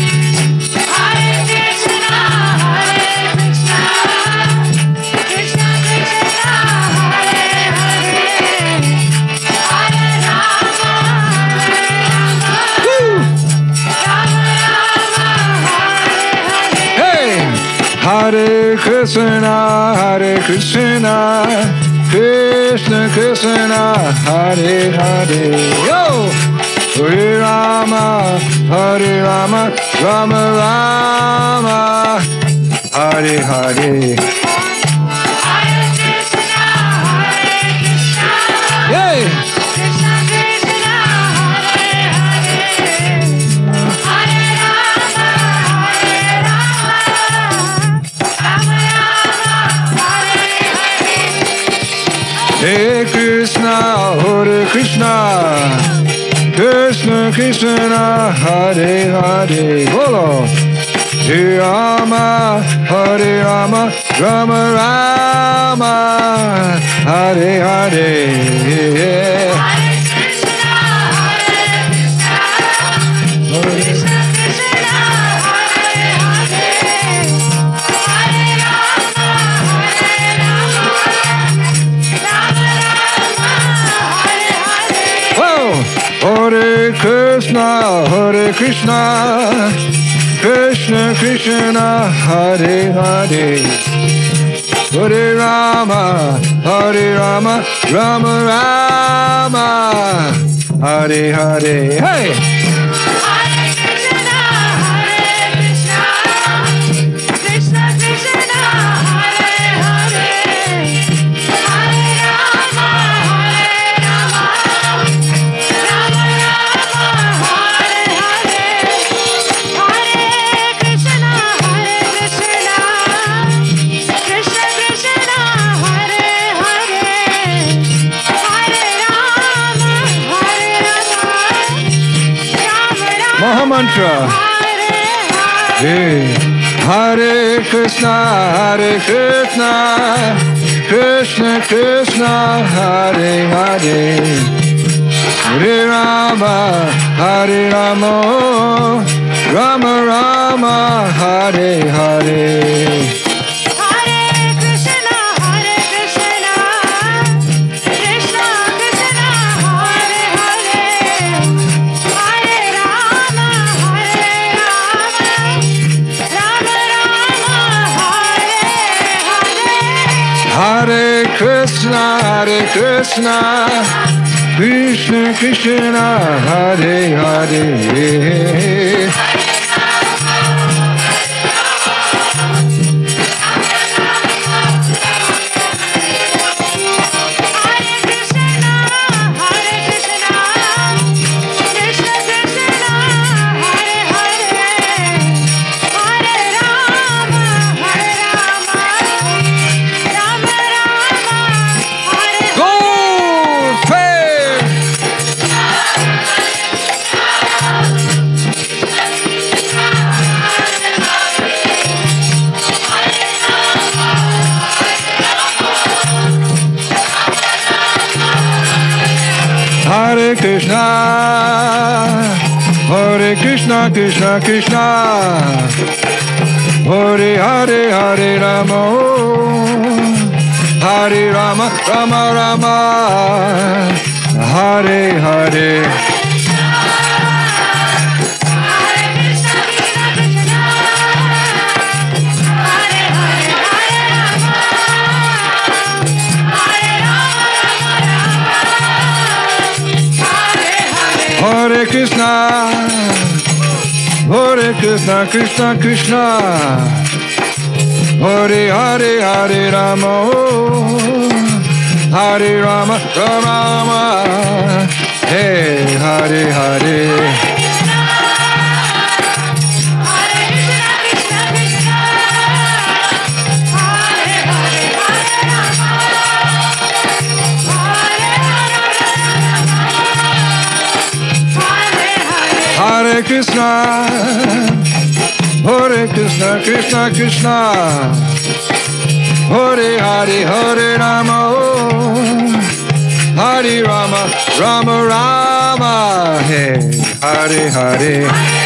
Hare Krishna, Krishna Krishna, Hare Hare. Yo! Hare Rama, Rama Rama, Hare Hare. Yay! Hare Krishna, Krishna Krishna, Hare Hare. Bolo. Hare Rama, Rama Rama, Hare Hare. Hare Krishna, Krishna Krishna, Hare Hare. Hare Rama, Rama Rama, Hare Hare. Hey! Mantra. Hare Krishna, Krishna Krishna, Hare Hare. Hare Rama, Rama Rama, Hare Hare. Hare Krishna, Krishna Krishna, Hare Hare. Hare Krishna, Krishna Krishna, Hare Hare, Hare Rama, Hare Rama, Rama Rama, Hare Hare. Hare Krishna, Krishna Krishna, Hare Hare, Hare Rama, Hare Rama, Rama Rama, Hey Hare Hare. Hare Hare Krishna, Hare Krishna, Krishna Krishna, Hare Hare, Hare Rama, Hare Rama, Rama Rama, Hare Hare Hare.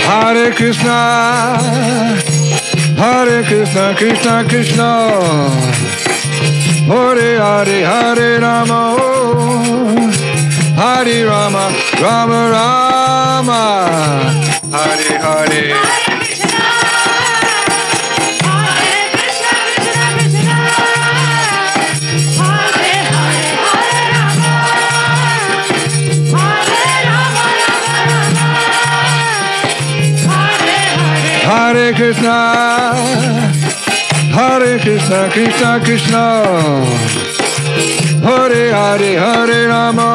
Hare Krishna, Hare Krishna, Krishna Krishna, Hare Hare, Hare Rama, Hare Rama, Rama Rama, Hare Hare. Hare Krishna, Hare Krishna, Krishna Krishna, Hare Hare, Hare Rama,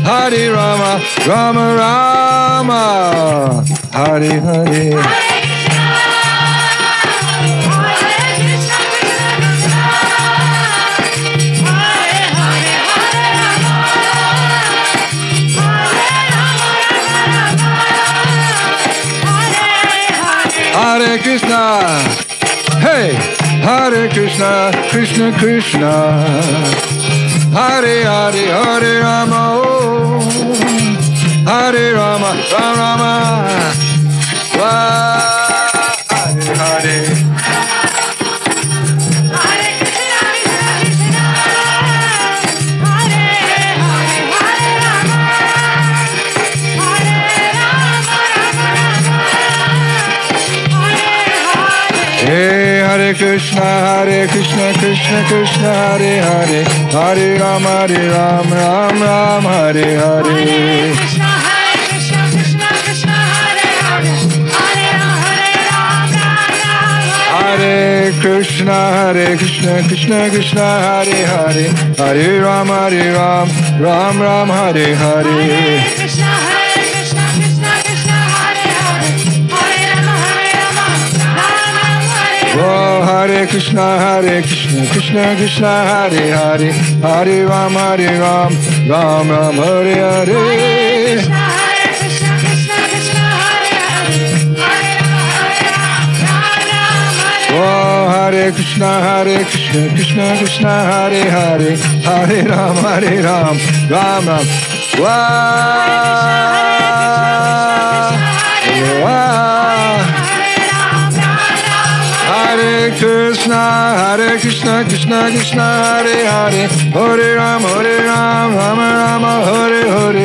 Hare Rama, Rama Rama, Hare Hare. Hare Krishna, hey, Hare Krishna, Krishna Krishna, Hare Hare, Hare Rama, Hare Rama, Rama Rama, Hare Hare. Hey, Hare Krishna, Krishna Krishna, Hare Hare, Hare Rama, Ram Ram, Hare Hare. Krishna, Krishna Krishna, Hare Hare, Hare Rama, Hare Krishna, Krishna Krishna, Hare Hare, Hare Rama, Ram Ram, Hare Hare. Krishna, Krishna Krishna, Hare Hare, Hare Rama, Oh, Hare Krishna, Krishna Krishna, Hare Hare, Hare Rama, Ram Ram, Hare Hare. Oh, Hare Krishna, Krishna Krishna, Hare Hare, Hare Ram, Ram Ram. Hare Krishna, Krishna Krishna, Hare Hare, Hare Ram, Rama Rama, Hare Hare.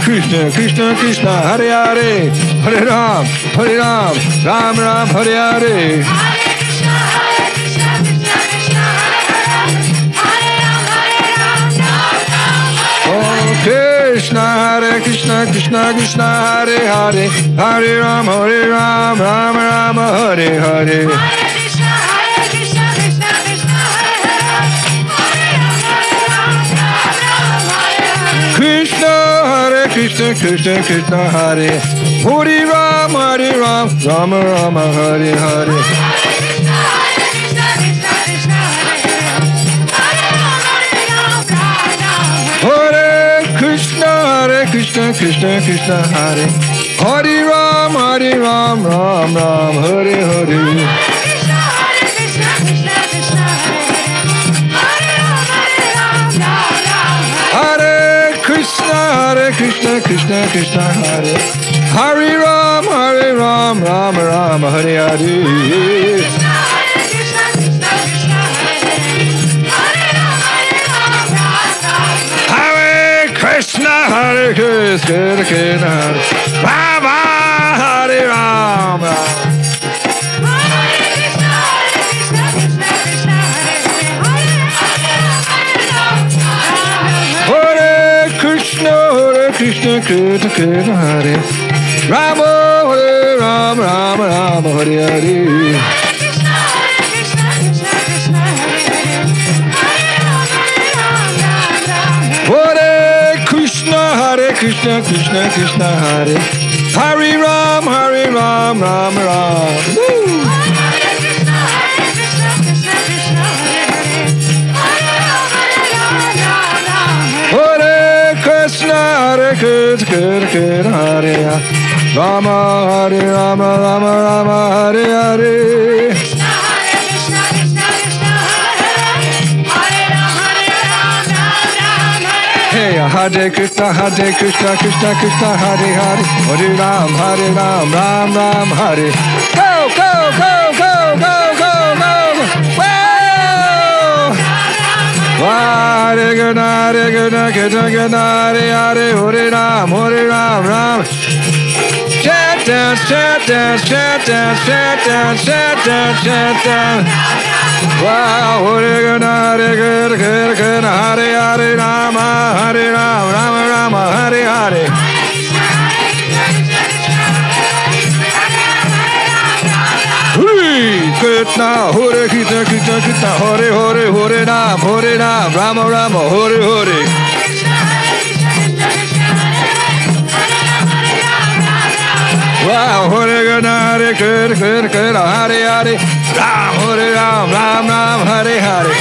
Krishna, Krishna Krishna, Hare Hare, Hare Ram, Ram Ram, Hare Hare. Oh, Krishna, Krishna Krishna, Hare Hare, Hare Ram, Ram Ram, Hare Hare. Krishna, Krishna Krishna, Hare Hare Ram, Rama Rama, Hare Hare. Hare Krishna, Krishna Hare Hare Ram, Ram Ram, Hare Hare. Hare Krishna, Krishna Hare Hare Ram, Ram Ram, Hare Hare. Krishna, Krishna, Rama, Hare Ram. Hare Krishna, Krishna Hare Rama, Hare Ram, Rama Hare Hare. Krishna, Krishna Krishna, Hare Hare Ram, Ram Ram. Woo! Hare Krishna, Hare Rama, Hare Rama, Rama Rama, Hare Hare. Hey, Hare Krishna, Krishna Krishna, Hare Hare, Hare Ram, Ram Ram, Hare. Go, go, go, go, go, go, go. Wow! Hare Krishna, Krishna Krishna, Hare Hare, Hare Ram, Ram. Chant, dance, chant, dance, chant, dance, chant, dance, chant, dance, chant, dance. Wow, Hare Krishna, Hare Hare, Rama, Hare Ram, Rama, Hare Hare. Krishna, Hare Krishna, Krishna Krishna, Hare Hare, Hare Ram, Rama, Hare Hare. Wow, Hare Krishna, Hare Hare, Ram, Hare Ram, Ram, Hare Hare.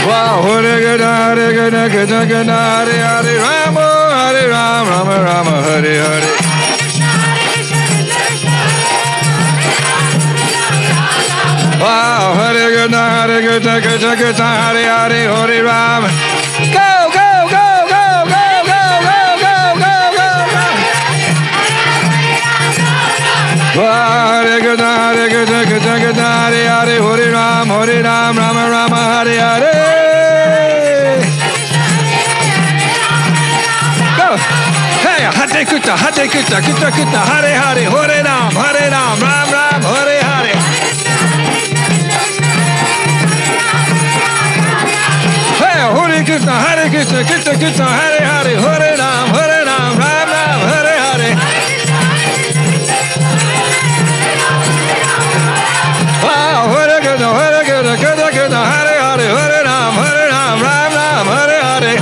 Wow, Hare Krishna, Hare Hare, Ram, Hare Ram, Rama, Hare Hare. Wow, Hare Krishna, Hare Hare, Hare Ram. Go, go, go, go, go, go, go, go, go, go, go. Wow, Hare Krishna, Hare Hare, Hare Ram, Rama, Hare Hare. Go. Hey, Hare Krishna, Krishna Krishna, Hare Hare, Hare Ram, Ram Ram, Hare Hare. Hare Krishna, Krishna Krishna, Hare Hare, Hare Ram, Ram Ram, Hare Hare. Wow, Hare Krishna, Krishna Krishna, Hare Hare, Hare Ram, Ram Ram, Hare Hare.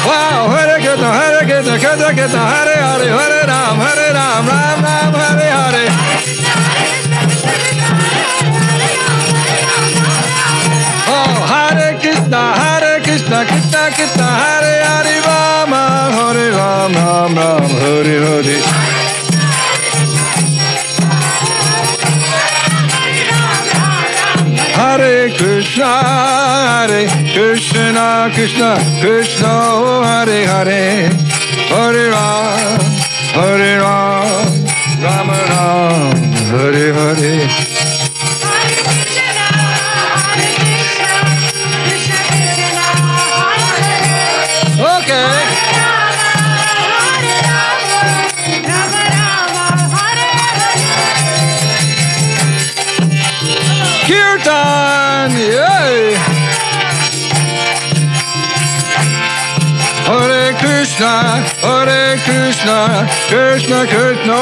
Wow, Hare Krishna, Krishna Krishna, Hare Hare, Hare Ram, Ram Ram, Hare Hare. Hare Krishna, Krishna Krishna, Hare Hare, Rama, Hare Ram, Ram, Hare Hare. Hare Krishna, Krishna Krishna, Hare Hare, Hare Ram, Rama Ram, Hare Hare. Okay. Kirtan, yay! Hare Krishna, Krishna Krishna,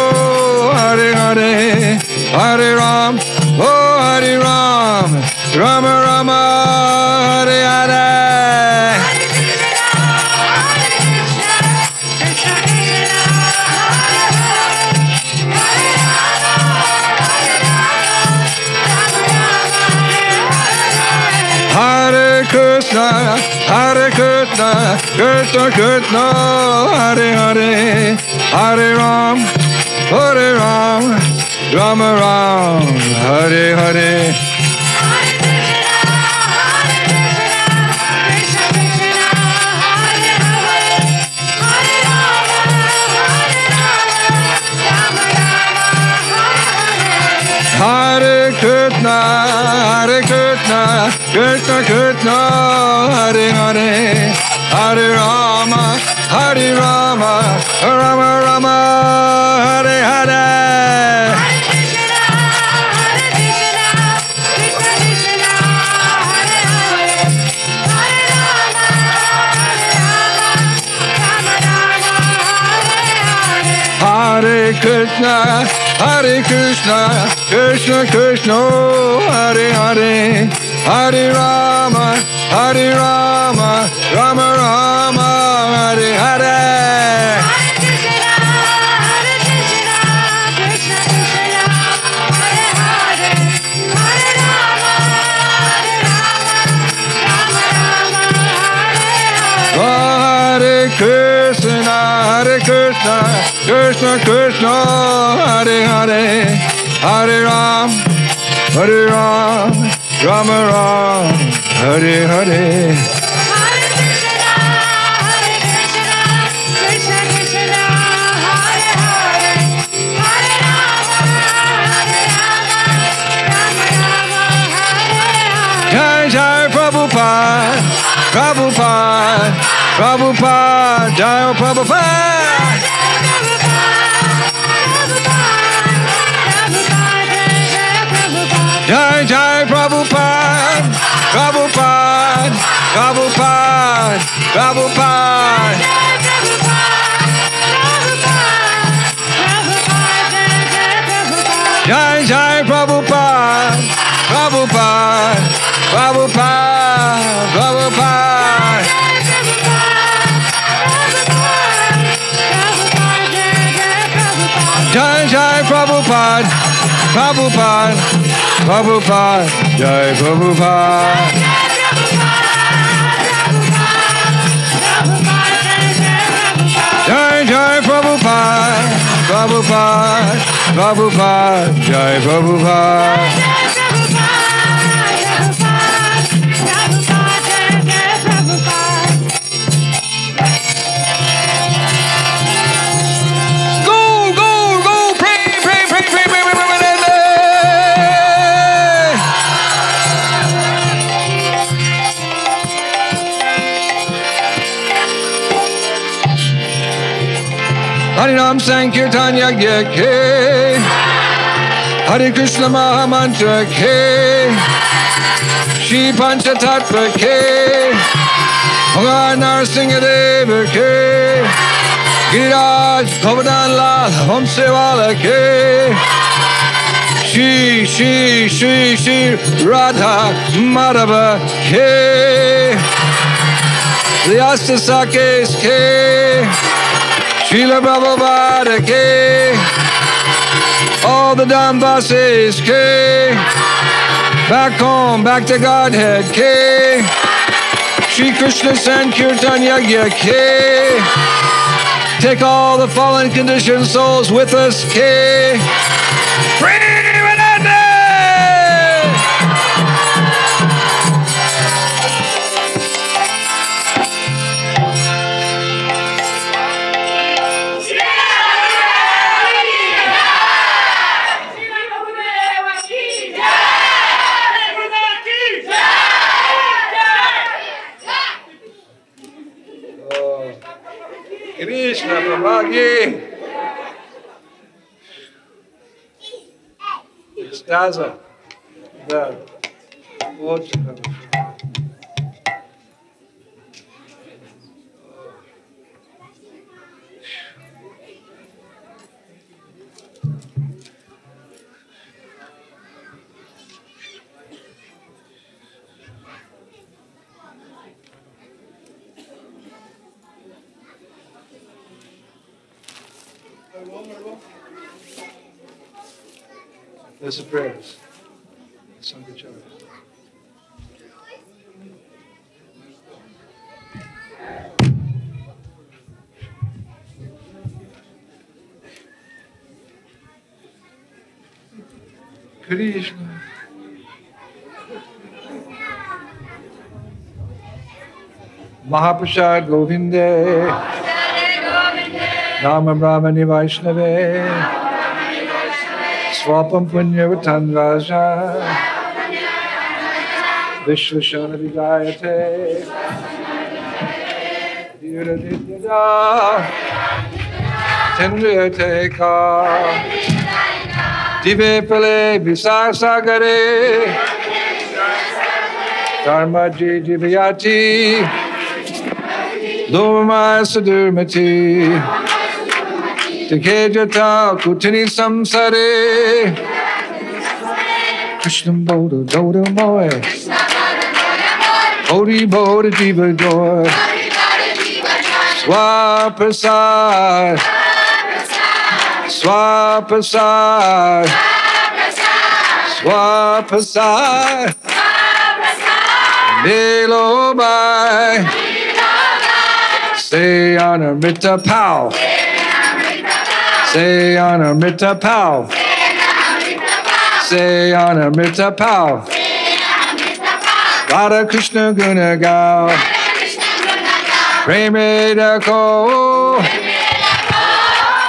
Hare Hare, Hare Ram, oh Hare Ram, Rama Rama, Hare Hare. Hare Krishna, Krishna Krishna, Hare Hare, Hare Ram, Rama Ram, Hare Hare. Hare Krishna, Krishna Krishna, Hare Hare, Hare Rama, Rama Rama, Hare Hare. Hare Krishna, Hare Krishna, Krishna Krishna, Hare Hare, Hare Rama, Hare Rama, Rama Rama, Hare Hare. Hare Krishna, Hare Krishna, Krishna Krishna, Hare Hare, Hare Ram, Hare Ram, Rama Ram, Hare Hare. Jai Jai Prabhupada, Prabhupada, Prabhupada, Jai Prabhupada. Jai Jai Prabhupada, Prabhupada, Prabhupada, Prabhupada. Jai Jai Prabhupada, Prabhupada, Prabhupada, Prabhupada. Jai Jai Prabhupada, Prabhupada, Prabhupada, Jai Prabhupada. Jai Jai Prabhupada, Prabhupada, Prabhupada, Jai Prabhupada. Harinam Sankirtan Yagya Ke, Hare Krishna Maha Mantra Ke, Shri Pancha Tattva Ke, Bhagavan Narsinga Deva Ke, Giriraj Govardhan Lal Homsewala Ke, Shri Radha Madhava Ke, Vyasa Sakes Ke, Srila Prabhupada Ke, all the Dambases Ke, back home, back to Godhead Ke, Shri Krishna Sankirtan Yagya Ke, take all the fallen conditioned souls with us Ke. Krishna Prabhagi. Staza. Да. Очень хорошо. There's the prayers. Sankachara. Krishna. Mahaprasad Govinde. Nama Brahmani Vaishnave. Swapam Punyavatan Raja Vishwashana Vidayate Dhiradidyada Tendriyate Ka Dive Pale Visasagare Dharmaji Jivayati Loma Sadurmati Tikejata Kutini Samsare Krishna Bodha Doda Moe Bodhi Bodha Jiva Joy Swaprasad Swaprasad Swaprasad Nilo Bhai Say Anamrita Pao Say Anamrita Pao Say Anamrita Pao Radha Krishna Guna Gao Premeda Ko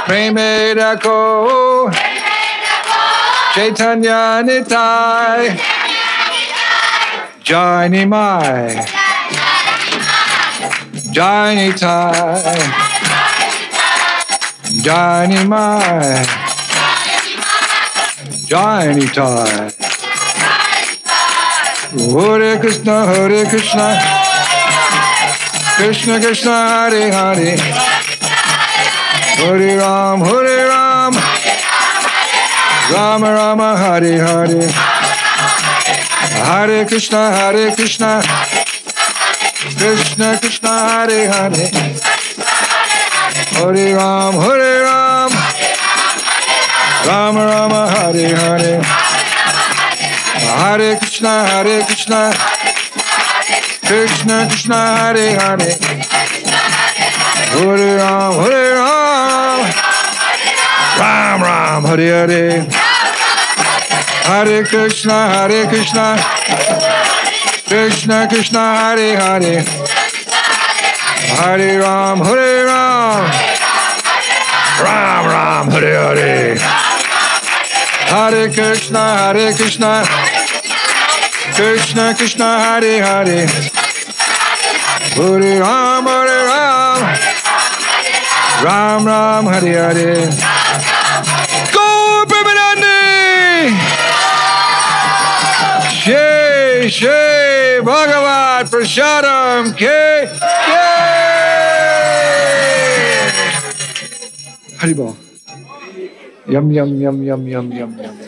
Premeda Ko Chaitanya Nitai Jai Nimai Jai Nitai Jai Nimai Jai Nitai Hare Krishna Hare Krishna Krishna Krishna Hare Hare Hare Ram Hare Ram Rama Rama Hare Hare Hare Krishna Krishna Krishna Hare Hare Hare Ram Rama Rama Hare Hare Hare Krishna Krishna Krishna Hare Hare Hare Ram Ram Ram Hare Hare Hare Krishna Krishna Krishna Hare Hare Hare Ram Ram Hare Hare Hare Krishna Krishna Hare Hare Hare Ram Ram Hare Hare Go Brahmanandi Shri Bhagavat Prasadam Ke Haribol. Yum yum yum yum yum yum yum.